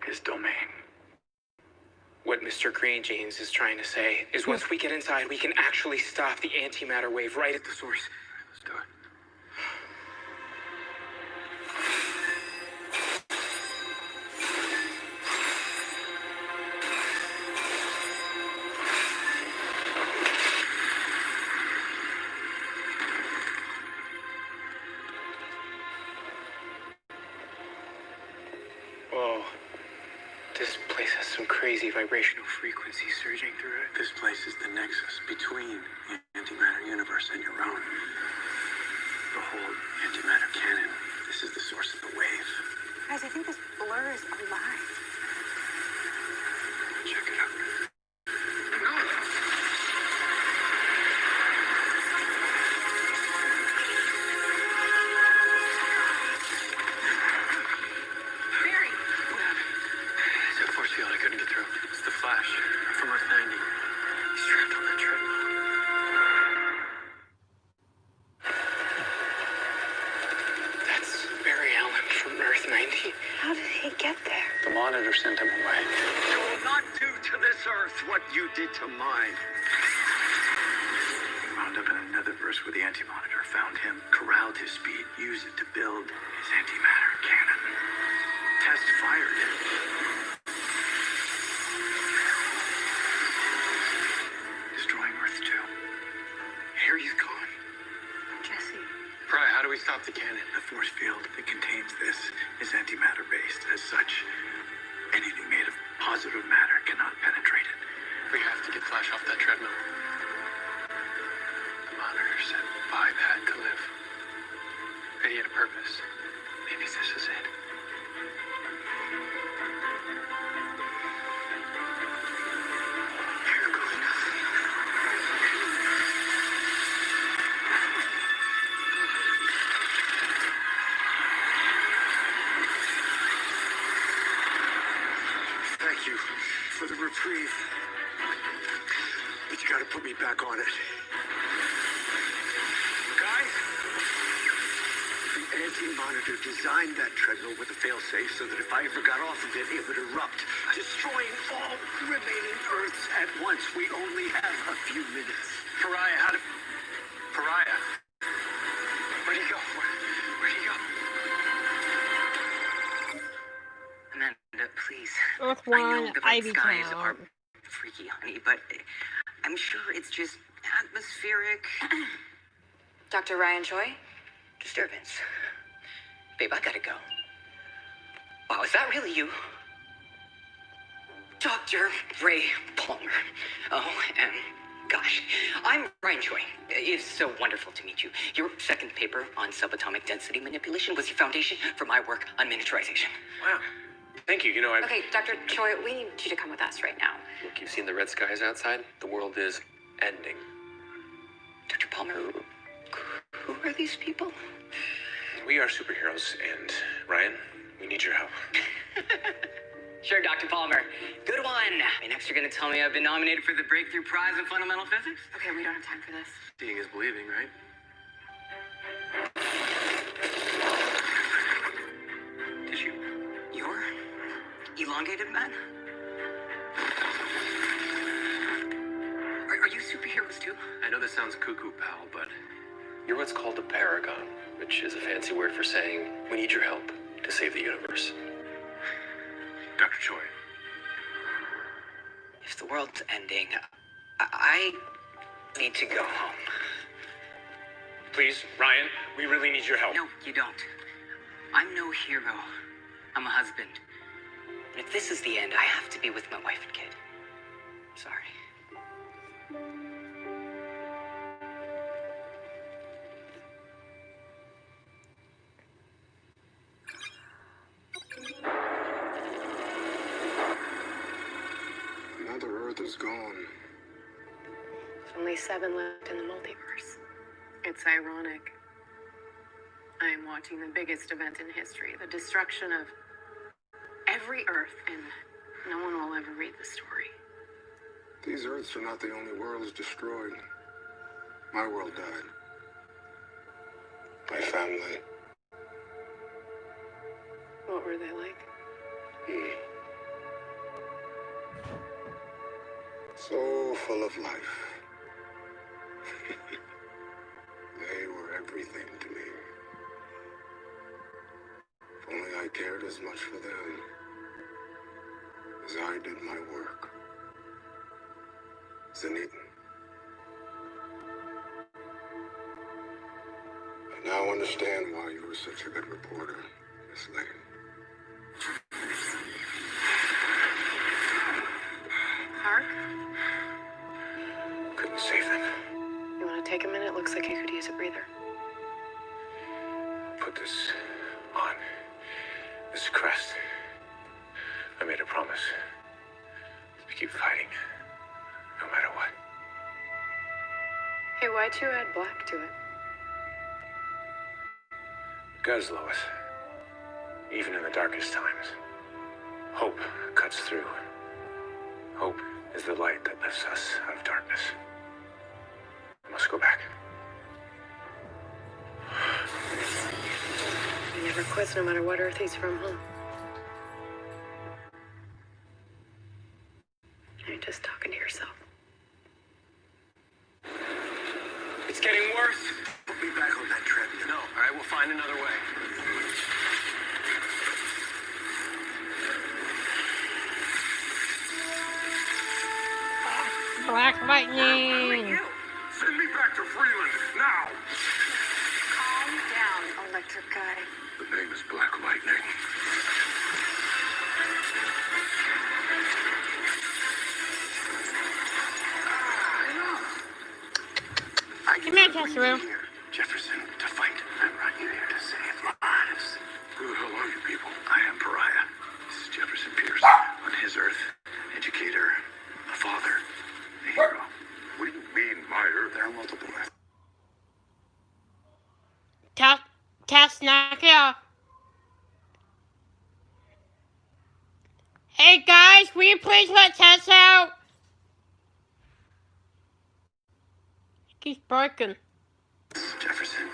his domain. What Mr. Green Jeans is trying to say is once we get inside, we can actually stop the antimatter wave right at the source. Let's do it. Whoa. This place has some crazy vibrational frequencies surging through it. This place is the nexus between the antimatter universe and your own. The whole antimatter canon. This is the source of the wave. Guys, I think this blur is alive. Check it out. Barry! It's a force field I couldn't get through. It's the Flash from Earth 90. He's trapped on that treadmill. Earth what you did to mine. Wound up in another verse where the Anti-Monitor found him, corralled his speed, used it to build his antimatter cannon. Test fired it. Destroying Earth too. Here he's gone. Jesse. Pry, how do we stop the cannon? The force field that contains this is antimatter based. As such, anything made of positive matter cannot penetrate it. We have to get Flash off that treadmill. The Monitor said Vibe had to live. That he had a purpose. Maybe this is it. Here goes nothing. Thank you for the reprieve. But you gotta put me back on it. Guys? The Anti-Monitor designed that treadmill with a failsafe so that if I ever got off of it, it would erupt, destroying all remaining Earths at once. We only have a few minutes. Pariah, how did... Pariah? Where'd he go? Where'd he go? Amanda, please. Earth I know One, the red Ivy skies Town. are freaky, honey, but I'm sure it's just atmospheric Dr. Ryan Choi? disturbance. Babe, I gotta go. Wow, is that really you? Dr. Ray Palmer. Oh, and gosh, I'm Ryan Choi. It's so wonderful to meet you. Your second paper on subatomic density manipulation was the foundation for my work on miniaturization. Wow. Thank you. You know, Okay, Dr. Choi, we need you to come with us right now. Look, you've seen the red skies outside? The world is ending. Dr. Palmer, who are these people? We are superheroes, and Ryan, we need your help. Sure, Dr. Palmer. Good one. And next you're gonna tell me I've been nominated for the Breakthrough Prize in Fundamental Physics? Okay, we don't have time for this. Seeing is believing, right? Tissue. You're elongated man? Are you superheroes too? I know this sounds cuckoo, pal, but you're what's called a paragon, which is a fancy word for saying we need your help to save the universe. Dr. Choi. If the world's ending, I need to go home. Please, Ryan, we really need your help. No, you don't. I'm no hero. I'm a husband. And if this is the end, I have to be with my wife and kid. Sorry. Another Earth is gone. There's only 7 left in the multiverse. It's ironic. I am watching the biggest event in history, the destruction of every Earth, and no one will ever read the story. These Earths are not the only worlds destroyed. My world died. My family. What were they like? So full of life. They were everything to me. If only I cared as much for them as I did my work. Zenith. I now understand why you were such a good reporter, Miss Lane. Hark? Couldn't save them. You want to take a minute? Looks like you could use a breather. Put this on. This crest. I made a promise to keep fighting, no matter what. Hey, why'd you add black to it? Because, Lois, even in the darkest times, hope cuts through. Hope is the light that lifts us out of darkness. I must go back. He never quits no matter what Earth he's from, huh? I you're just talking to yourself. It's getting worse. Put me back on that treadmill. No, all right, we'll find another way. Black lightning. Send me back to Freeland, now! Calm down, electric guy. The name is Black Lightning. Come here, Jethro. Jefferson, to fight. I brought you here to save lives. Who the hell are you people? I am Pariah. This is Jefferson Pierce. On his Earth, educator, a father, a hero. What do you mean, my Earth? There are multiple Earths. Tess, knock it off. Hey guys, will you please let Tess out? He's broken. Jefferson,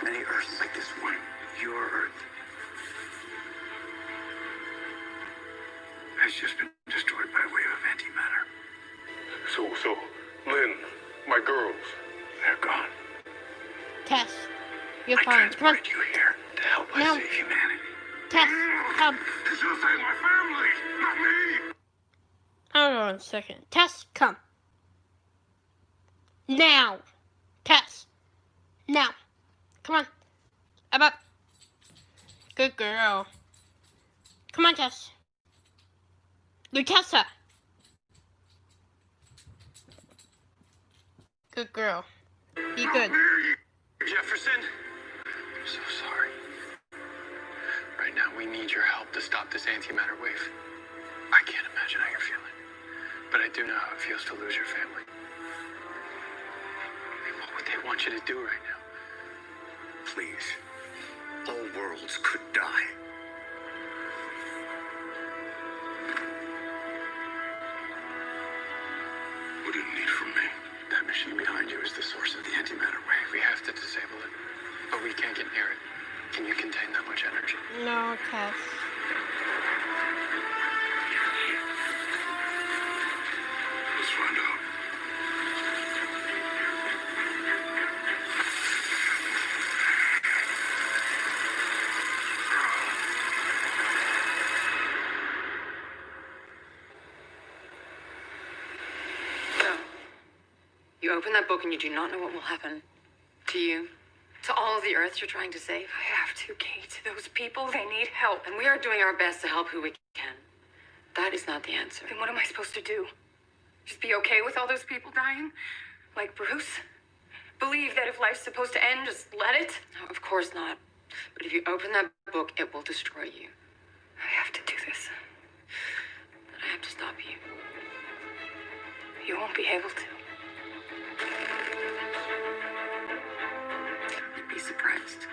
many Earths like this one, your Earth, has just been destroyed by way of antimatter. So, Lynn, my girls, they're gone. Tess, you're I fine. Come on. transported you here to help us No. save humanity. Tess, come. You should have saved my family, not me! Hold on a second. Tess, come. Now. Tess. Now. Come on. Up. Good girl. Come on, Tess. Lucassa. Good girl. Be good. Jefferson, I'm so sorry. Right now, we need your help to stop this antimatter wave. I can't imagine how you're feeling, but I do know how it feels to lose your family. What would they want you to do right now? Please, all worlds could die. What do you need from me? That machine behind you is the source of the antimatter wave. We have to disable it, but we can't get near it. Can you contain that much energy? No, Tess. Let's find out. You open that book and you do not know what will happen to you, to all of the Earths you're trying to save. I have to, Kate. Those people, they need help. And we are doing our best to help who we can. That is not the answer. Then what am I supposed to do? Just be okay with all those people dying? Like Bruce? Believe that if life's supposed to end, just let it? No, of course not. But if you open that book, it will destroy you. I have to do this. But I have to stop you. You won't be able to. You'd be surprised.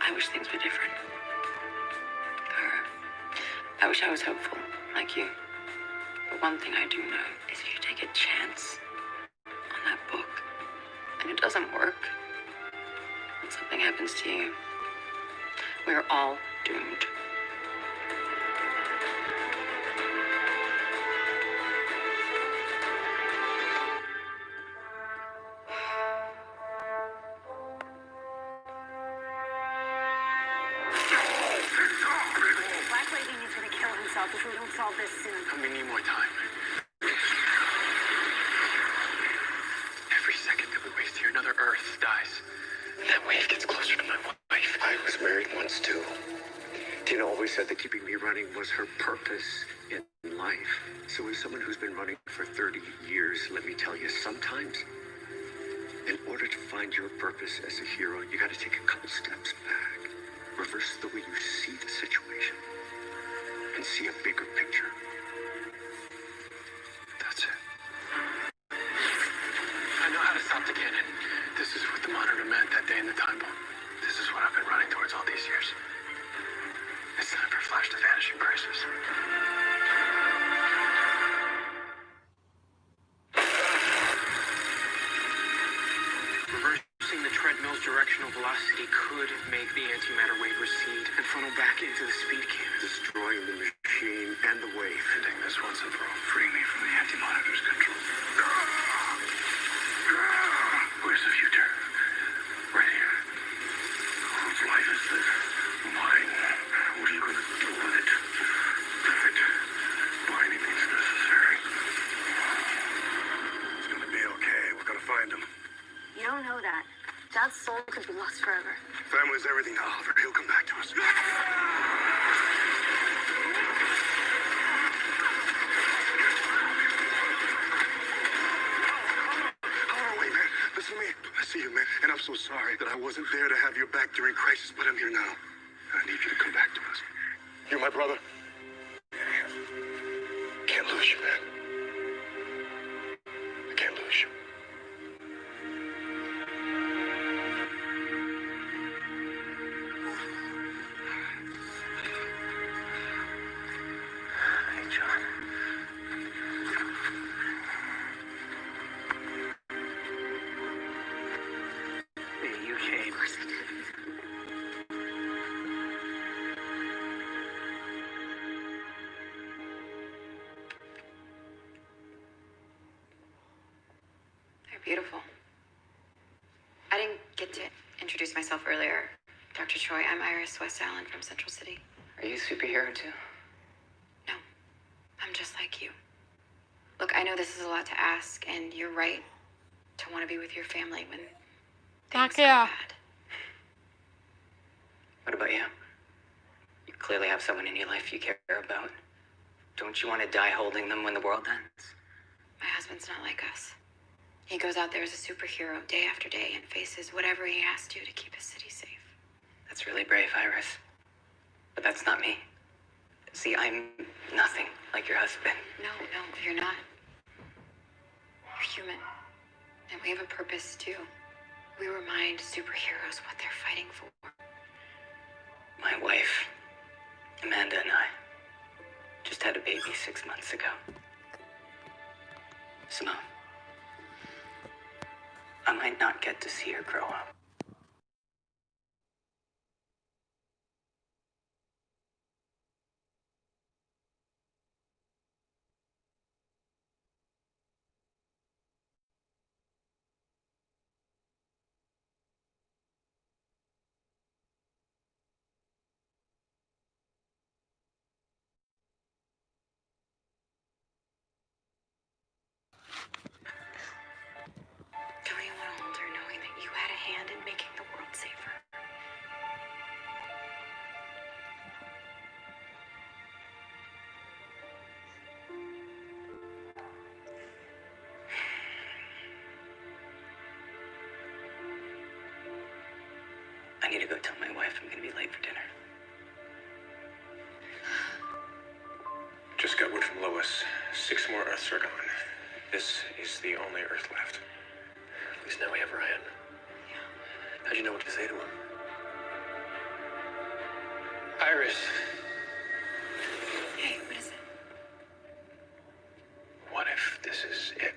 I wish things were different. Kara, I wish I was hopeful, like you. But one thing I do know is if you take a chance on that book and it doesn't work, and something happens to you, we're all doomed. Black Lightning is gonna kill himself if we don't solve this soon. We need more time. Every second that we waste here, another Earth dies. That wave gets closer to my wife. I was married once too. Tina always said that keeping me running was her purpose in life. So as someone who's been running for 30 years, let me tell you, sometimes in order to find your purpose as a hero, you got to take a couple steps back. Reverse the way you see the situation and see a bigger picture. That's it. I know how to stop the cannon. This is what the monitor meant that day in the time bomb. This is what I've been running towards all these years. It's time for Flash to vanish in crisis. Reversing the treadmill's directional velocity could make the antimatter wave recede and funnel back into the speed cannon. Destroying the machine this once and for all. Free me from the anti-monitor's control. Where's the future? Right here. Whose life is this? Mine. What are you gonna do with it? Live it. By any means necessary. It's gonna be okay. We're gonna find him. You don't know that. Dad's soul could be lost forever. Family's everything to Oliver. He'll come back to us. Wait, man. Listen to me. I see you, man. And I'm so sorry that I wasn't there to have your back during crisis, but I'm here now. I need you to come back to us. You're my brother. Can't lose you, man. I can't lose you. Hey, John. Hey, you came. They're beautiful. I didn't get to introduce myself earlier. Dr. Troy, I'm Iris West Allen from Central City. Are you a superhero too? No, I'm just like you. Look, I know this is a lot to ask, and you're right to want to be with your family when things go bad. What about you? You clearly have someone in your life you care about. Don't you want to die holding them when the world ends? My husband's not like us. He goes out there as a superhero day after day and faces whatever he has to keep his city safe. That's really brave, Iris. But that's not me. See, I'm nothing like your husband. No, you're not. You're human. And we have a purpose, too. We remind superheroes what they're fighting for. My wife, Amanda, and I just had a baby 6 months ago. Simone. I might not get to see her grow up. Don't you want to hold her knowing that you had a hand in making the world safer? I need to go tell my wife I'm gonna be late for dinner. Just got word from Lois. 6 more Earths are gone. This is the only Earth left. At least now we have Ryan. How'd you know what to say to him? Iris. Hey, what is it? What if this is it?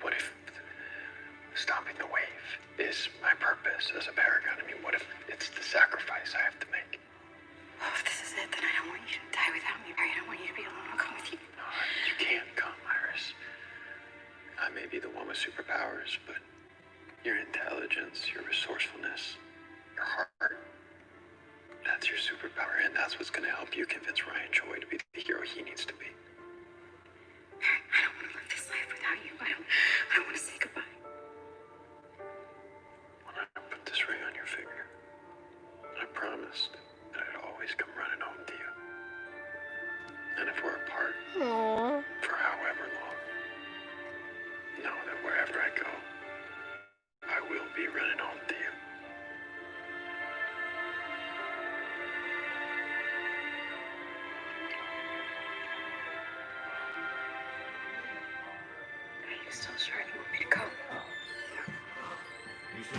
What if stopping the wave is my purpose as a paragon? I mean, what if it's the sacrifice I have to make? Well, if this is it, then I don't want you to die without me, right? I don't want you to be alone. I'll come with you. No, you can't come, Iris. I may be the one with superpowers, but your intelligence, your resourcefulness, your heart, that's your superpower, and that's what's going to help you convince Ryan Choi to be the hero he needs to be. I don't want to live this life without you. I don't want to say goodbye. When I put this ring on your finger, I promised that I'd always come running home to you. And if we're apart for however long, know that wherever I go, I will be running home to you. Are you still sure you want me to go?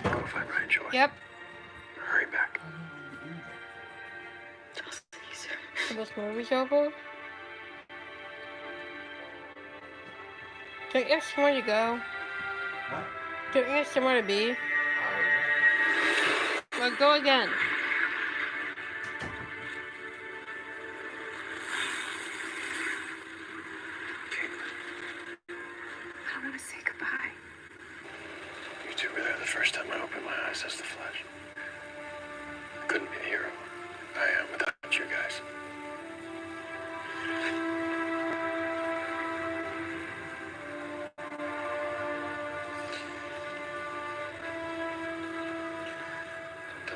Go find Ryan Choi. Yep. Hurry back. I'll see you soon. So this movie's over? Don't you have somewhere to go? What? Don't you have somewhere to be? Well, go again.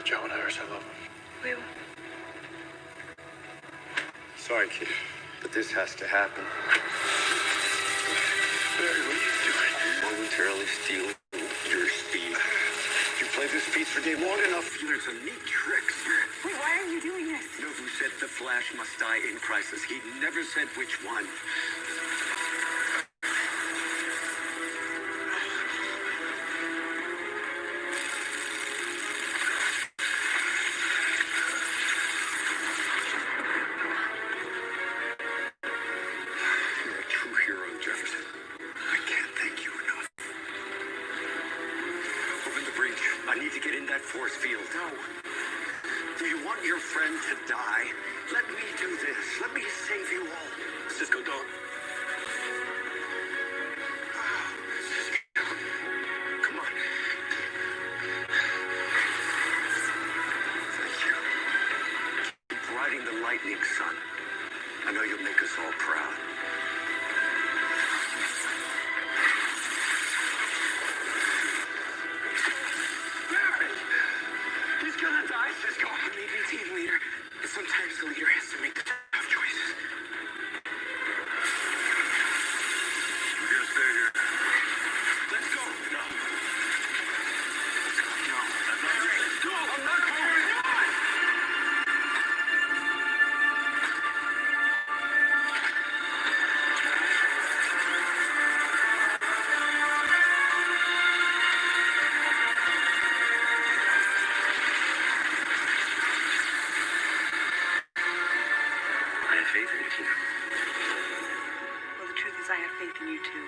Joe and Iris, I love them. We will. Sorry, kid, but this has to happen. Barry, what are you doing? Momentarily stealing your speed. You play this piece for game long enough, you learn some neat tricks. Wait, why are you doing this? You know who said the Flash must die in crisis? He never said which one. You're a true hero, Jefferson. I can't thank you enough. Open the breach. I need to get in that force field. No. Do you want your friend to die? Let me do this. Let me save you all. Cisco, don't. Cisco. Come on. Thank you. Keep riding the lightning, son. I know you'll make us all proud. Barry! He's gonna die, Cisco. Maybe team leader. But sometimes the leader has to make the tough choices. We're gonna stay here. Let's go. No. Let's go. No. Barry, Let's go. I'm not going. Come on. I have faith in you, kid. Well, the truth is, I have faith in you too.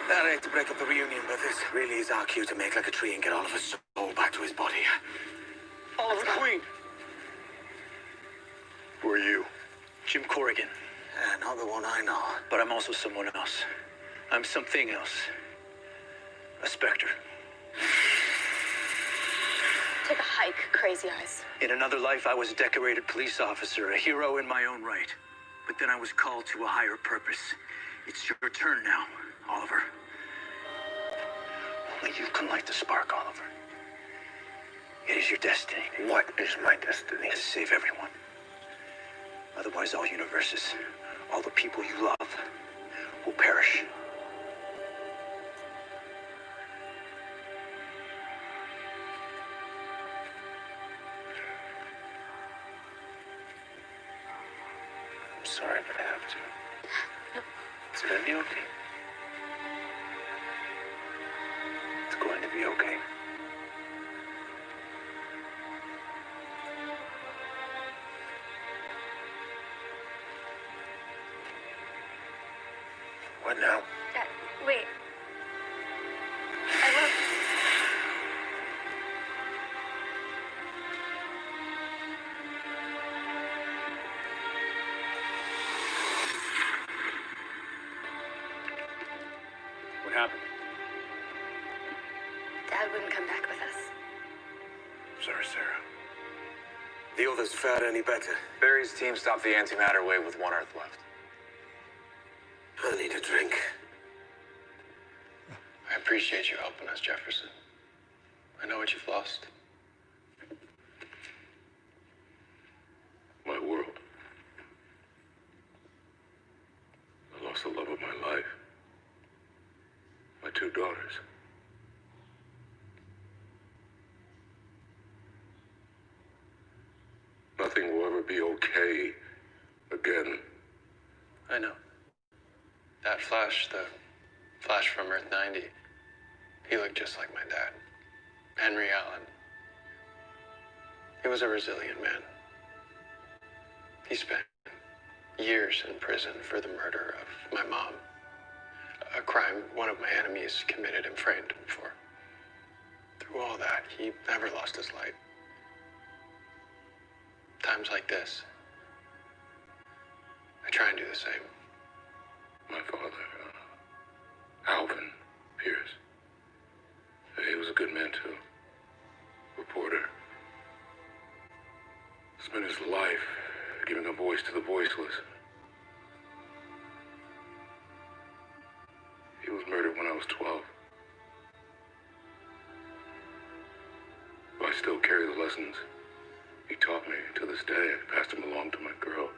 I hate to break up the reunion, but this really is our cue to make like a tree and get Oliver's soul back to his body. Oliver Queen. Who are you? Jim Corrigan. Not the one I know. But I'm also someone else. I'm something else. A specter. Take a hike, Crazy Eyes. In another life, I was a decorated police officer, a hero in my own right. But then I was called to a higher purpose. It's your turn now, Oliver. Only you can light the spark, Oliver. It is your destiny. What is my destiny? To save everyone. Otherwise, all universes, all the people you love, will perish. I'm sorry, but I have to. It's gonna be okay. It's going to be okay. What now? Wait. I love. What happened? Dad wouldn't come back with us. Sorry, Sarah. The others fared any better? Barry's team stopped the antimatter wave with one Earth left. I need a drink. I appreciate you helping us, Jefferson. I know what you've lost. My world. I lost the love of my life. My two daughters. Nothing will ever be okay again. I know. That Flash, the Flash from Earth 90, he looked just like my dad. Henry Allen. He was a resilient man. He spent years in prison for the murder of my mom. A crime one of my enemies committed and framed him for. through all that, he never lost his light. Times like this, I try and do the same. My father, Alvin Pierce, he was a good man too. Reporter. Spent his life giving a voice to the voiceless. He was murdered when I was 12. But I still carry the lessons he taught me. To this day, I passed them along to my girls.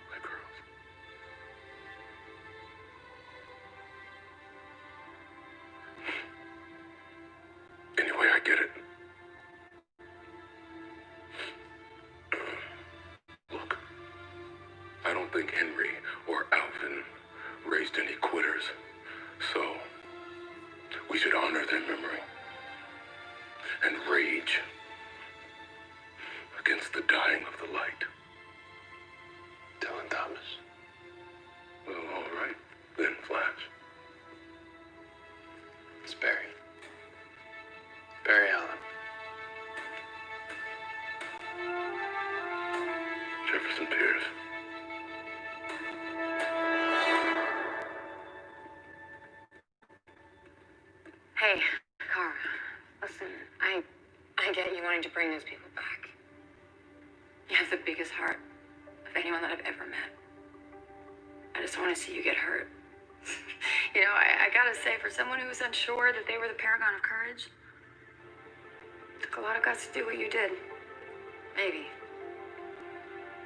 My girls. Anyway, I get it. Look, I don't think Henry or Alvin raised any quitters. So, we should honor their memory and rage against the dying of the light. Dylan Thomas. Well, all right, then, Flash. It's Barry. Barry Allen. Jefferson Pierce. Hey, Kara. Listen, I get you wanting to bring those people back. You have the biggest heart of anyone that I've ever met. I just want to see you get hurt. You know, I gotta say, for someone who was unsure that they were the paragon of courage, it took a lot of guts to do what you did. Maybe.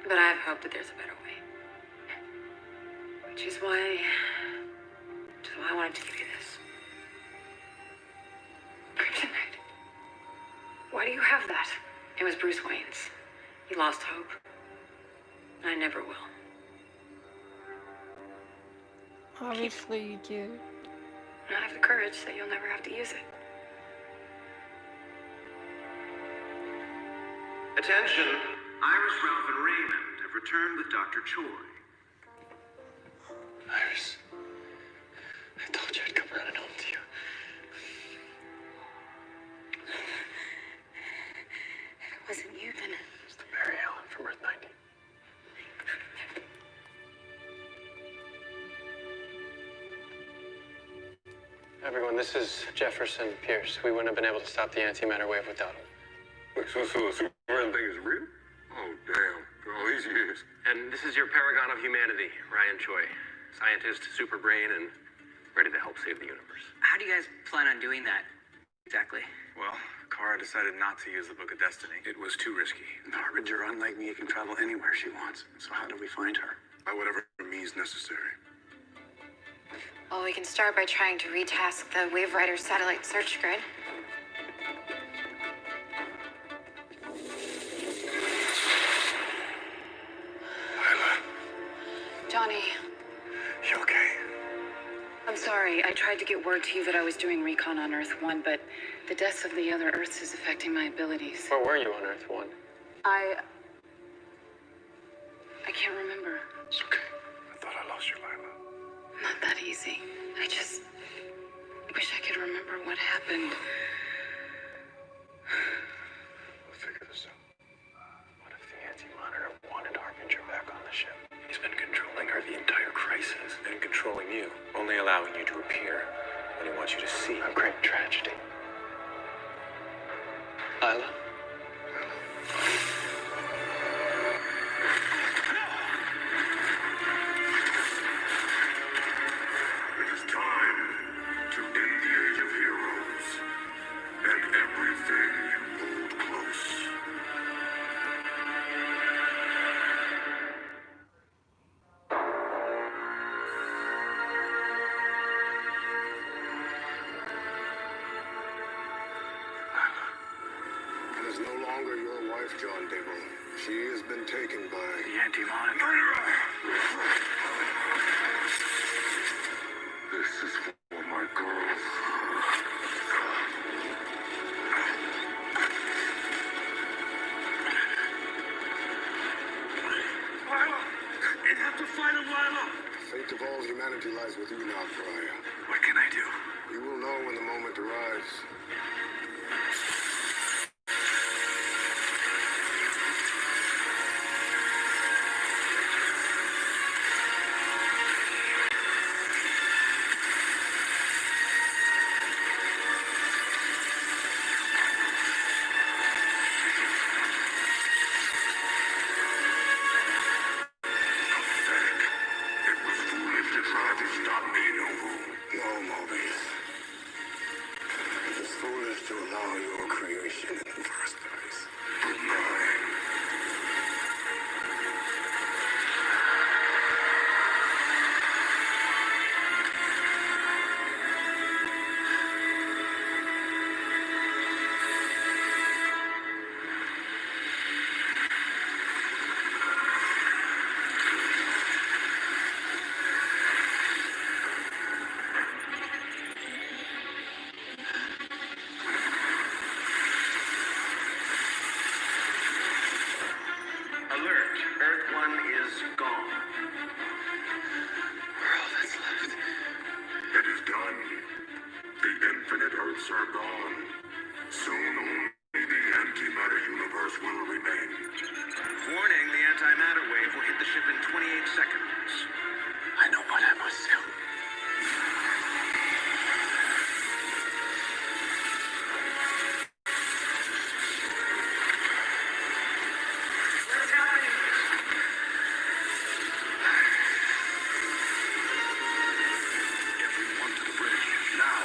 But I have hope that there's a better way. Which is why I wanted to give you this. Kryptonite. Why do you have that? It was Bruce Wayne's. He lost hope. And I never will. Obviously you do. And I have the courage that you'll never have to use it. Attention! Iris, Ralph, and Raymond have returned with Dr. Choi. Iris, I told you I'd come running home to you. If it wasn't you, then... It's the Barry Allen from Earth 90. Everyone, this is Jefferson Pierce. We wouldn't have been able to stop the antimatter wave without him. So the Superman thing is real? Oh, damn. For all these years. And this is your paragon of humanity, Ryan Choi. Scientist, super brain, and ready to help save the universe. How do you guys plan on doing that exactly? Well, Kara decided not to use the Book of Destiny. It was too risky. The Harbinger, unlike me, can travel anywhere she wants. So how do we find her? By whatever means necessary. Well, we can start by trying to retask the Wave Rider satellite search grid. Johnny. You okay? I'm sorry. I tried to get word to you that I was doing recon on Earth 1, but the deaths of the other Earths is affecting my abilities. Where were you on Earth 1? I can't remember. It's okay. I thought I lost you, Lila. Not that easy. I just wish I could remember what happened. We'll figure this out. What if the anti-monitor wanted Harbinger back on the ship? He's been controlling her the entire crisis, and controlling you, only allowing you to appear when he wants you to see. A great tragedy. Lila? It is time to end the age of heroes and everything you hold close. That is no longer your wife, John Diggle. She has been taken by The anti-monitor. This is for my girls. Lila! You have to fight him, Lila! The fate of all humanity lies with you now, Fry. It was foolish to try to stop me, Nobu. No, Mobius. It was foolish to allow your creation in the first place. But mine. Alert. Earth 1 is gone. We're all that's left. It is done. The infinite Earths are gone. Soon only the antimatter universe will remain. Warning, the antimatter wave will hit the ship in 28 seconds. I know what I must do. What's happening? Everyone to the bridge, now.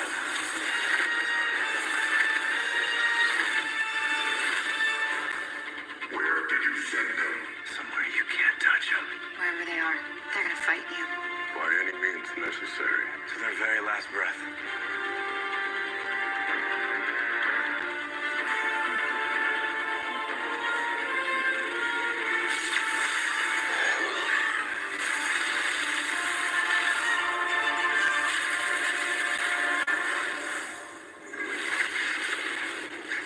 Where did you send them? Somewhere you can't touch them. Wherever they are, they're gonna fight you. By any means necessary. To their very last breath.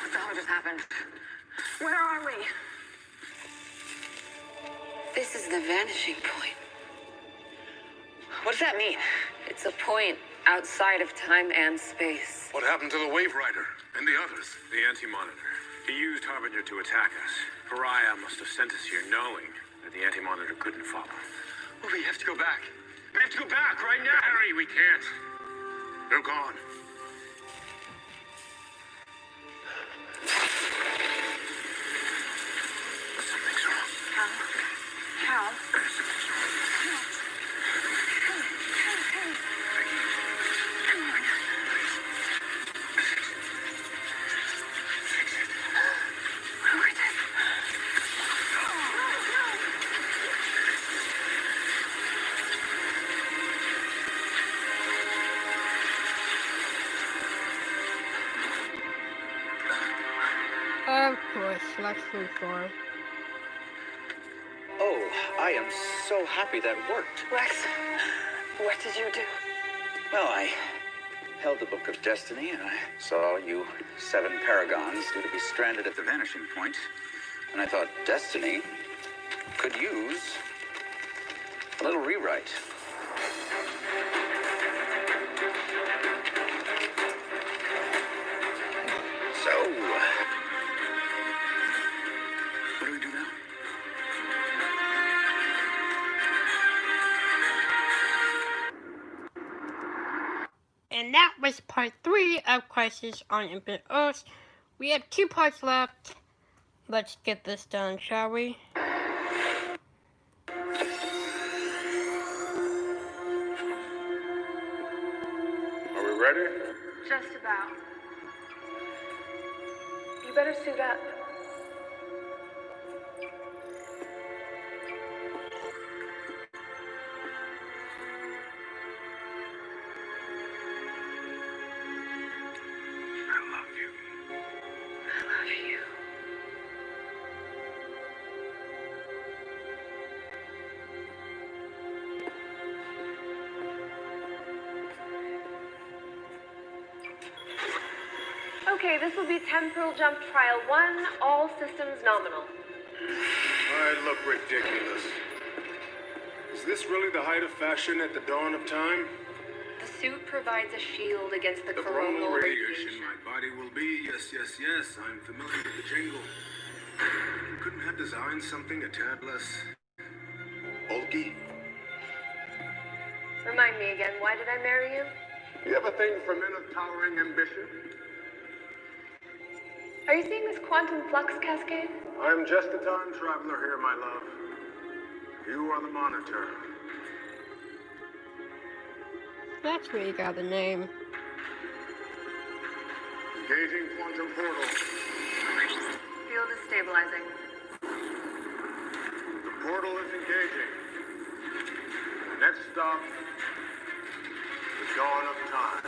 What the hell just happened? Where are we? This is the vanishing point. What does that mean? It's a point outside of time and space. What happened to the Wave Rider and the others? The Anti-Monitor. He used Harbinger to attack us. Pariah must have sent us here knowing that the Anti-Monitor couldn't follow. Oh, we have to go back. We have to go back right now. Harry, we can't. They're gone. Something's wrong. How? Of course, Lex Luthor. Oh, I am so happy that worked. Lex, what did you do? Well, I held the Book of Destiny, and I saw you 7 paragons due to be stranded at the vanishing point. And I thought Destiny could use a little rewrite. So, what do we do now? And that was part 3 of Crisis on Infinite Earths. We have 2 parts left. Let's get this done, shall we? Are we ready? Just about. You better suit up. I love you. I love you. Okay, this will be Temporal Jump Trial 1, all systems nominal. I look ridiculous. Is this really the height of fashion at the dawn of time? The suit provides a shield against the The coronal radiation my body will be. Yes, yes, yes. I'm familiar with the jingle. You couldn't have designed something a tad less bulky? Remind me again, why did I marry you? You have a thing for men of towering ambition? Are you seeing this quantum flux cascade? I'm just a time traveler here, my love. You are the monitor. That's where you got the name. Engaging quantum portal. Field is stabilizing. The portal is engaging. Next stop, the dawn of time.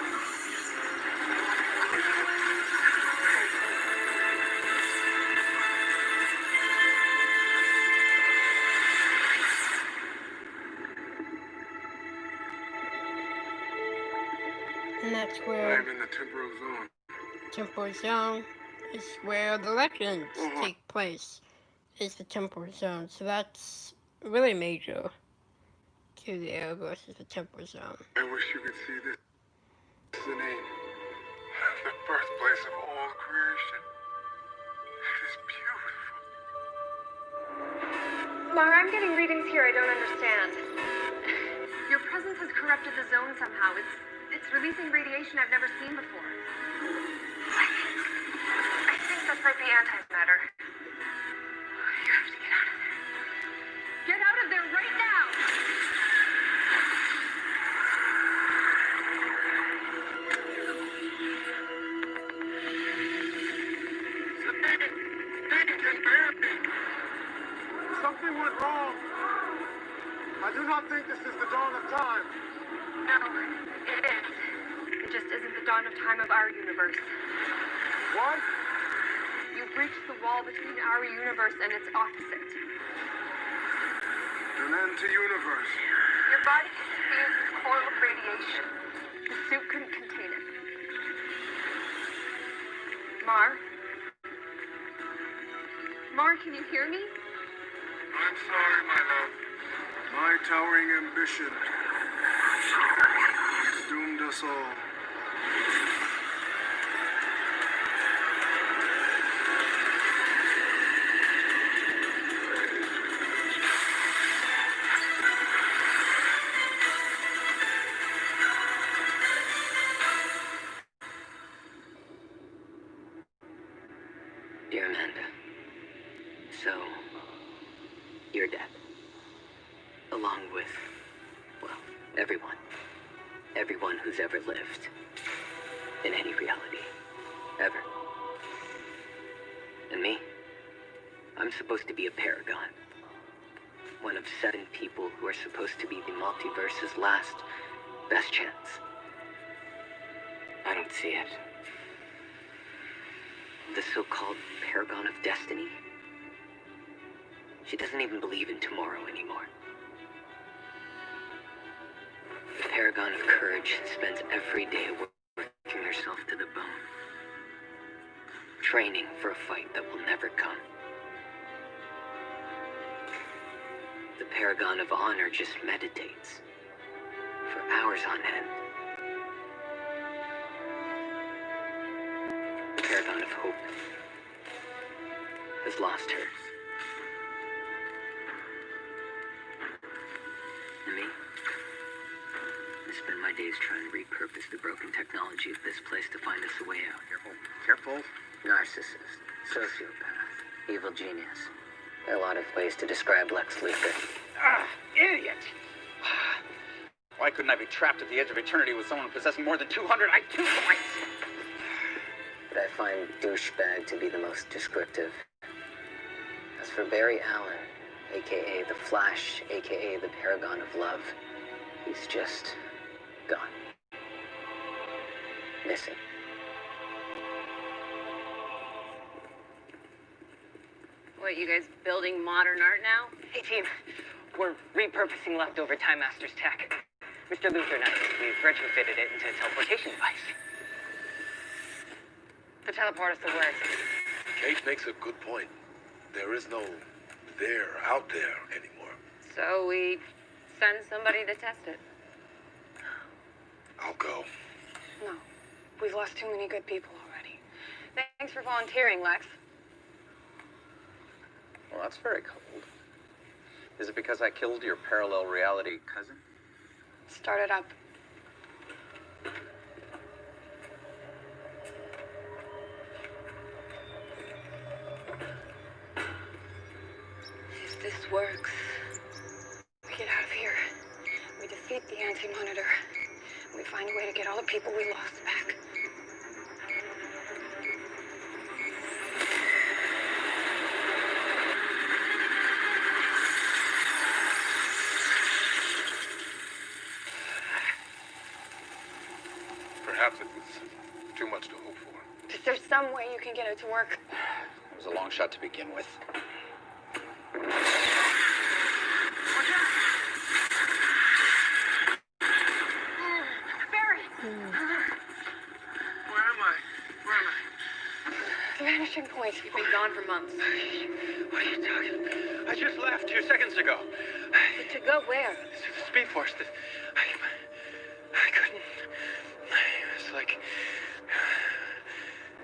And that's where I'm in the temporal zone. temporal zone is where the legends take place. Is the temporal zone. So that's really major to the Arrowverse, is the temporal zone. I wish you could see this. This is the name. The birthplace of all creation. It is beautiful. Mara, I'm getting readings here I don't understand. Your presence has corrupted the zone somehow. It's releasing radiation I've never seen before. I think that's like the antimatter. You have to get out of there. Get out of there right now! Something went wrong. I do not think this is the dawn of time. No, it is. It just isn't the dawn of time of our universe. What? You've breached the wall between our universe and its opposite. An anti-universe. Your body is fused with core with radiation. The suit couldn't contain it. Mar? Mar, can you hear me? I'm sorry, my love. My towering ambition has doomed us all. Dear Amanda, so you're dead. Along with, well, everyone. Everyone who's ever lived. In any reality. Ever. And me? I'm supposed to be a paragon. One of 7 people who are supposed to be the multiverse's last, best chance. I don't see it. The so-called paragon of destiny. She doesn't even believe in tomorrow anymore. The paragon of courage spends every day working herself to the bone. Training for a fight that will never come. The paragon of honor just meditates. For hours on end. The paragon of hope has lost hers. And me? I spend my days trying to repurpose the broken technology of this place to find us a way out. Careful. Careful. Narcissist, sociopath, evil genius. There are a lot of ways to describe Lex Luthor. Ah, idiot! Why couldn't I be trapped at the edge of eternity with someone possessing more than 200 IQ points? But I find douchebag to be the most descriptive. As for Barry Allen, aka the Flash, aka the Paragon of Love, he's just gone. Missing. What, you guys building modern art now? Hey team, we're repurposing leftover Time Master's tech. Mr. Luthor and I, we've retrofitted it into a teleportation device. To teleport us to where it's... Kate makes a good point. There is no there out there anymore. So we send somebody to test it. I'll go. No. We've lost too many good people already. Thanks for volunteering, Lex. Well, that's very cold. Is it because I killed your parallel reality cousin? Start it up. If this works, we get out of here. We defeat the Anti-Monitor. We find a way to get all the people we lost back. Perhaps it was too much to hope for. Is there some way you can get it to work? It was a long shot to begin with. Barry! Where am I? The vanishing point. You've been gone for months. What are you talking about? I just left 2 seconds ago. But to go where? The Speed Force. I couldn't.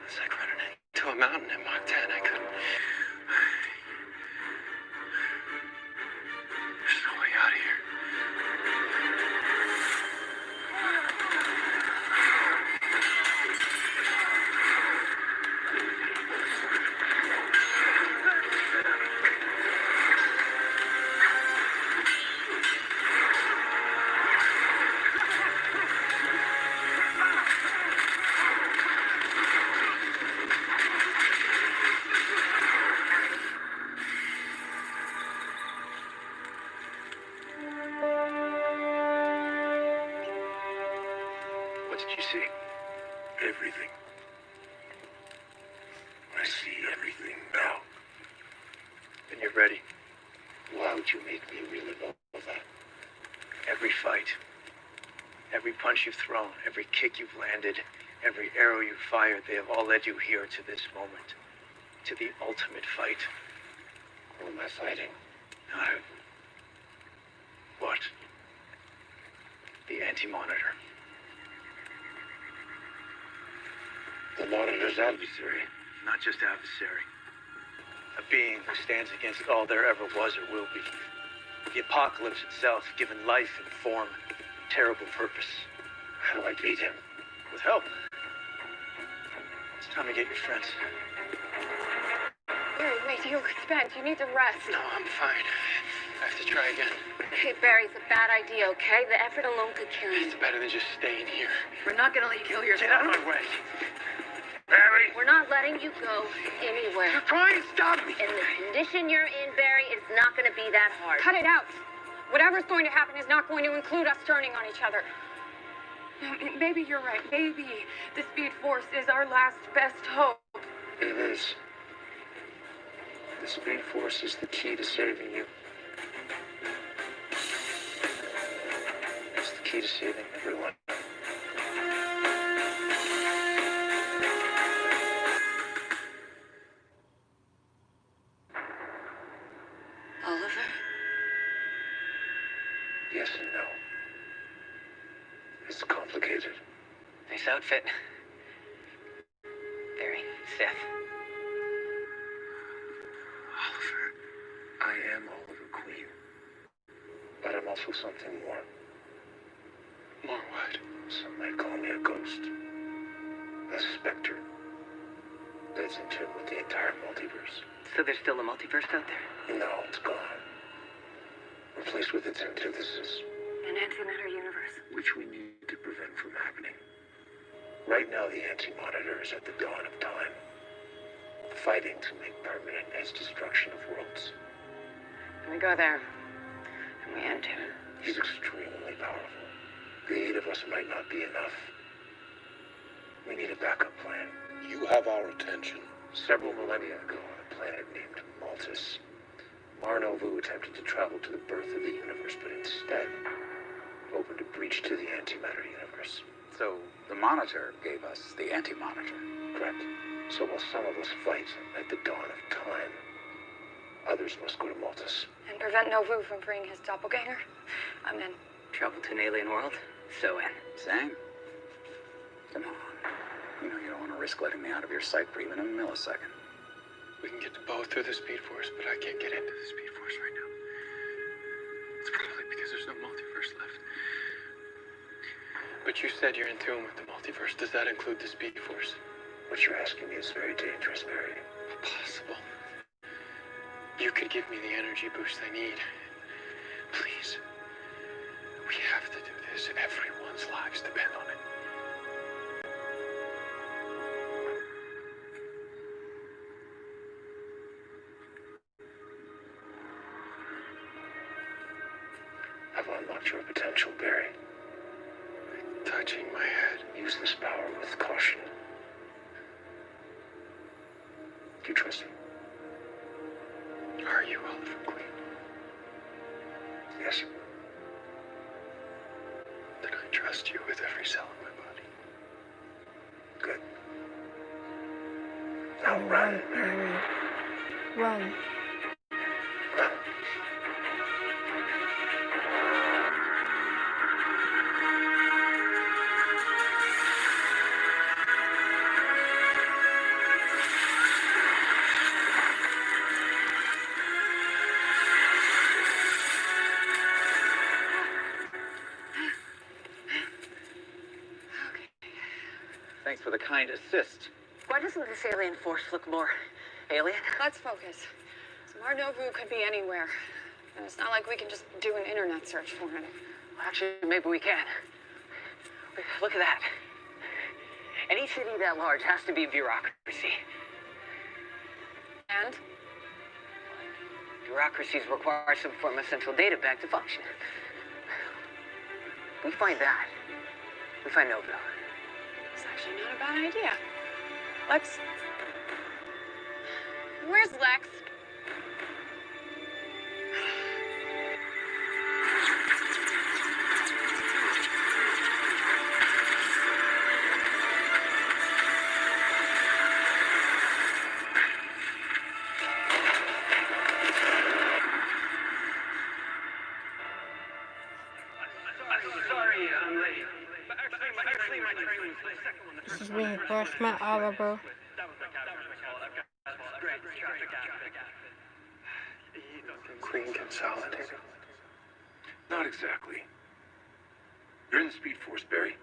It's like running into a mountain at Mach 10. I couldn't. There's no way out of here. What did you see? Everything. I see everything now. And you're ready. Why would you make me relive all of that? Every fight, every punch you've thrown, every kick you've landed, every arrow you've fired, they have all led you here to this moment. To the ultimate fight. Who am I fighting? What? The Anti-Monitor. The Monitor's adversary. Not just adversary. A being who stands against all there ever was or will be. The apocalypse itself, given life and form, terrible purpose. How do I beat him? With help. It's time to get your friends. Barry, wait, you expand. You need to rest. No, I'm fine. I have to try again. Hey, Barry, it's a bad idea, okay? The effort alone could kill you. It's better than just staying here. We're not gonna let you kill yourself. Get out of my way. Barry! We're not letting you go anywhere. You're trying to stop me. And the condition you're in, Barry, is not going to be that hard. Cut it out. Whatever's going to happen is not going to include us turning on each other. Maybe you're right. Maybe the Speed Force is our last best hope. It is. The Speed Force is the key to saving you. It's the key to saving everyone. Oliver? Yes and no. It's complicated. Nice outfit. Very Sith. Oliver. I am Oliver Queen. But I'm also something more. More what? Some might call me a ghost. A specter. That's in tune with the entire multiverse. So there's still a multiverse out there? No, it's gone. Replaced with its antithesis. An antimatter universe. Which we need to prevent from happening. Right now, the Anti-Monitor is at the dawn of time. Fighting to make permanent its destruction of worlds. We go there, and we end him. He's extremely powerful. The 8 of us might not be enough. We need a backup plan. You have our attention. Several millennia ago on a planet named Maltus, Mar-Novu attempted to travel to the birth of the universe, but instead opened a breach to the antimatter universe. So the Monitor gave us the Anti-Monitor. Correct. So while some of us fight at the dawn of time, others must go to Maltus. And prevent Novu from freeing his doppelganger? I'm in. Travel to an alien world? So in. Same. Come on. You know you don't want to risk letting me out of your sight for even a millisecond. We can get to both through the Speed Force, but I can't get into the Speed Force right now. It's probably because there's no multiverse left. But you said you're in tune with the multiverse. Does that include the Speed Force? What you're asking me is very dangerous, Barry. Possible. You could give me the energy boost I need. Please. We have to do this. Everyone's lives depend on it. I've unlocked your potential, Barry. Touching my head. Use this power with caution. Do you trust me? Are you Oliver Queen? Yes. Then I trust you with every cell in my body. Good. Now run, Barry. Run. Thanks for the kind assist. Why doesn't this alien force look more alien? Let's focus. Smart Novu could be anywhere. And it's not like we can just do an internet search for him. Well, actually, maybe we can. Look at that. Any city that large has to be bureaucracy. And? Bureaucracies require some form of central data bank to function. We find that. We find Novu. It's actually not a bad idea. Let's... Where's Lex? Sorry, I'm late. But actually, my train was the second one. This is reinforcement, Oliver. Queen consolidated. Not exactly. You're in the Speed Force, Barry.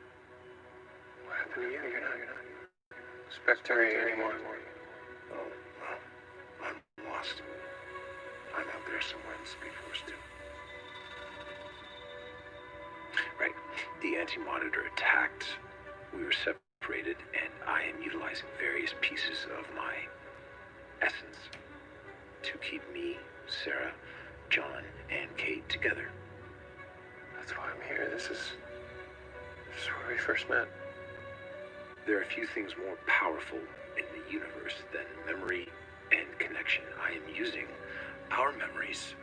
What happened to you? You're not Spectre anymore. Oh, well, I'm lost. I'm out there somewhere in the Speed Force, too. Right. The Anti-Monitor attacked. We were separated, and I am utilizing various pieces of my essence to keep me, Sarah, John, and Kate together. That's why I'm here. This is where we first met. There are a few things more powerful in the universe than memory and connection. I am using our memories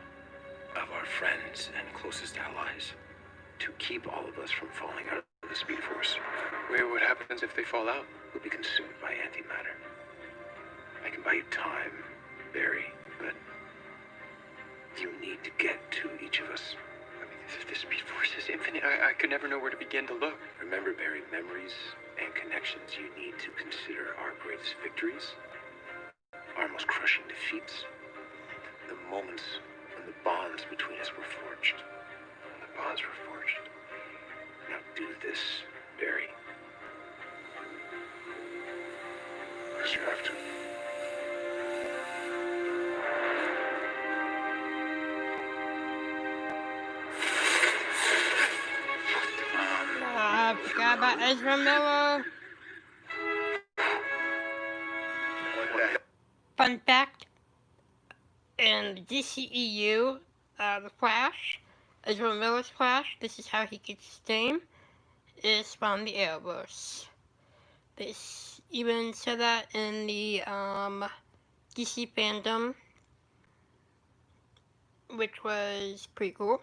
of our friends and closest allies to keep all of us from falling out of the Speed Force. Wait, what happens if they fall out? We'll be consumed by antimatter. I can buy you time, Barry, but you need to get to each of us. I mean, if the Speed Force is infinite, I could never know where to begin to look. Remember, Barry, memories and connections you need to consider our greatest victories, our most crushing defeats, the moments when the bonds between us were forged. When the bonds were forged. Now do this, Barry. Because you have to. I forgot about Ezra Miller. Fun fact, in the DCEU, the Flash, Ezra Miller's Flash, this is how he gets his name, is from the Arrowverse. This even said that in the DC fandom, which was pretty cool.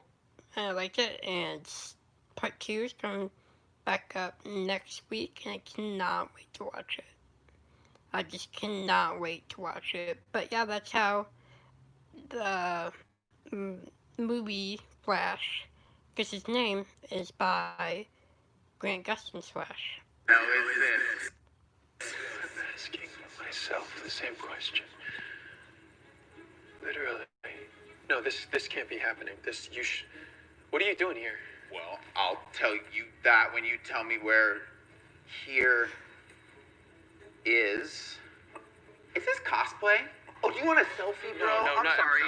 I liked it, and part 2 is coming back up next week, and I cannot wait to watch it. I just cannot wait to watch it. But yeah, that's how the movie Flash, because his name is by Grant Gustin's Flash. hell is this? I'm asking myself the same question. Literally. No, this can't be happening. What are you doing here? Well, I'll tell you that when you tell me where here is. Is this cosplay? Oh, do you want a selfie, bro? No, I'm sorry.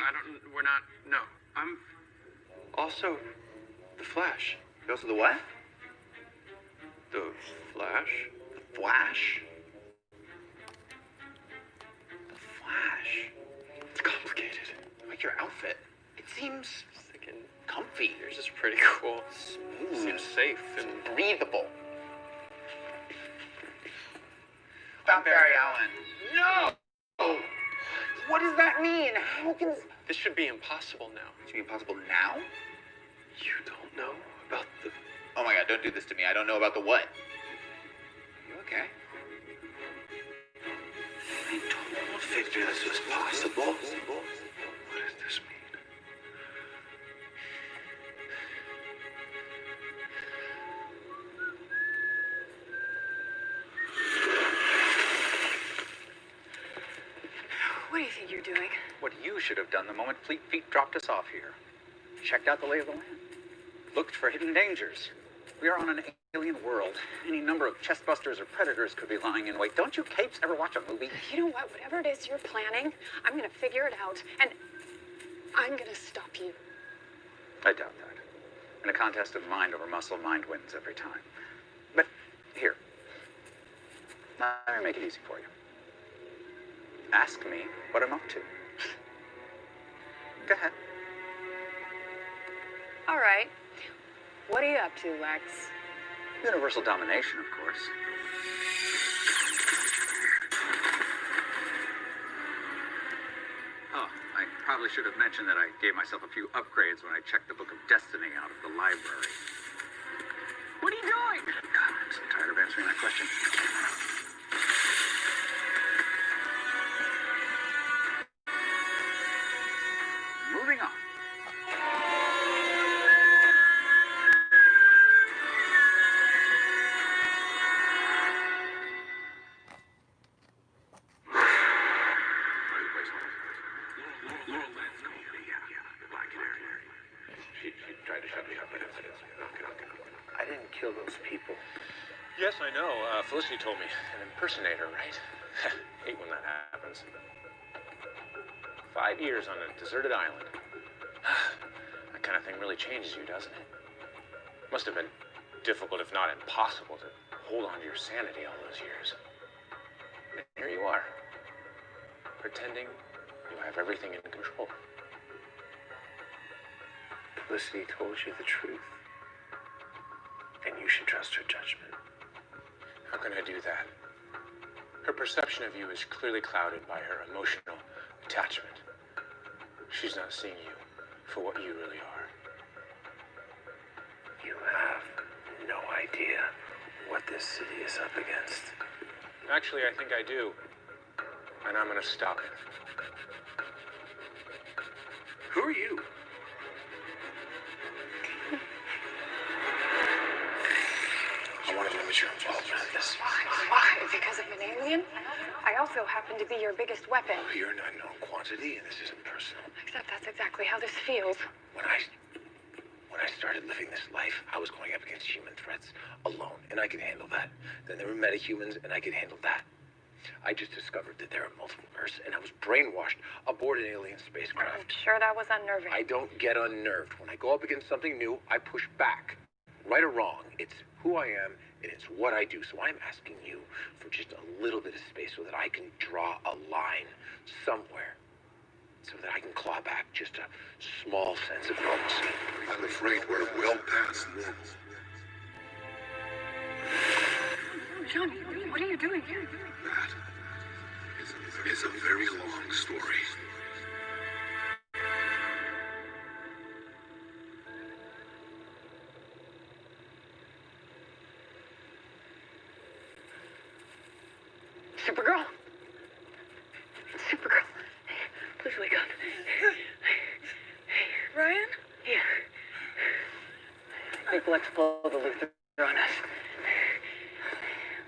we're not, no. I'm also the Flash. You also the what? The Flash? The Flash? The Flash? It's complicated. Like your outfit. It seems Freaking comfy. yours is pretty cool. Smooth. Seems safe and breathable. Stop, Barry Allen. No! What does that mean? How can this should be impossible now. it be impossible now? You don't know about the... Oh my god, don't do this to me. I don't know about the what. You okay? I don't figure this was possible. What does this mean? What do you think you're doing? What you should have done the moment Fleet Feet dropped us off here. Checked out the lay of the land. Looked for hidden dangers. We are on an alien world. Any number of chestbusters or predators could be lying in wait. Don't you capes ever watch a movie? You know what? Whatever it is you're planning, I'm gonna figure it out, and I'm gonna stop you. I doubt that. In a contest of mind over muscle, mind wins every time. But here, let me make it easy for you. Ask me what I'm up to. Go ahead. All right. What are you up to, Lex? Universal domination, of course. Oh, I probably should have mentioned that I gave myself a few upgrades when I checked the Book of Destiny out of the library. What are you doing? God, I'm so tired of answering that question. Moving on. She tried to shut me up, but it's I didn't kill those people. Yes, I know. Felicity told me. An impersonator, right? Hate when that happens. 5 years on a deserted island. That kind of thing really changes you, doesn't it? Must have been difficult, if not impossible, to hold on to your sanity all those years. And here you are, pretending you have everything in control. Felicity told you the truth. And you should trust her judgment. How can I do that? Her perception of you is clearly clouded by her emotional attachment. She's not seeing you for what you really are. You have no idea what this city is up against. Actually, I think I do. And I'm gonna stop it. Who are you? I want to limit your involvement in this. Why? Because I'm an alien? I also happen to be your biggest weapon. You're an unknown quantity, and this isn't personal. Except that's exactly how this feels. When I started living this life, I was going up against human threats alone, and I could handle that. Then there were metahumans, and I could handle that. I just discovered that there are multiverse, and I was brainwashed aboard an alien spacecraft. I'm sure that was unnerving. I don't get unnerved. When I go up against something new, I push back. Right or wrong, it's who I am, and it's what I do. So I'm asking you for just a little bit of space so that I can draw a line somewhere. So that I can claw back just a small sense of normalcy. I'm afraid we're well past normal. Johnny, what are you doing here? That is a very long story. Supergirl? Supergirl. Please wake up. Hey, Ryan? Yeah. Make Lex blow the Luther on us.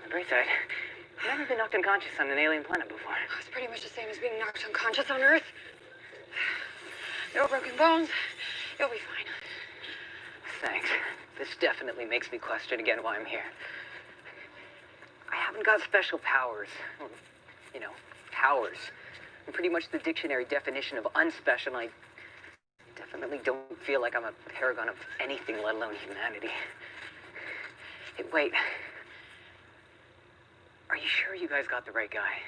Brayside, I've never been knocked unconscious on an alien planet before. It's pretty much the same as being knocked unconscious on Earth. No broken bones. You'll be fine. Thanks. This definitely makes me question again why I'm here. I haven't got special powers. You know, powers. I'm pretty much the dictionary definition of unspecial, and I definitely don't feel like I'm a paragon of anything, let alone humanity. Hey, wait. Are you sure you guys got the right guy?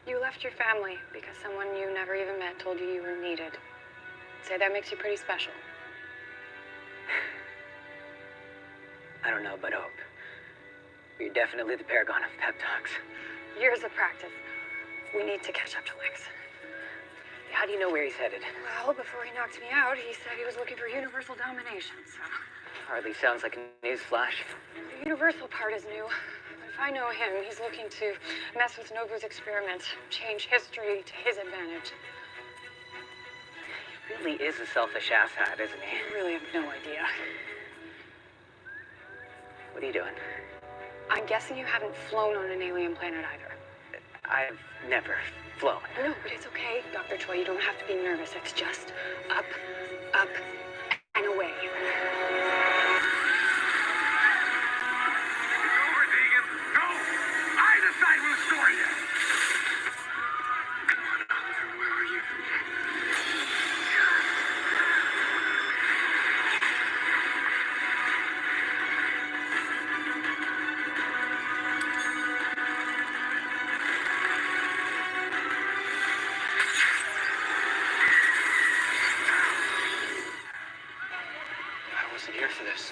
You left your family because someone you never even met told you you were needed. Say that makes you pretty special. I don't know about hope. But you're definitely the paragon of pep talks. Years of practice. We need to catch up to Lex. How do you know where he's headed? Well, before he knocked me out, he said he was looking for universal domination, so... Hardly sounds like a news flash. The universal part is new. But if I know him, he's looking to mess with Nobu's experiments, change history to his advantage. He really is a selfish asshat, isn't he? You really have no idea. What are you doing? I'm guessing you haven't flown on an alien planet either. I've never flown. No, but it's okay, Dr. Choi. You don't have to be nervous. It's just up, and away. I wasn't here for this.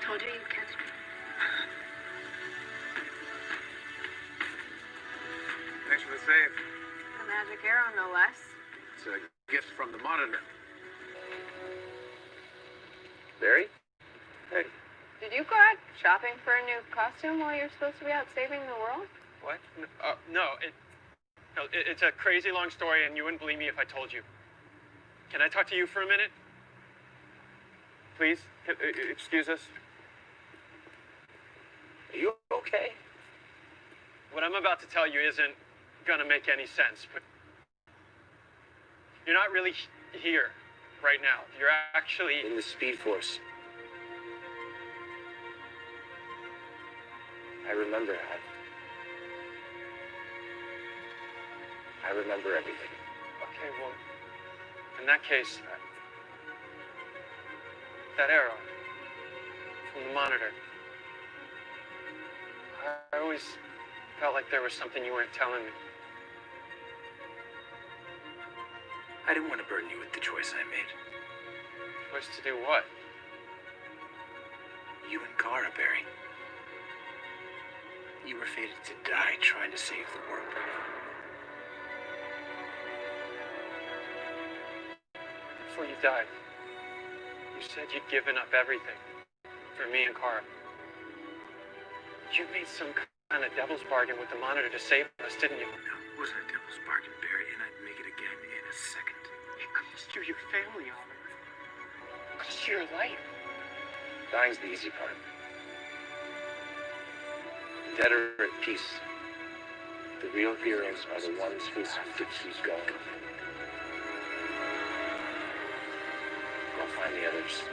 Told you you'd catch me. Thanks for the save. The magic arrow, no less. It's a gift from the monitor. Barry? Hey. Did you go out shopping for a new costume while you're supposed to be out saving the world? What? No, it's a crazy long story, and you wouldn't believe me if I told you. Can I talk to you for a minute? Please? Excuse us? Are you okay? What I'm about to tell you isn't gonna make any sense, but you're not really here right now. You're actually In the Speed Force. I remember. I remember everything. Okay, well, in that case, that arrow from the monitor. I always felt like there was something you weren't telling me. I didn't want to burden you with the choice I made. Choice to do what? You and Kara, Barry. You were fated to die trying to save the world. Before you died, you said you'd given up everything for me and Kara. You made some kind of devil's bargain with the monitor to save us, didn't you? No, it wasn't a devil's bargain, Barry, and I'd make it again in a second. It cost you your family, Oliver. It cost you your life. Dying's the easy part. The dead are at peace. The real heroes are the ones who have to keep going. Go find the others.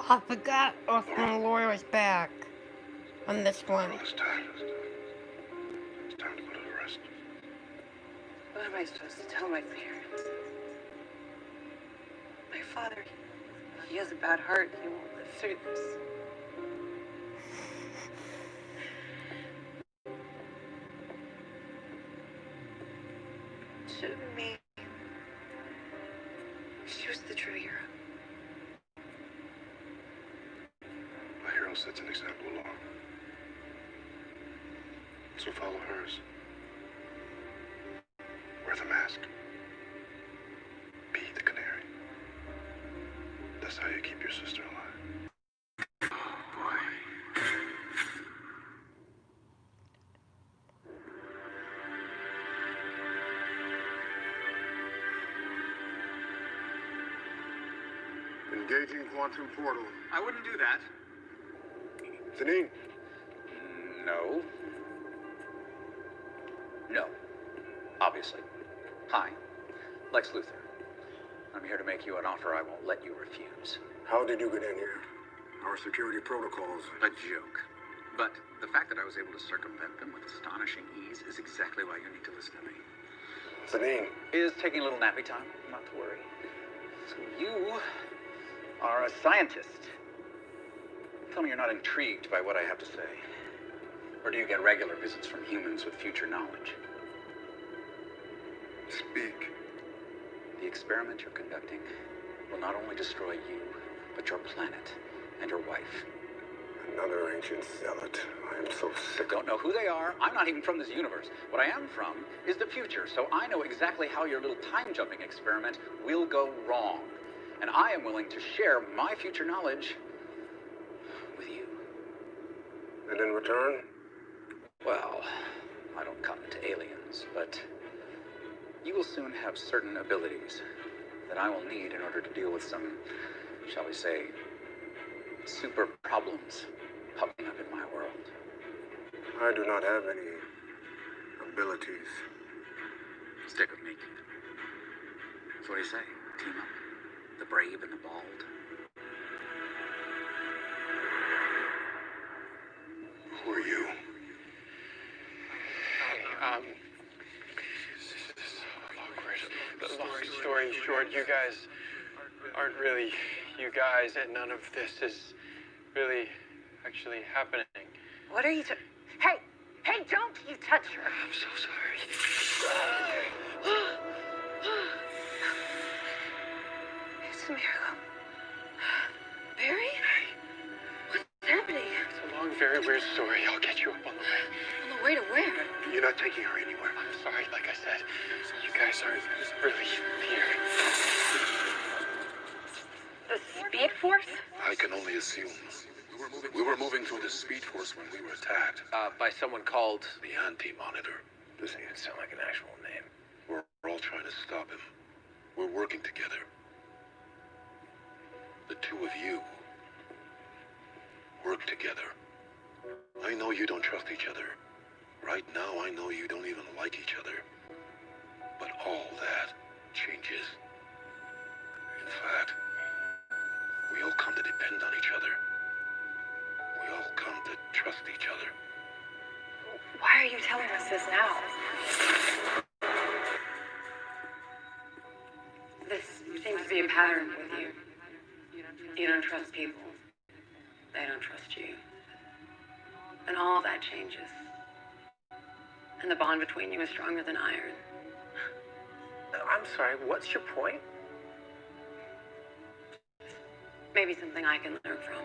I forgot Oscar Lawyer was back on this one. It's time. It's time to go to the rest. What am I supposed to tell my parents? My father, he has a bad heart. He won't live through this. To me, she was the true hero. A hero sets an example along. So follow hers. Wear the mask. Be the canary. That's how you keep your sister alive. Engaging quantum portal. I wouldn't do that. Janine. No. No. Obviously. Hi. Lex Luthor. I'm here to make you an offer I won't let you refuse. How did you get in here? Our security protocols. A joke. But the fact that I was able to circumvent them with astonishing ease is exactly why you need to listen to me. Janine. Is taking a little nappy time, not to worry. So you are a scientist. Tell me you're not intrigued by what I have to say. Or do you get regular visits from humans with future knowledge? Speak. The experiment you're conducting will not only destroy you, but your planet and your wife. Another ancient zealot. I am so sick. Don't know who they are. I'm not even from this universe. What I am from is the future, so I know exactly how your little time-jumping experiment will go wrong. And I am willing to share my future knowledge with you. And in return? Well, I don't comment to aliens, but you will soon have certain abilities that I will need in order to deal with some, shall we say, super problems popping up in my world. I do not have any abilities. Stick with me. So what do you say? Team up? The brave and the bald? Who are you? This is awkward. The long story short, you guys aren't really you guys, and none of this is really actually happening. What are you Hey! Hey, don't you touch her! I'm so sorry. It's a miracle. Barry? What's happening? It's a long, very weird story. I'll get you up on the way. On the way to where? You're not taking her anywhere. I'm sorry, like I said. You guys aren't really here. The Speed Force? I can only assume. We were moving through the Speed Force when we were attacked. By someone called The Anti-Monitor. Doesn't even sound like an actual name. We're all trying to stop him. We're working together. The two of you work together. I know you don't trust each other. Right now, I know you don't even like each other. But all that changes. In fact, we all come to depend on each other. We all come to trust each other. Why are you telling us this now? This seems to be a pattern with you. You don't trust people. They don't trust you. And all of that changes. And the bond between you is stronger than iron. I'm sorry, what's your point? Maybe something I can learn from.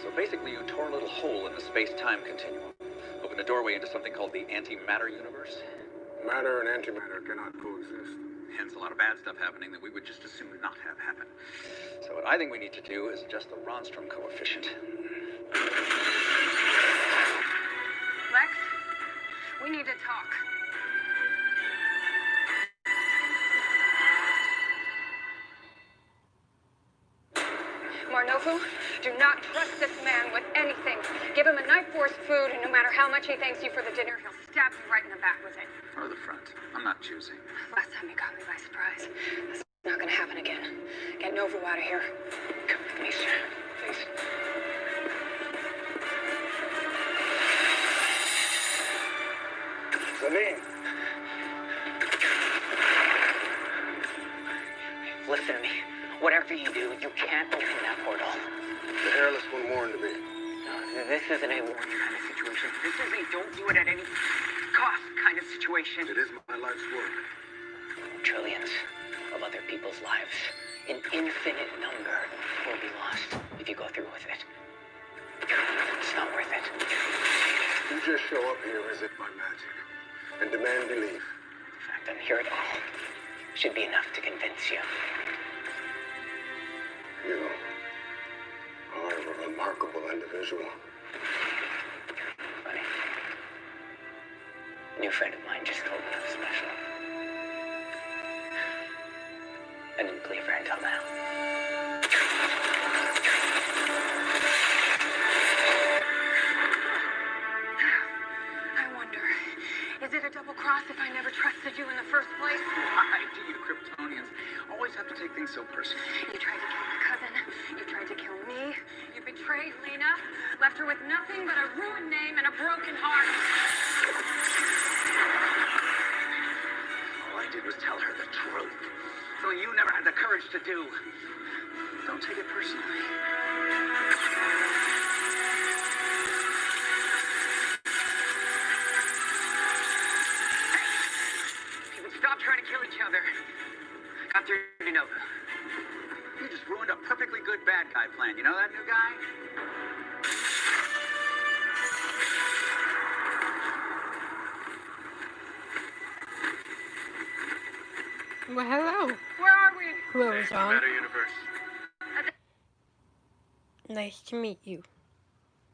So basically you tore a little hole in the space-time continuum. Opened a doorway into something called the antimatter universe. Matter and antimatter cannot coexist. Hence a lot of bad stuff happening that we would just as soon not have happen. So what I think we need to do is adjust the Ronstrom coefficient. Lex, we need to talk. Marnofu, do not trust this man with anything. Give him a Night Force food, and no matter how much he thanks you for the dinner, he'll stab you right in the back with it. Or the front. I'm not choosing. Last time you caught me by surprise. That's not gonna happen again. Get Novu out of here. Come with me, sir. Please. Celine! Listen to me. Whatever you do, you can't open that portal. The hairless one warned me. This isn't a warning kind of situation. This is a don't do it at any cost kind of situation. It is my life's work. Trillions of other people's lives, an infinite number, will be lost if you go through with it. It's not worth it. You just show up here as if by magic and demand belief. The fact I'm here at all should be enough to convince you. You are a remarkable individual. Funny. A new friend of mine just told me I was special. And in believer until now. I wonder, is it a double cross if I never trusted you in the first place? Why do you Kryptonians always have to take things so personal? You tried to kill my cousin. You tried to kill me. You betrayed Lena. Left her with nothing but a ruined name and a broken heart. All I did was tell her the truth. Something you never had the courage to do. Don't take it personally. People stop trying to kill each other. Got through to Nova. You just ruined a perfectly good bad guy plan. You know that new guy? Well, hello. Where are we? Whoever's on. Meta universe. Nice to meet you.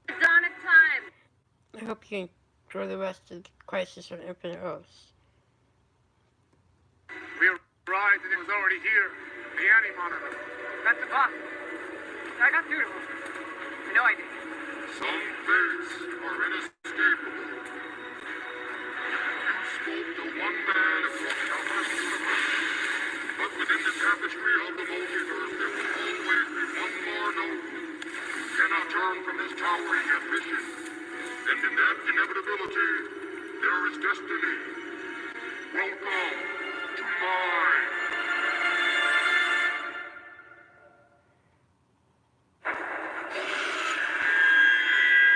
Dawn of time. I hope you enjoy the rest of the Crisis on Infinite Earths. We arrived and it was already here. The anti-monitor. That's impossible. I got through to him. No idea. Some fates are inescapable. You spoke to one man across countless universes, but within the tapestry of the multiverse there will always be one more noble who cannot turn from his towering ambition. And in that inevitability, there is destiny. Welcome to mine.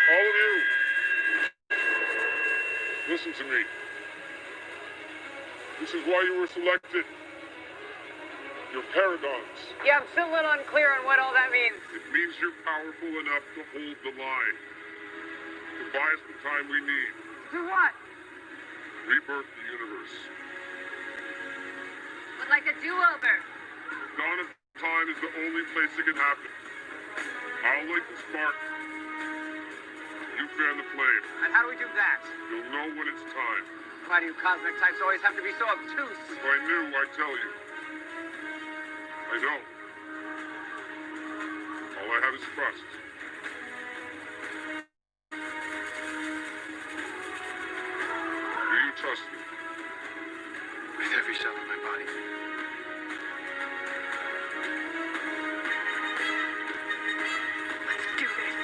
All of you, listen to me. This is why you were selected. You're paragons. Yeah, I'm still a little unclear on what all that means. It means you're powerful enough to hold the line. To buy us the time we need. Do what? Rebirth the universe. Would like a do-over. Dawn of time is the only place it can happen. I'll light the spark. You fan the flame. And how do we do that? You'll know when it's time. Why do you cosmic types always have to be so obtuse? If I knew, I'd tell you. I don't. All I have is trust. Do you trust me? With every cell in my body. Let's do this.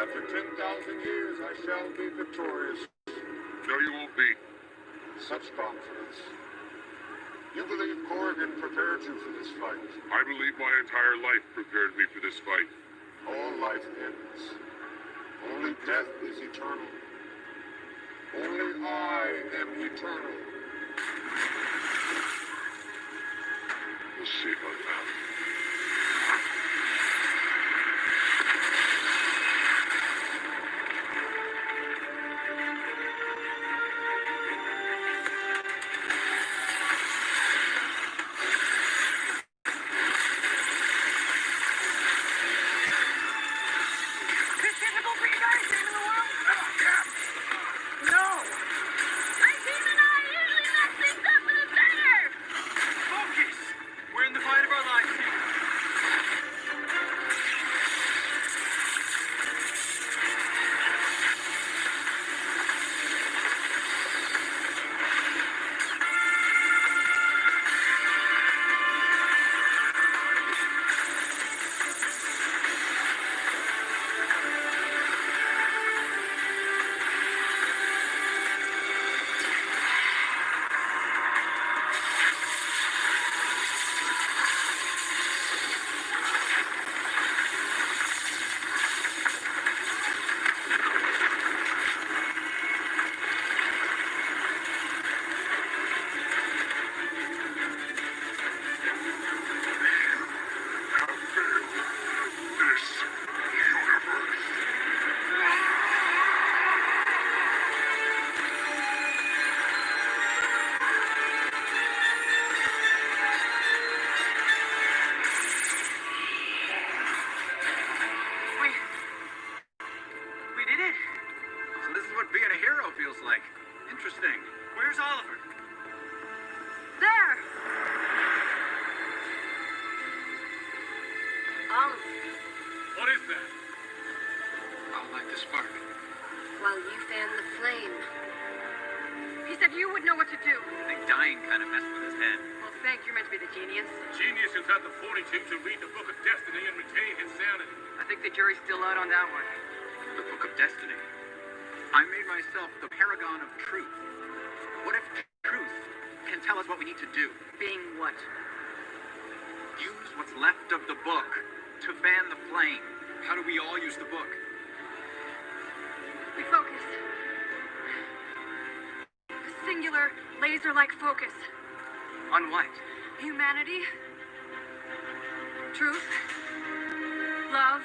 After 10,000 years, I shall be victorious. No, you won't be. Such confidence. You believe Corrigan prepared you for this fight? I believe my entire life prepared me for this fight. All life ends. Only death is eternal. Only I am eternal. We'll see about that. My team and I usually mess things up for the better! Focus! We're in the final feels like. Interesting. Where's Oliver? There! Oliver, What is that? I'll light the spark. while you fan the flame. He said you would know what to do. I think dying kind of messed with his head. Well, thank you. You're meant to be the genius. Genius has had the fortitude to read the Book of Destiny and retain his sanity. I think the jury's still out on that one. The Book of Destiny. I made myself the paragon of truth. What if truth can tell us what we need to do? Being what? Use what's left of the book to fan the flame. How do we all use the book? We focus. A singular, laser-like focus. On what? Humanity. Truth. Love.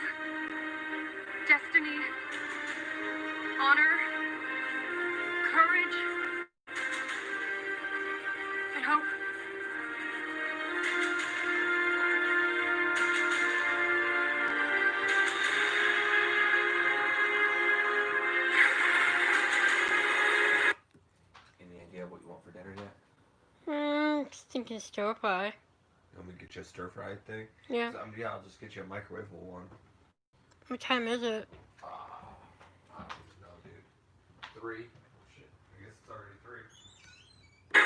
Destiny. Honor. Courage. And hope. Any idea what you want for dinner yet? Just thinking stir fry. You want me to get you a stir fry thing? Yeah. Yeah, I'll just get you a microwavable one. What time is it? I don't know, dude. 3. Oh, shit. I guess it's already 3.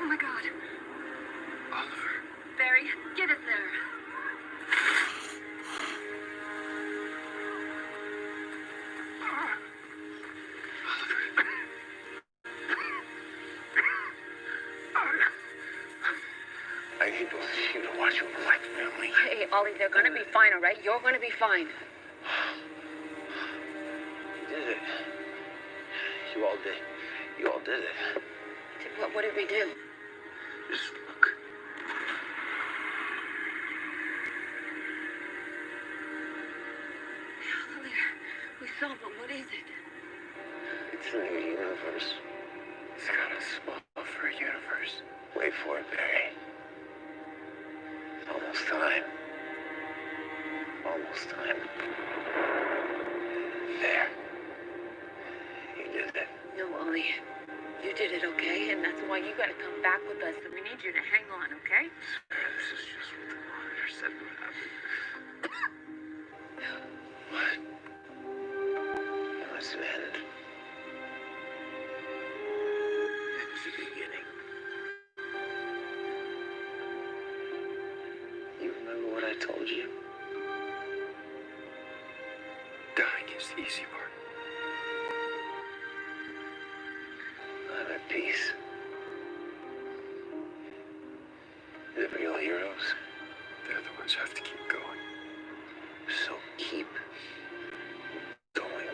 Oh my God. Oliver. Barry, get us there. I need both of you to watch over my family. Hey, Ollie, they're gonna be fine, all right? You're gonna be fine. You did it. You all did. You all did it. What did we do? Just look. Ollie, we saw, but what is it? It's a new universe. It's got a spell for a universe. Wait for it, Barry. It's almost time. Almost time. There. You did it. No, Ollie. You did it, okay? And that's why you gotta come back with us. And we need you to hang on, okay? This is just what the monitor said would happen. What? It must have ended. It was the beginning. You remember what I told you? Dying is the easy part. I'm at peace. The real heroes, They're the ones who have to keep going. so keep going.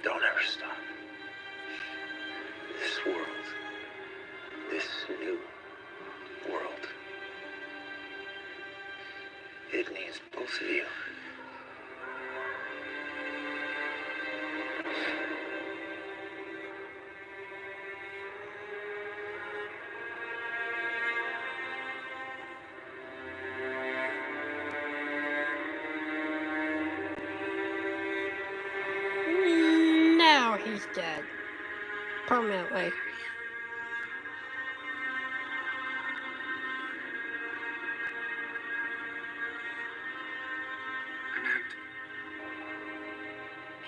Don't ever stop. This world, this new world, it needs both of you. Now he's dead. Permanently. An end.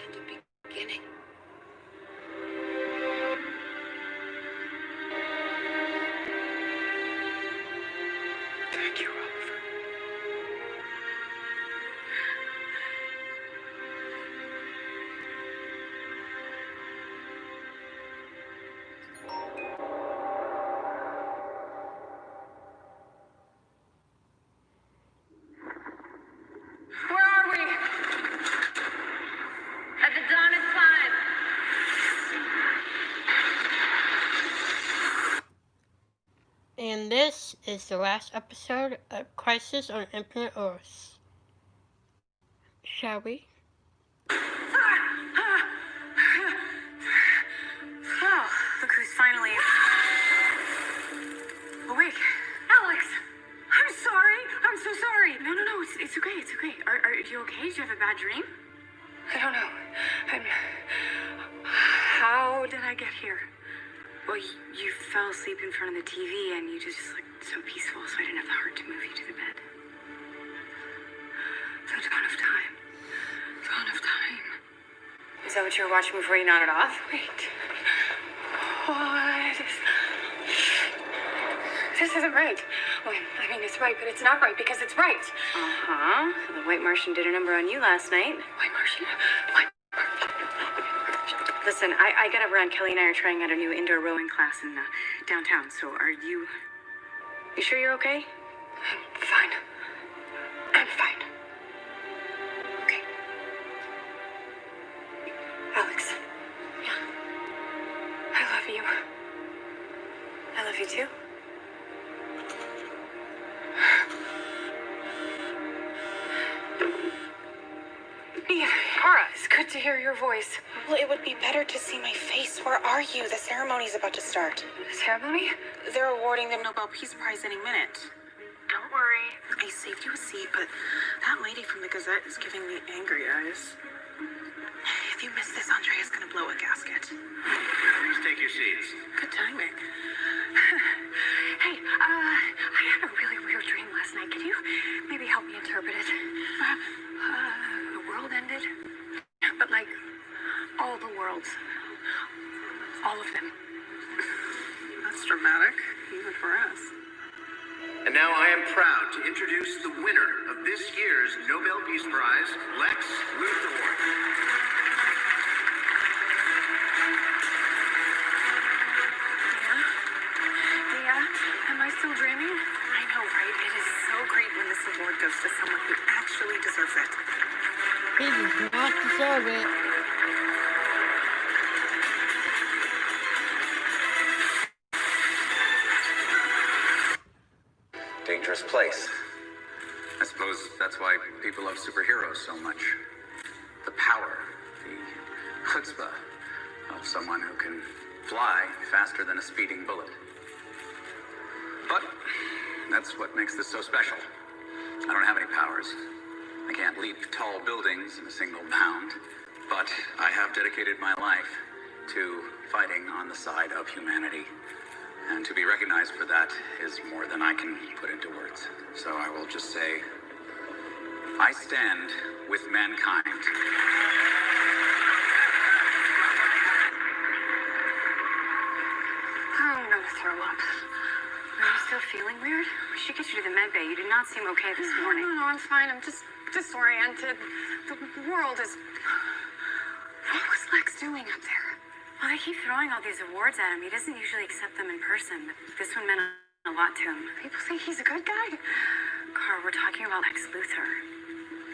And a beginning. Thank you, Oliver. Where are we? At the dawn of time. And this is the last episode of Crisis on Infinite Earths. Shall we? Oh, look who's finally awake. Alex! I'm sorry. I'm so sorry. No, it's okay. It's okay. Are you okay? Did you have a bad dream? I don't know. How did I get here? Well, you fell asleep in front of the TV and you just looked so peaceful, so I didn't have the heart to move you to the bed. So it's gone of time. It's gone of time. Is that what you were watching before you nodded off? Wait. What is... This isn't right. Well, I mean, it's right, but it's not right because it's right. Uh-huh. The White Martian did a number on you last night. White Martian? Listen, I gotta run. Kelly and I are trying out a new indoor rowing class in downtown, so are you... You sure you're okay? I'm fine. I'm fine. Okay. Alex. Yeah. I love you. I love you too. Yeah, Kara, it's good to hear your voice. Well, it would be better to see my face. Where are you? The ceremony's about to start. The ceremony? They're awarding the Nobel Peace Prize any minute. Don't worry. I saved you a seat, but that lady from the Gazette is giving me angry eyes. If you miss this, Andrea's gonna blow a gasket. Please take your seats. Good timing. Hey, I had a really weird dream last night. Could you maybe help me interpret it? The world ended, but like all the worlds. All of them. That's dramatic, even for us. And now I am proud to introduce the winner of this year's Nobel Peace Prize, Lex Luthor. Am I still dreaming? I know, right? It is so great when this award goes to someone who actually deserves it. He does not deserve it. Dangerous place. I suppose that's why people love superheroes so much. The power, the chutzpah of someone who can fly faster than a speeding bullet. But that's what makes this so special. I don't have any powers. I can't leap tall buildings in a single bound, but I have dedicated my life to fighting on the side of humanity. And to be recognized for that is more than I can put into words. So I will just say, I stand with mankind. I'm gonna throw up. Are you still feeling weird? We should get you to the med bay. You did not seem okay this morning. No, I'm fine. I'm just disoriented. The world is... What was Lex doing up there? Well, they keep throwing all these awards at him. He doesn't usually accept them in person, but this one meant a lot to him. People think he's a good guy. Carl, we're talking about Lex Luthor.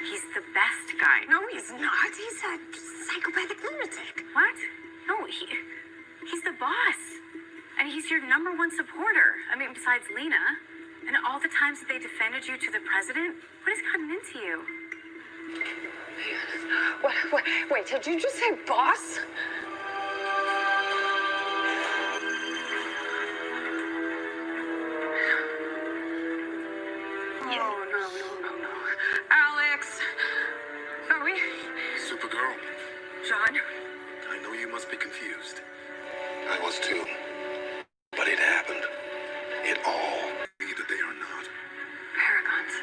He's the best guy. No, he's not. He's a psychopathic lunatic. What? No, he's the boss. And he's your #1 supporter. I mean, besides Lena. And all the times that they defended you to the president, what has gotten into you? What? Wait, did you just say boss? No. Alex! Are we? Supergirl, John? I know you must be confused. I was too. But it happened. It all. Either they are not. Paragons.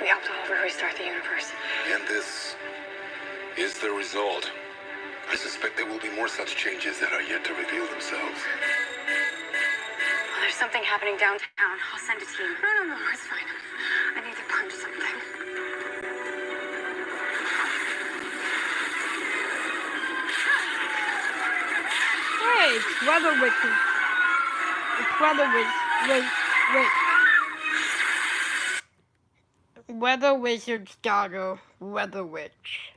We helped Oliver restart the universe. And this is the result. I suspect there will be more such changes that are yet to reveal themselves. Well, there's something happening downtown. I'll send a team. No, it's fine. I need to punch something. Hey, it's Weather Witches. It's Weather Weather Wizard's daughter, Weather Witch.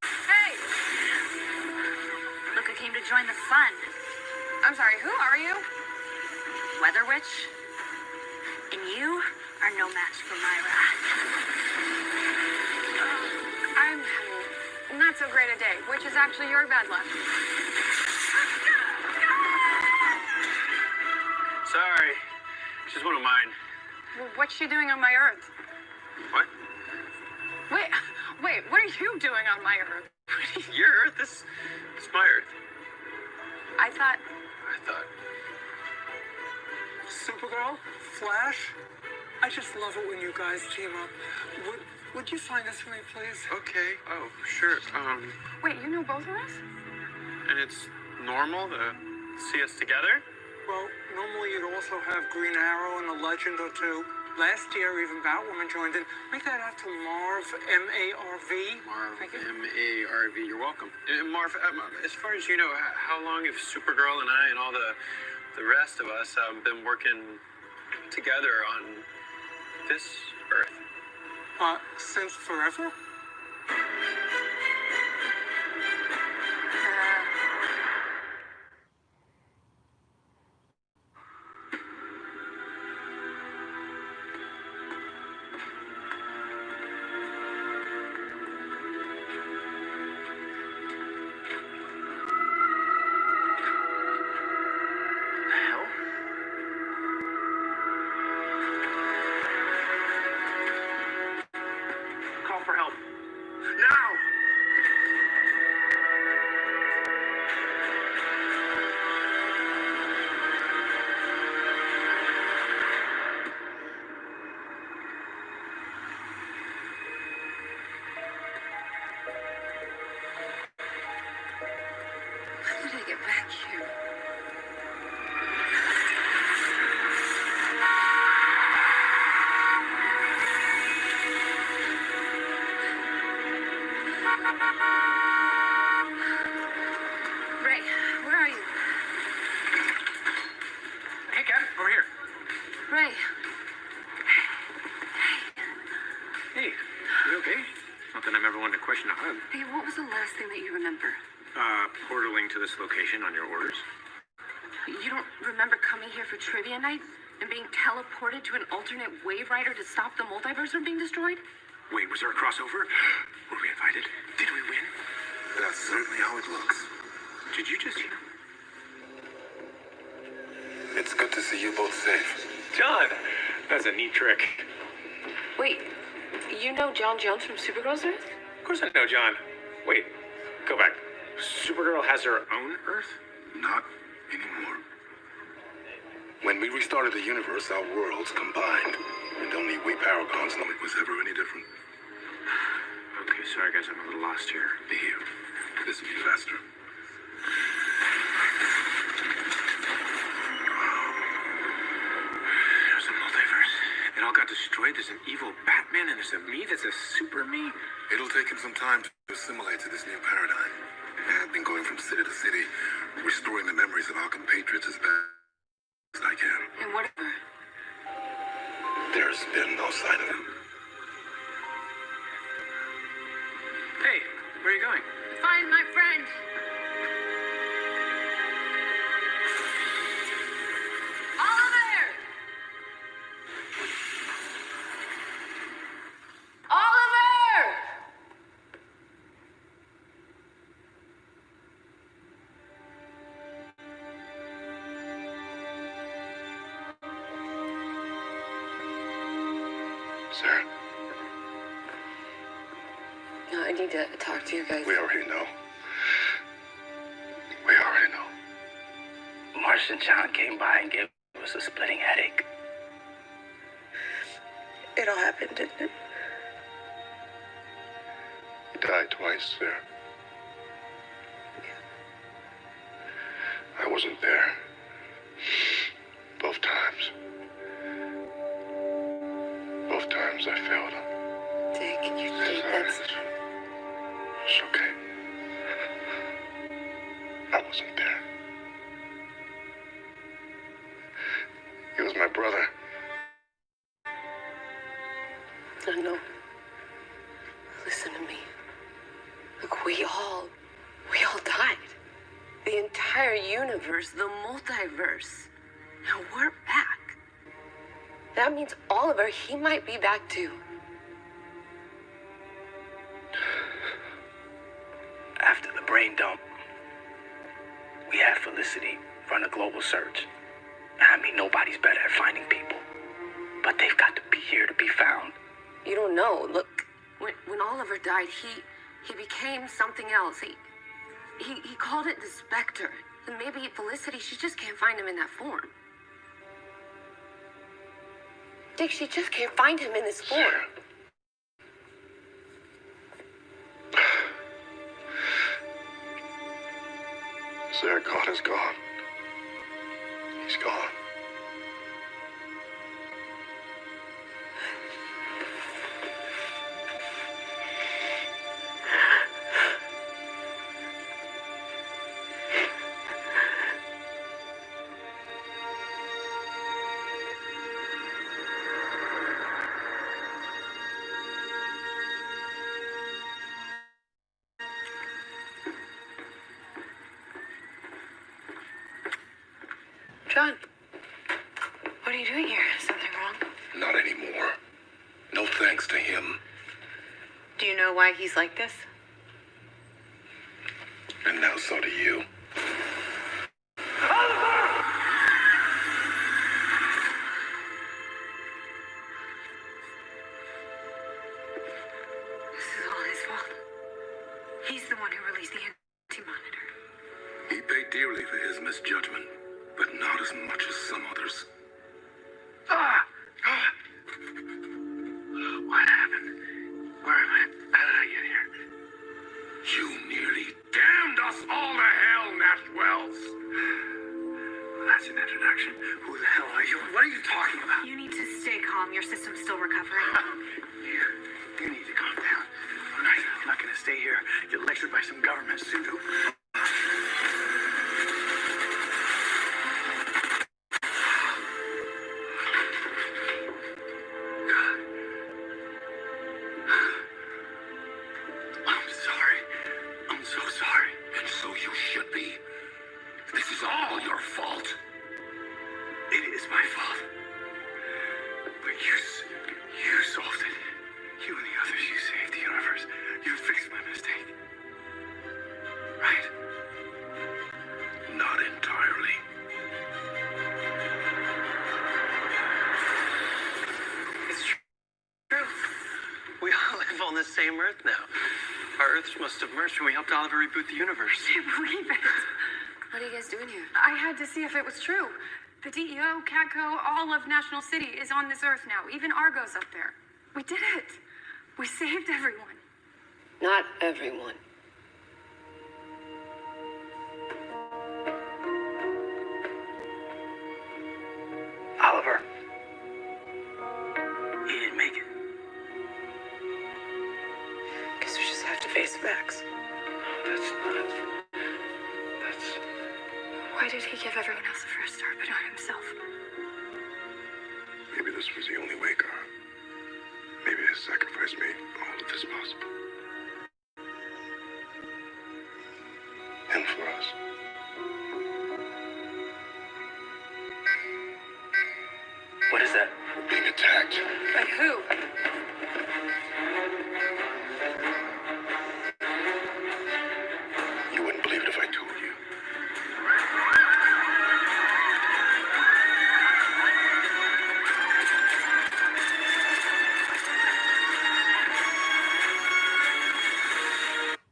Hey! Look, I came to join the fun. I'm sorry, who are you? Weather Witch? And you are no match for my wrath. I'm having not so great a day, which is actually your bad luck. Sorry. She's one of mine. Well, what's she doing on my Earth? What? Wait, what are you doing on my Earth? Your Earth? This is my Earth. I thought... Supergirl? Flash? I just love it when you guys team up. Would you sign this for me, please? Okay. Oh, sure. Wait, you know both of us? And it's normal to see us together? Well, normally you'd also have Green Arrow and a legend or two. Last year, even Batwoman joined in. Make that out to Marv, M-A-R-V. Marv, M-A-R-V. You're welcome. Marv, as far as you know, how long have Supergirl and I and all the rest of us been working together on this Earth? Since forever? How did I get back here? Ray, where are you? Hey, Kat, over here. Ray. Hey, you okay? Not that I'm ever one to question a hug. Hey, what was the last thing that you remember? Portaling to this location on your orders. You don't remember coming here for trivia night and being teleported to an alternate wave rider to stop the multiverse from being destroyed? Wait, was there a crossover? Were we invited? Did we win? That's certainly how it looks. Did you just... It's good to see you both safe. John! That's a neat trick. Wait, you know John Jones from Supergirl's Earth? Of course I know John. Wait, go back. Supergirl has her own Earth? Not anymore. When we restarted the universe, our worlds combined. And only we paragons know it was ever any different. Okay, sorry guys, I'm a little lost here. Be here. This will be faster. There's a multiverse. It all got destroyed. There's an evil Batman, and there's a me that's a super me. It'll take him some time to assimilate to this new paradigm. I've been going from city to city, restoring the memories of our compatriots as best as I can. And whatever. There's been no sign of him. Hey, where are you going? Find my friend. Oliver! Oliver! Sarah, No, I need to talk to you guys. we already know. We already know. Martian John came by and gave us a splitting headache. It all happened, didn't it? He died twice, Sarah. I wasn't there. Both times. Both times I failed him. Dick, you think It's okay. I wasn't there. He was my brother. I know. Listen to me. Look, we all died. The entire universe. universe, the multiverse. And we're back. That means Oliver, he might be back too. After the brain dump, we had Felicity run a global search. I mean, nobody's better at finding people. But they've got to be here to be found. You don't know. Look, when Oliver died, he became something else. He called it the Spectre. And maybe Felicity, she just can't find him in that form. Dick, she just can't find him in this form. Sarah, God is gone. He's gone. John, what are you doing here? Is something wrong? Not anymore. No thanks to him. Do you know why he's like this? And now so do you. This is all his fault. He's the one who released the anti-monitor. He paid dearly for his misjudgment, but not as much as some others. What happened? Where am I? How did I get here? You nearly damned us all to hell, Nat Wells. Well, that's an introduction. Who the hell are you? What are you talking about? You need to stay calm. Your system's still recovering. You need to calm down. I'm not going to stay here, get lectured by some government pseudo. I'm sorry. I'm so sorry. And so you should be. This is all your fault. It is my fault. But you solved it. You and the others, you saved the universe. You fixed my mistake. Right? Not entirely. It's true. We all live on the same Earth now. Our Earths must have merged when we helped Oliver reboot the universe. Can't believe it. What are you guys doing here? I had to see if it was true. The DEO, CATCO, all of National City is on this Earth now. Even Argo's up there. We did it. We saved everyone. Not everyone. Oliver. He didn't make it. Guess we just have to face facts. That's not... Why did he give everyone else a fresh start but not himself? Maybe this was the only way, Kara. Maybe his sacrifice made all of this possible. And for us. What is that? We're being attacked. By who? You wouldn't believe it if I told you.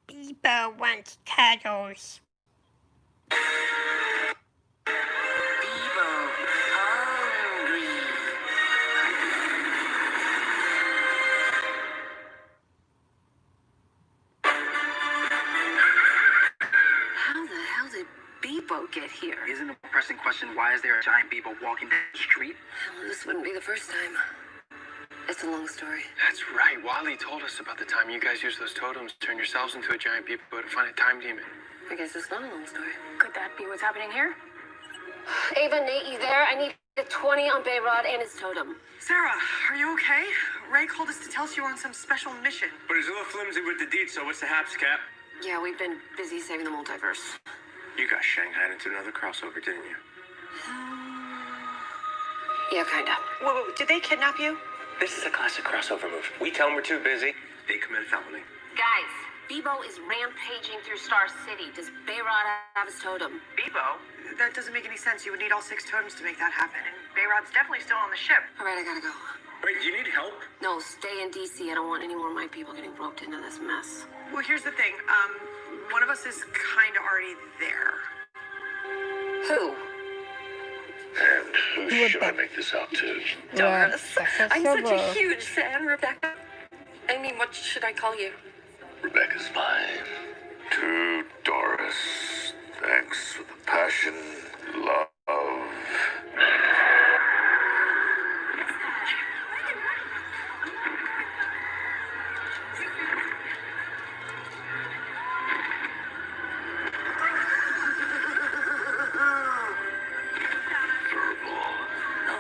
People want cuddles. How the hell did Bebo get here? Isn't a pressing question, why is there a giant Bebo walking down the street? Well, this wouldn't be the first time. It's a long story. That's right. Wally told us about the time you guys used those totems to turn yourselves into a giant people to find a time demon. I guess it's not a long story. Could that be what's happening here? Ava, Nate, you there? I need a 20 on Bayrod and his totem. Sarah, are you okay? Ray called us to tell us you were on some special mission. But he's a little flimsy with the deed, so what's the haps, Cap? Yeah, we've been busy saving the multiverse. You got shanghaied into another crossover, didn't you? Yeah, kinda. Wait, did they kidnap you? This is a classic crossover move. We tell them we're too busy. They commit a felony. Guys, Bebo is rampaging through Star City. Does Bayrod have his totem? Bebo? That doesn't make any sense. You would need all 6 totems to make that happen. And Bayrod's definitely still on the ship. All right, I gotta go. Wait, do you need help? No, stay in DC. I don't want any more of my people getting roped into this mess. Well, here's the thing. One of us is kind of already there. Who? And who should I make this out to? Doris. I'm such a Rebecca. huge fan, Rebecca. I mean, what should I call you? Rebecca's mine. To Doris, thanks for the passion, love. Oh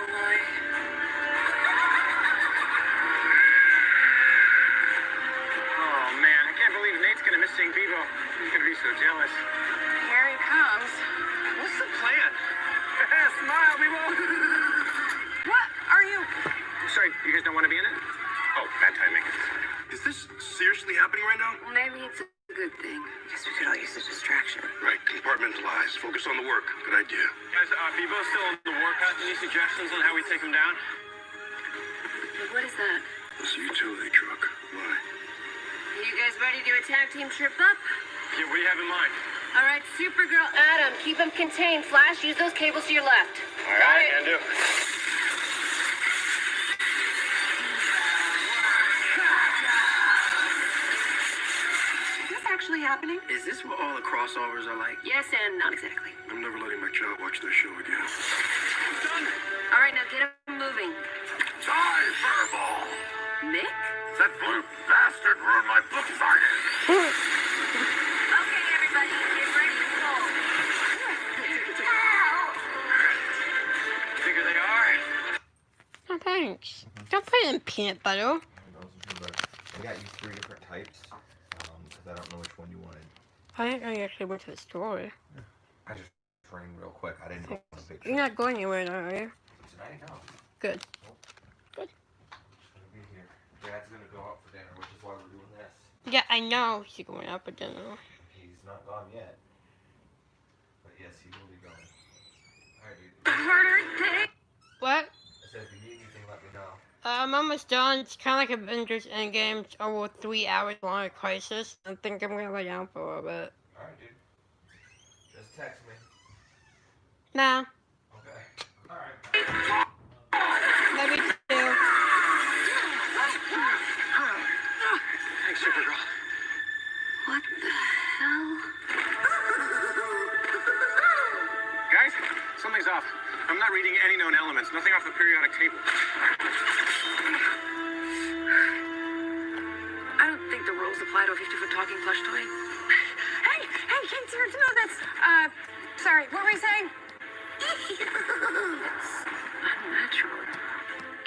my. Oh, man, I can't believe Nate's gonna miss seeing Bebo. He's gonna be so jealous. Here he comes. What's the plan? Smile, Bebo! What are you? Sorry, you guys don't want to be in it? Oh, bad timing. Is this seriously happening right now? Maybe it's a good thing. Guess we could all use a distraction. Right, compartmentalize. Focus on the work. Good idea. Guys, Bebo's still on the warpath. Any suggestions on how we take him down? What is that? It's a utility truck. Why? You guys ready to do a tag team trip up? Yeah, what do you have in mind? All right, Supergirl, Adam, keep them contained. Flash, use those cables to your left. All right, can do. Is this actually happening? Is this what all the crossovers are like? Yes, and not exactly. I'm never letting my child watch this show again. All right, now get them moving. Die, Furball! Nick? That blue bastard ruined my book signing! Okay, everybody, get ready to go. Figure they are. Oh, thanks. Don't put it in peanut butter. I got you 3 different types, because I don't know which one you wanted. I think I actually went to the store. I just ran real quick. I didn't want to pick You're not going anywhere now, are you? Tonight, no. Good. Gonna be here. Dad's gonna go out for dinner, which is why we're doing this. Yeah, I know she's going out for dinner. He's not gone yet. But yes, he will be going. Alright, dude. What? I said, if you need anything, let me know. I'm almost done. It's kind of like Avengers Endgame. It's over 3 hours long of Crisis. I think I'm gonna lay down for a little bit. Alright, dude. Just text me. Nah. Okay. Alright. Love you too. Thanks, Supergirl. What the hell? Guys, something's off. I'm not reading any known elements. Nothing off the periodic table. I don't think the rules apply to a 50-foot talking plush toy. Hey, Kate's here too. That's, sorry, what were we saying? Unnatural.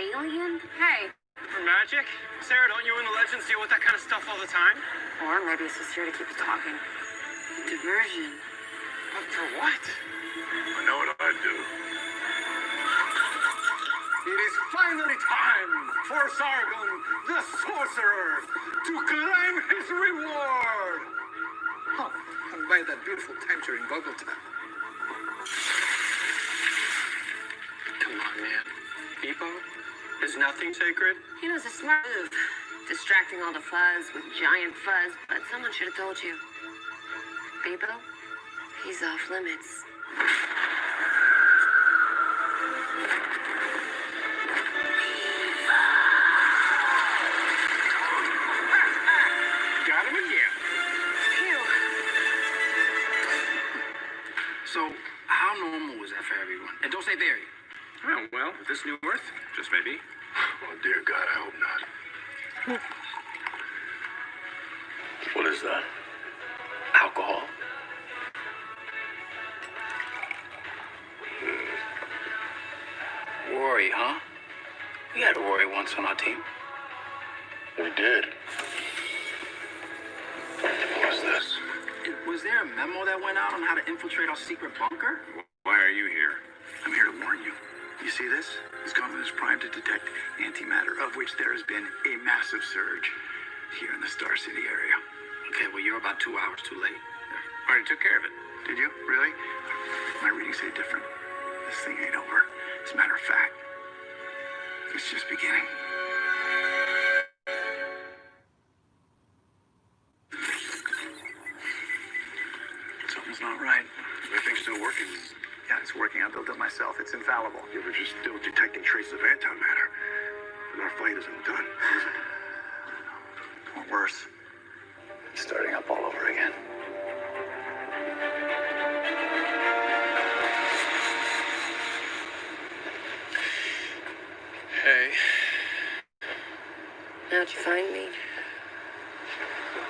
Alien? Hey. For magic? Sarah, don't you and the legends deal with that kind of stuff all the time? Or maybe it's just here to keep us talking. Diversion. But for what? I know what I'd do. It is finally time for Sargon, the sorcerer, to claim his reward! Oh, and by that beautiful tangerine bubble top. Come on, man. Bebo? Is nothing sacred? You know, it's a smart move. Distracting all the fuzz with giant fuzz, but someone should have told you. Bebo, he's off limits. Got him again. Phew. So, how normal was that for everyone? And don't say very. Oh, well, with this new Earth, just maybe. Oh, dear God, I hope not. What is that? Alcohol. Worry, huh? We had to worry once on our team. We did. What's this? Was there a memo that went out on how to infiltrate our secret bunker? Why are you here? I'm here to warn you. You see this? This gun is primed to detect antimatter, of which there has been a massive surge here in the Star City area. Okay, well, you're about 2 hours too late. Already took care of it. Did you? Really? My readings say different. This thing ain't over. As a matter of fact, it's just beginning. Something's not right. Everything's still working. Yeah, it's working. I built it myself. It's infallible. Yeah, but you're still detecting traces of antimatter. And our fight isn't done, is it? Or worse. Starting up all over again. Hey, How'd you find me?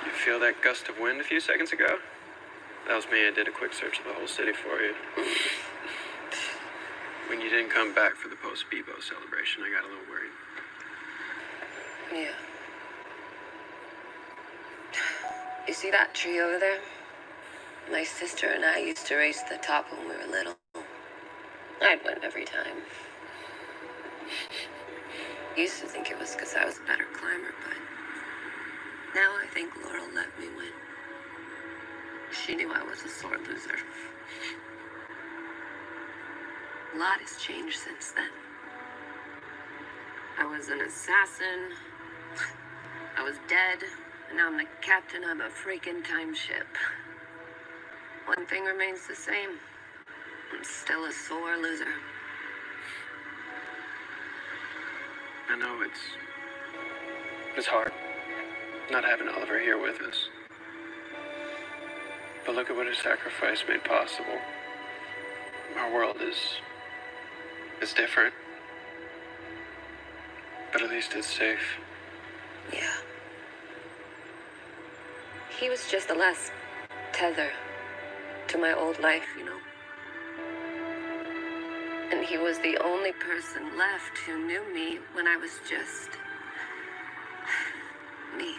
you feel that gust of wind a few seconds ago? That was me. I did a quick search of the whole city for you. When you didn't come back for the post-Bebo celebration, I got a little worried. Yeah. You see that tree over there? My sister and I used to race to the top when we were little. I'd win every time. Used to think it was because I was a better climber, but now I think Laurel let me win. She knew I was a sore loser. A lot has changed since then. I was an assassin. I was dead. And now I'm the captain of a freaking time ship. One thing remains the same. I'm still a sore loser. I know it's hard not having Oliver here with us. But look at what his sacrifice made possible. Our world is different. But at least it's safe. Yeah. He was just the last tether to my old life, you know. And he was the only person left who knew me when I was just me.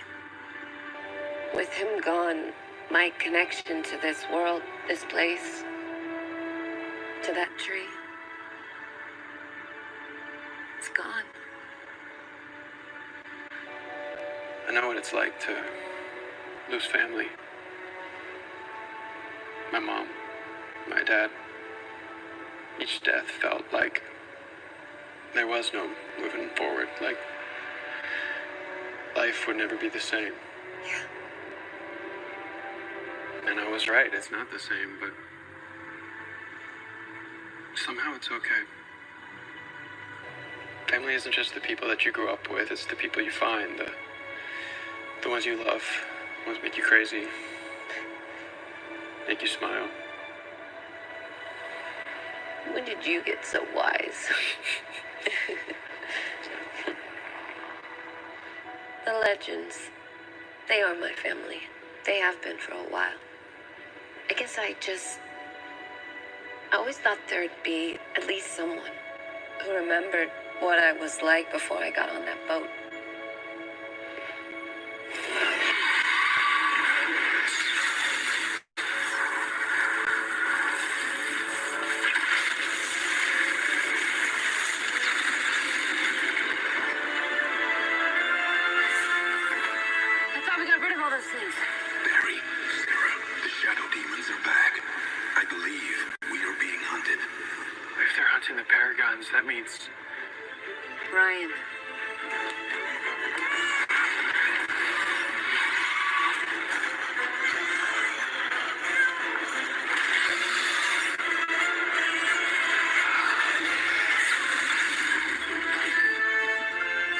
With him gone, my connection to this world, this place, to that tree, it's gone. I know what it's like to lose family. My mom, my dad. Each death felt like there was no moving forward, like life would never be the same. Yeah. And I was right, it's not the same, but somehow it's okay. Family isn't just the people that you grew up with, it's the people you find, the ones you love, the ones that make you crazy, make you smile. When did you get so wise? The legends, they are my family. They have been for a while. I guess I always thought there'd be at least someone who remembered what I was like before I got on that boat. I thought we got rid of all those things. Barry, Sarah, the shadow demons are back. I believe we are being hunted. If they're hunting the paragons, that means Brian.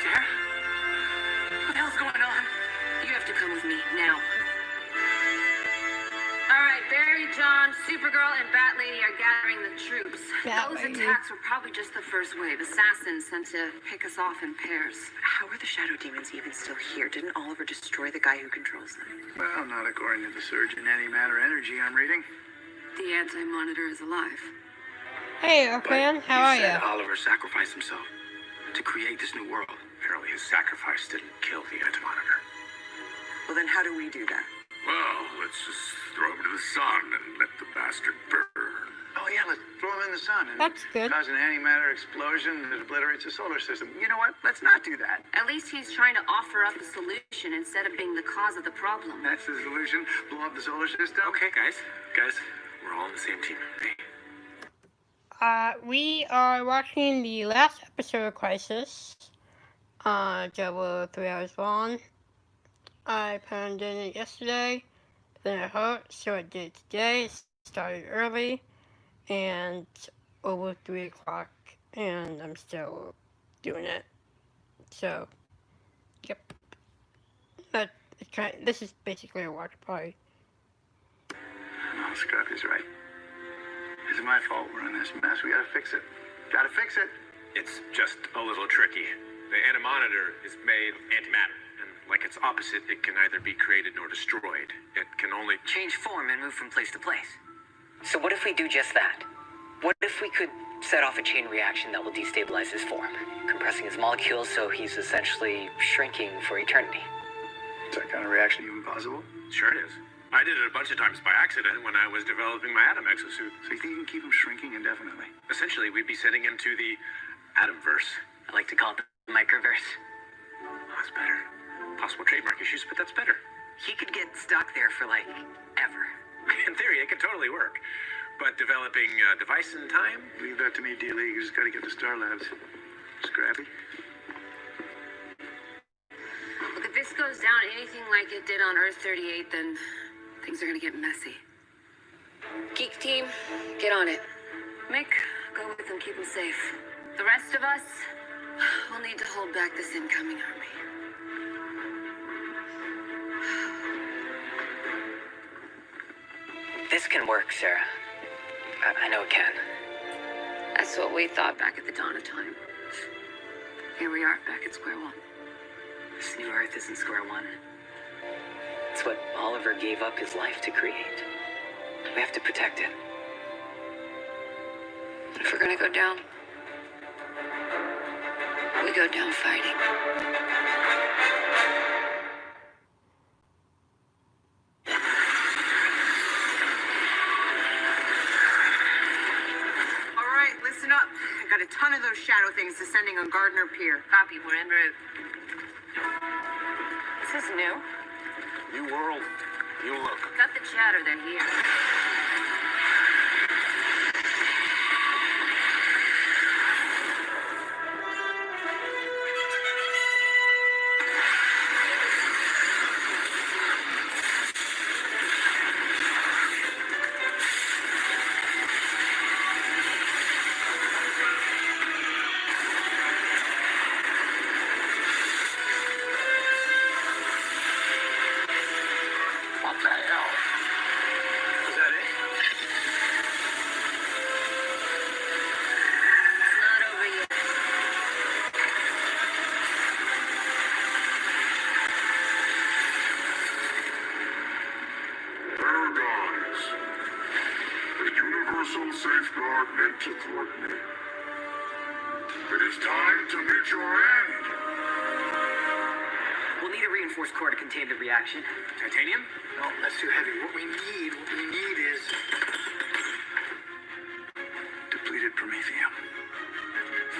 Sarah? What the hell's going on? You have to come with me now. All right, Barry, John, Supergirl, and Bat Lady are gathering the troops. Bat Those Lady. attacks were probably just the first wave. Assassins sent to pick us off in pairs. How are the shadow demons even still here? Didn't Oliver destroy the guy who controls them? Well, not according to the surge in antimatter energy I'm reading. The anti-monitor is alive. Hey, Arcan, how are said you? Oliver sacrificed himself to create this new world. Apparently his sacrifice didn't kill the Anti-Monitor. Well, then how do we do that? Well, let's just throw him into the sun and let the bastard burn. Oh, yeah, let's throw him in the sun and That's good. cause an antimatter explosion that obliterates the solar system. You know what? Let's not do that. At least he's trying to offer up a solution instead of being the cause of the problem. That's the solution. Blow up the solar system. Okay, guys, we're all on the same team. Okay? We are watching the last episode of Crisis. It's over 3 hours long. I planned on it yesterday, then it hurt, so I did it today. It started early, and over 3 o'clock, and I'm still doing it. So, yep. But this is basically a watch party. No, Scrappy's right. It's my fault we're in this mess. We gotta fix it. Gotta fix it. It's just a little tricky. The antimonitor is made of antimatter, and like its opposite, it can neither be created nor destroyed. It can only Change form and move from place to place. So what if we do just that? What if we could set off a chain reaction that will destabilize his form, compressing his molecules so he's essentially shrinking for eternity? Is that kind of reaction even possible? Sure it is. I did it a bunch of times by accident when I was developing my atom exosuit. So you think you can keep him shrinking indefinitely? Essentially, we'd be sending him to the Atomverse. I like to call it the microverse. That's better. Possible trademark issues, but that's better. He could get stuck there for like ever. In theory, it could totally work. But developing a device in time? Leave that to me, D-League. You just gotta get to Star Labs. Scrappy? Look, if this goes down anything like it did on Earth 38, then things are gonna get messy. Geek team, get on it. Mick, go with them, keep them safe. The rest of us, we'll need to hold back this incoming army. This can work, Sarah. I know it can. That's what we thought back at the dawn of time. Here we are, back at square one. This new Earth isn't square one. It's what Oliver gave up his life to create. We have to protect it. If we're gonna go down, we go down fighting. All right, listen up. I got a ton of those shadow things descending on Gardner Pier. Copy, we're en route. This is new. New world, new look. Cut the chatter, they're here. What the hell? Is that it? It's not over yet. Paragons. A universal safeguard meant to thwart me. It is time to meet your end. We'll need a reinforced core to contain the reaction. Titanium? No, that's too heavy. What we need is depleted promethium.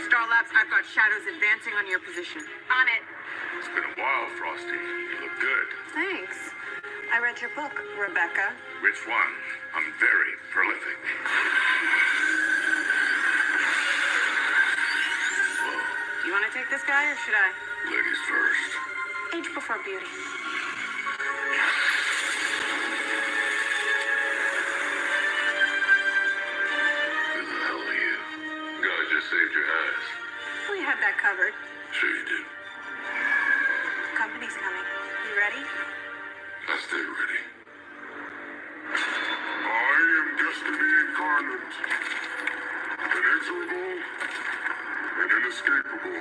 Star Labs, I've got shadows advancing on your position. On it. It's been a while, Frosty. You look good. Thanks. I read your book, Rebecca. Which one? I'm very prolific. Do you want to take this guy, or should I? Ladies first. Age before beauty. Who the hell are you? Guy just saved your ass. We had that covered. Sure you did. Company's coming. You ready? I stay ready. I am destiny incarnate. Inexorable and inescapable.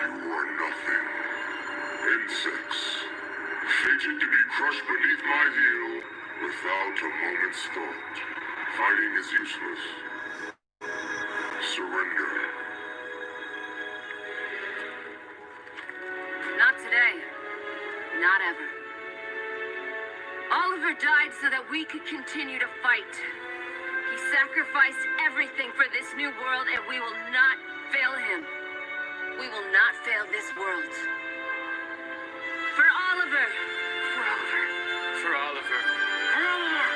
You are nothing. Insects. Fated to be crushed beneath my heel without a moment's thought. Fighting is useless. Surrender. Not today. Not ever. Oliver died so that we could continue to fight. He sacrificed everything for this new world, and we will not fail him. We will not fail this world. For Oliver. For Oliver. For Oliver. For Oliver!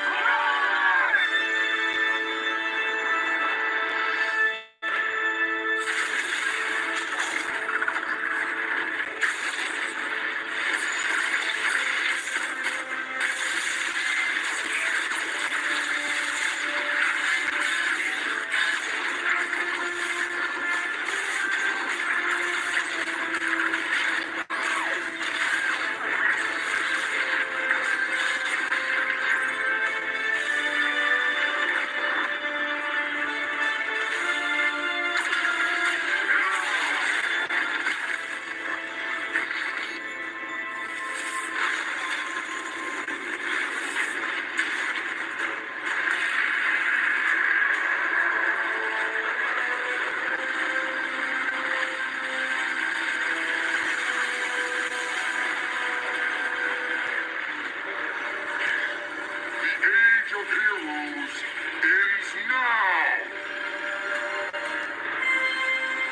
Age of Heroes ends now!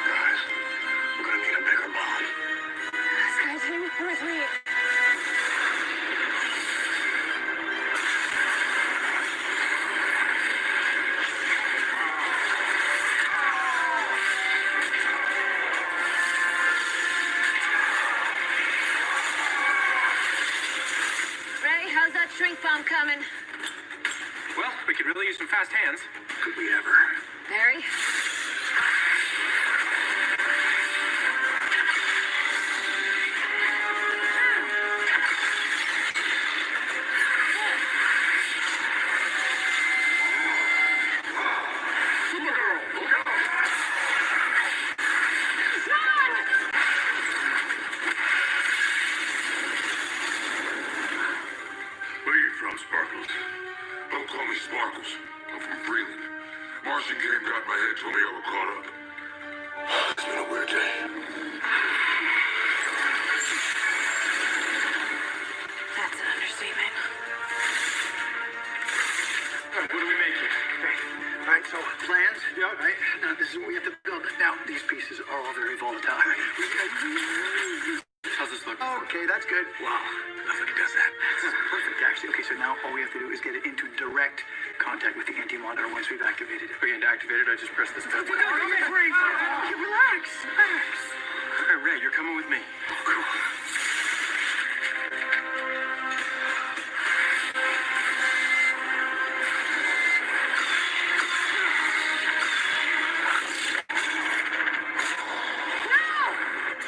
Guys, we're gonna need a bigger bomb. Sky Team, where's me? Ray, how's that shrink bomb coming? Well, we could really use some fast hands. Could we ever? Barry? Where you from, Sparkles? Don't call me Sparkles. I'm from Freeland. Martian game got my head, told me I was caught up. It's been a weird day. That's an understatement. What do we make here? Okay. All right, so plans. Yeah. All right. Now this is what we have to build. Now these pieces are all very volatile. How's this look? Okay, that's good. Wow. Nobody does that. This is perfect, actually. Okay, so now all we have to do is get it into direct contact with the anti-monitor once we've activated it. Okay, and to activate it, I just press this button. Okay, relax. Okay, Ray, you're coming with me. Oh, cool.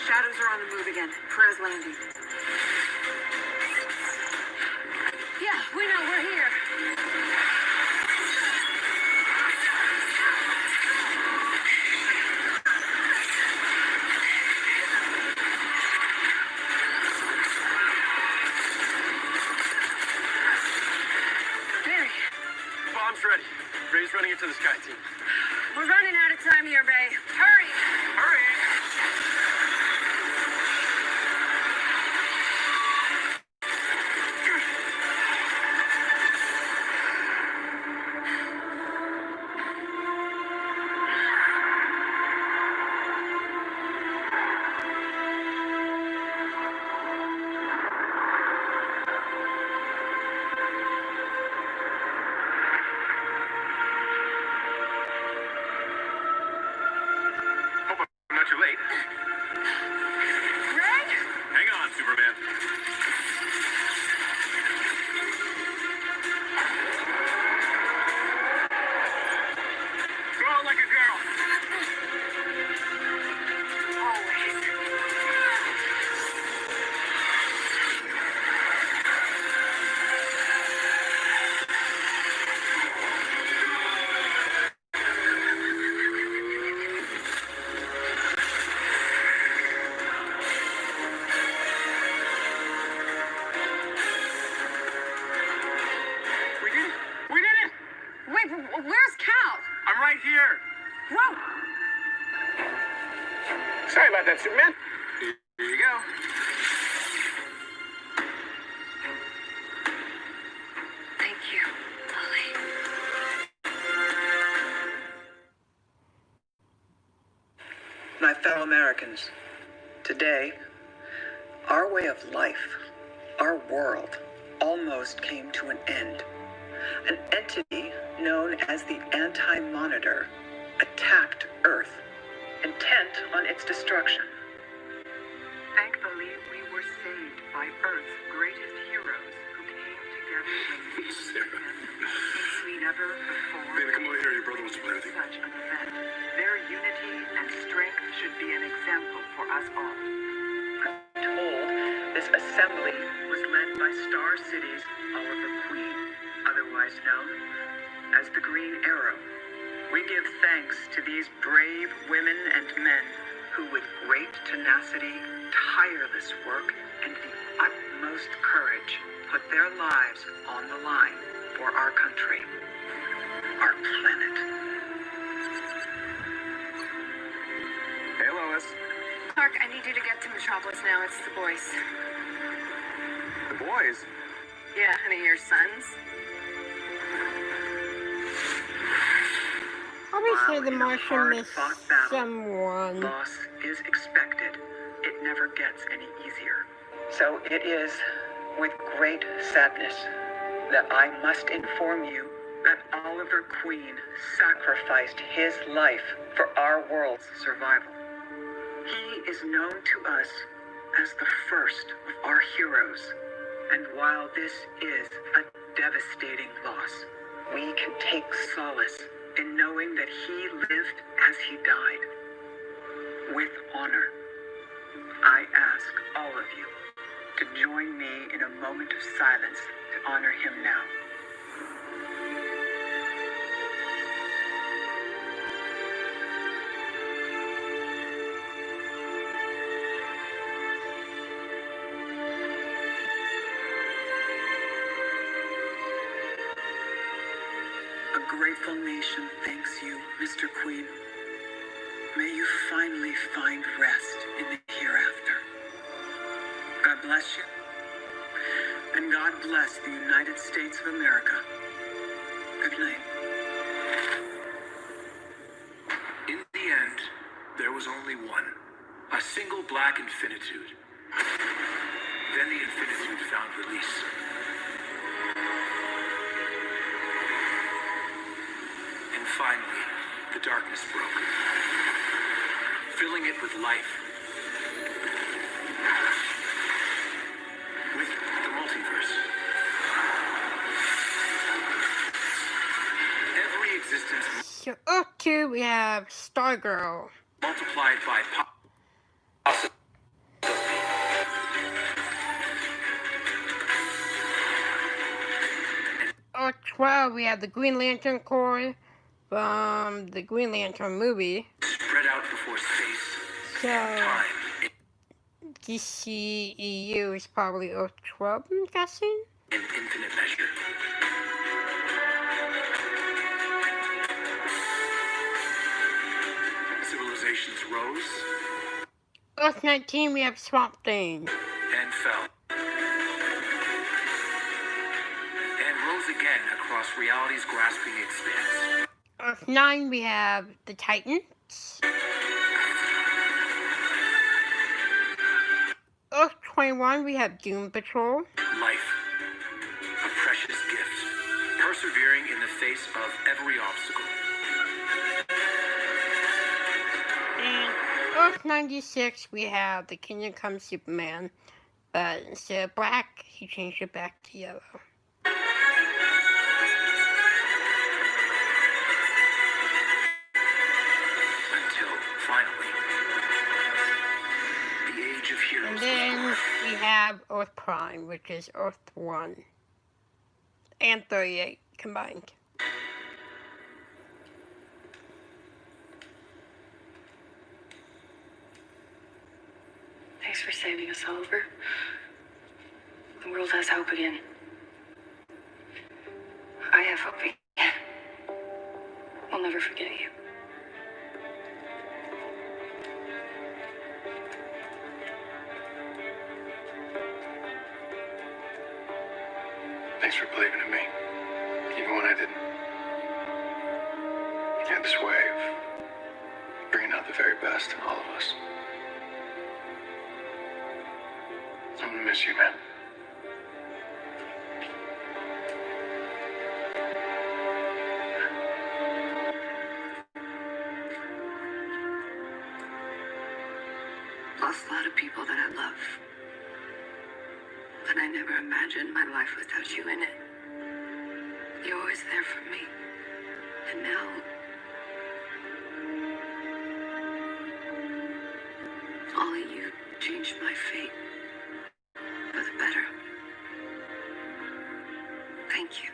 Shadows are on the move again. Perez landing. Yeah, we know we're here. Barry, Bomb's ready. Ray's running it to the Sky Team. we're running out of time here, Ray. Hurry! Hurry! Hope I'm not too late. Ray? Hang on, Superman. Go out like a girl. Always. We did it. We did it. Wait, where's Cal? I'm right here. Whoa! Sorry about that, Superman. Here you go. My fellow Americans, today, our way of life, our world, almost came to an end. An entity known as the Anti-Monitor attacked Earth, intent on its destruction. Thankfully, we were saved by Earth's greatest heroes who came together in since we never before Baby, come over here. Your brother wants to play with you. such an event. Their unity and strength should be an example for us all. Told this assembly was led by Star City's Oliver Queen, otherwise known as the Green Arrow. We give thanks to these brave women and men who with great tenacity, tireless work, and the utmost courage put their lives on the line for our country, our planet. Hey, Lois. Clark, I need you to get to Metropolis now. It's the boys. The boys? Yeah, honey, your sons. Obviously, the Martian missed someone. Loss is expected. It never gets any easier. So it is with great sadness that I must inform you that Oliver Queen sacrificed his life for our world's survival. He is known to us as the first of our heroes, and while this is a devastating loss, we can take solace in knowing that he lived as he died, with honor. I ask all of you to join me in a moment of silence to honor him now. A grateful nation thanks you, Mr. Queen. May you finally find rest in the hereafter. God bless you, and God bless the United States of America. Good night. In the end, there was only one. A single black infinitude. Then the infinitude found release. And finally, the darkness broke, filling it with life. With the multiverse. Every existence So up to we have Stargirl. multiplied by possibility. At 12 we have the Green Lantern Corps from the Green Lantern movie. Spread out before space, So time, DCEU is probably Earth 12, I'm guessing. in infinite measure. Civilizations rose Earth 19 we have Swamp Thing. and fell. And rose again across reality's grasping expanse. Earth 9 we have the Titans. Earth 21 we have Doom Patrol. Life, a precious gift, persevering in the face of every obstacle. And Earth 96 we have the Kingdom Come Superman. But instead of black, he changed it back to yellow. Until, finally, the age of heroes And was then born. we have Earth Prime, which is Earth 1 and 38 combined. Thanks for saving us, Oliver. The world has hope again. I have hope again. I'll never forget you. Thanks for believing in me, even when I didn't. You had this way of bringing out the very best in all of us. I'm gonna miss you, man. Lost a lot of people that I love. But I never imagined my life without you in it. You're always there for me. And now, all of you changed my fate for the better. Thank you.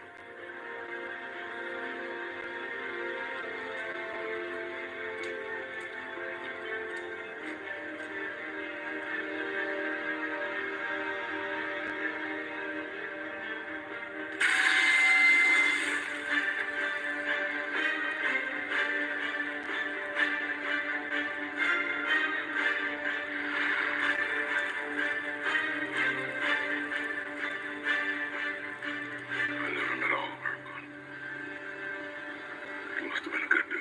I never met Oliver, but he must have been a good dude.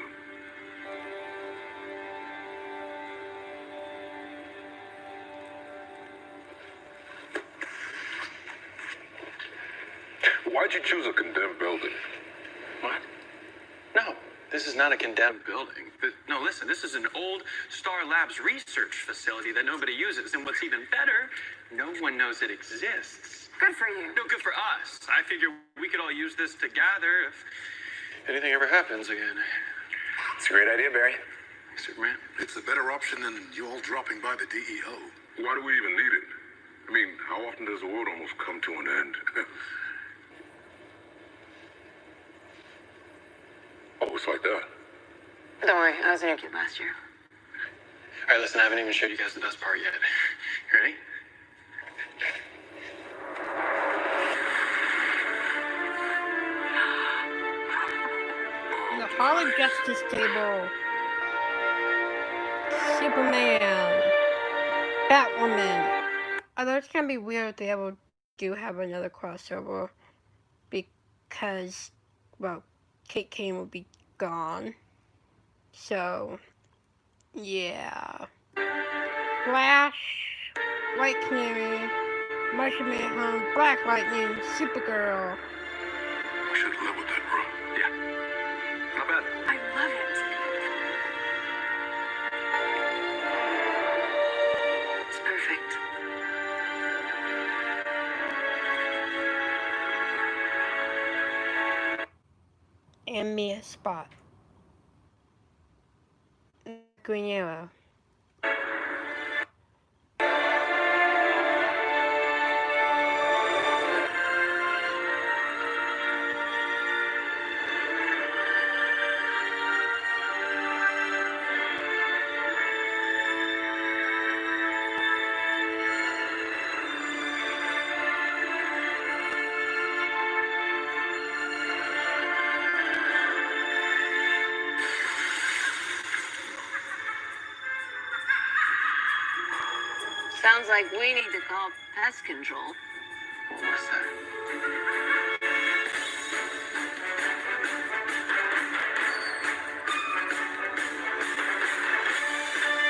Why'd you choose a condemned building? What? No, this is not a condemned building. No, listen, this is an old Star Labs research facility that nobody uses. And what's even better, no one knows it exists. Good for you. No, good for us. I figure we could all use this to gather if anything ever happens again. It's a great idea, Barry. Superman? It's a better option than you all dropping by the DEO. Why do we even need it? I mean, how often does the world almost come to an end? Oh, it's like that. Don't worry, I was in your kid last year. All right, listen, I haven't even showed you guys the best part yet. You ready? The Harley Justice Table. Superman. Batwoman. Although it's gonna be weird if they ever do have another crossover. Because, well, Kate Kane will be gone. So, yeah. Flash, White Canary, Martian Manhunt, Black Lightning, Supergirl. We should live with that, bro. Yeah. Not bad. I love it. It's perfect. And Mia Spot. Green Arrow. Sounds like we need to call pest control. What was that?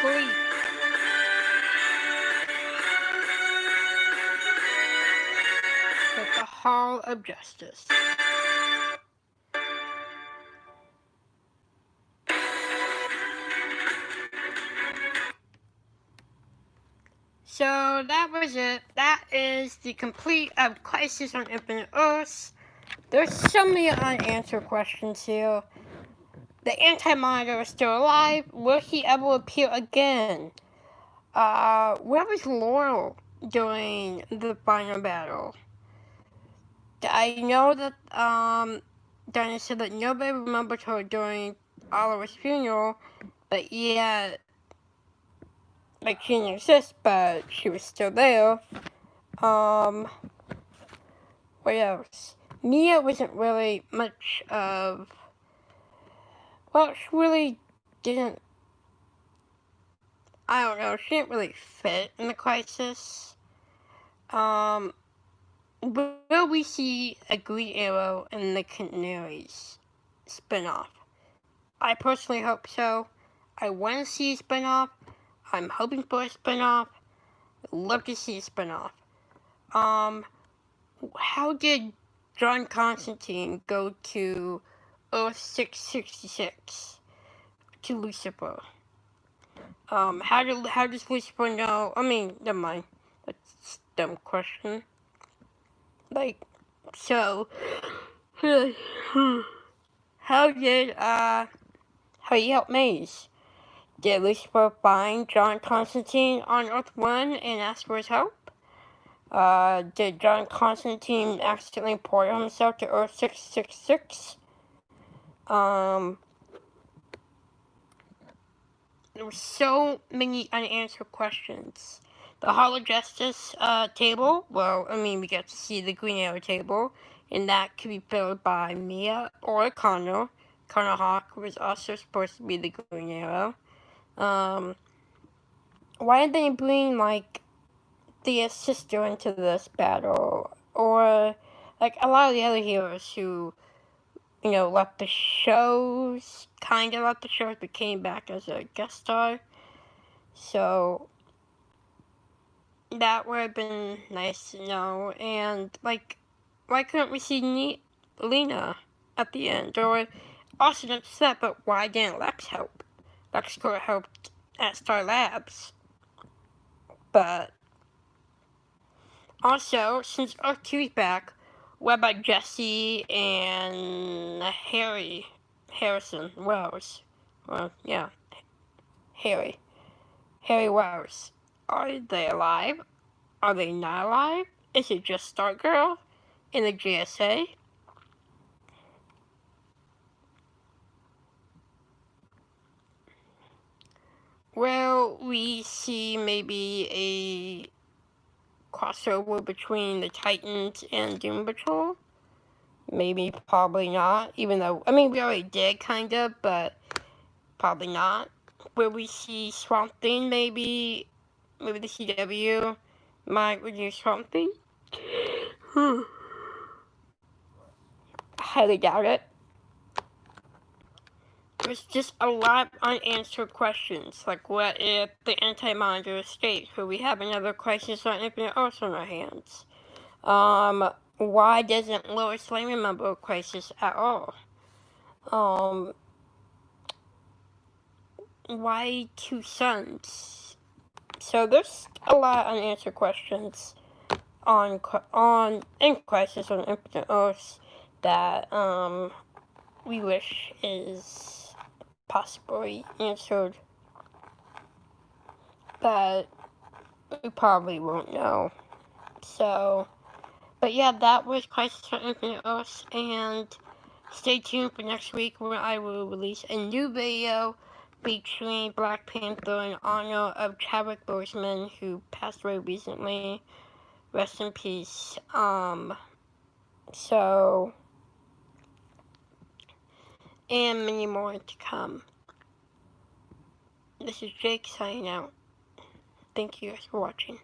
Glee. At the Hall of Justice. So that was it. That is the complete of Crisis on Infinite Earths. There's so many unanswered questions here. The Anti-Monitor is still alive. Will he ever appear again? Where was Laurel during the final battle? I know that Diana said that nobody remembered her during Oliver's funeral, but yeah, like she didn't exist, but she was still there. What else? Mia wasn't really much of, well, she really didn't, I don't know, she didn't really fit in the Crisis. Will we see a Green Arrow in the Canaries spinoff? I personally hope so. I want to see a spinoff. I'm hoping for a spinoff. I'd love to see a spinoff. How did John Constantine go to Earth 666 to Lucifer? How does Lucifer know? I mean, never mind. That's a dumb question. Like, so, how did he help Maze? Did Lucifer find John Constantine on Earth 1 and ask for his help? Did John Constantine accidentally port himself to Earth 666? There were so many unanswered questions. The Hall of Justice table, well, I mean, we get to see the Green Arrow table, and that could be filled by Mia or Connor. Connor Hawk was also supposed to be the Green Arrow. Why did they bring, like, the sister into this battle? Or, like, a lot of the other heroes who, you know, left the shows, kind of left the shows, but came back as a guest star. So, that would have been nice to know. And, like, why couldn't we see Lena at the end? Or, also not just that, but why didn't Lex help? Lex could have helped at Star Labs. But, also, since Earth 2 is back, what about Jesse and Harrison Wells? Well, yeah, Harry Wells. Are they alive? Are they not alive? Is it just Stargirl in the GSA? Will we see maybe a crossover between the Titans and Doom Patrol? Maybe, probably not, even though, I mean, we already did, kind of, but probably not. Will we see Swamp Thing, maybe the CW might reduce Swamp Thing? Highly doubt it. There's just a lot of unanswered questions, like what if the Anti-Monitor escapes? Will we have another Crisis on Infinite Earths on our hands? Why doesn't Lois Lane remember Crisis at all? Why two sons? So there's a lot of unanswered questions in Crisis on Infinite Earths that we wish is possibly answered, but we probably won't know. So, but yeah, that was Crisis on Infinite Earths, and stay tuned for next week where I will release a new video featuring Black Panther in honor of Chadwick Boseman, who passed away recently. Rest in peace. So, and many more to come. This is Jake signing out. Thank you guys for watching.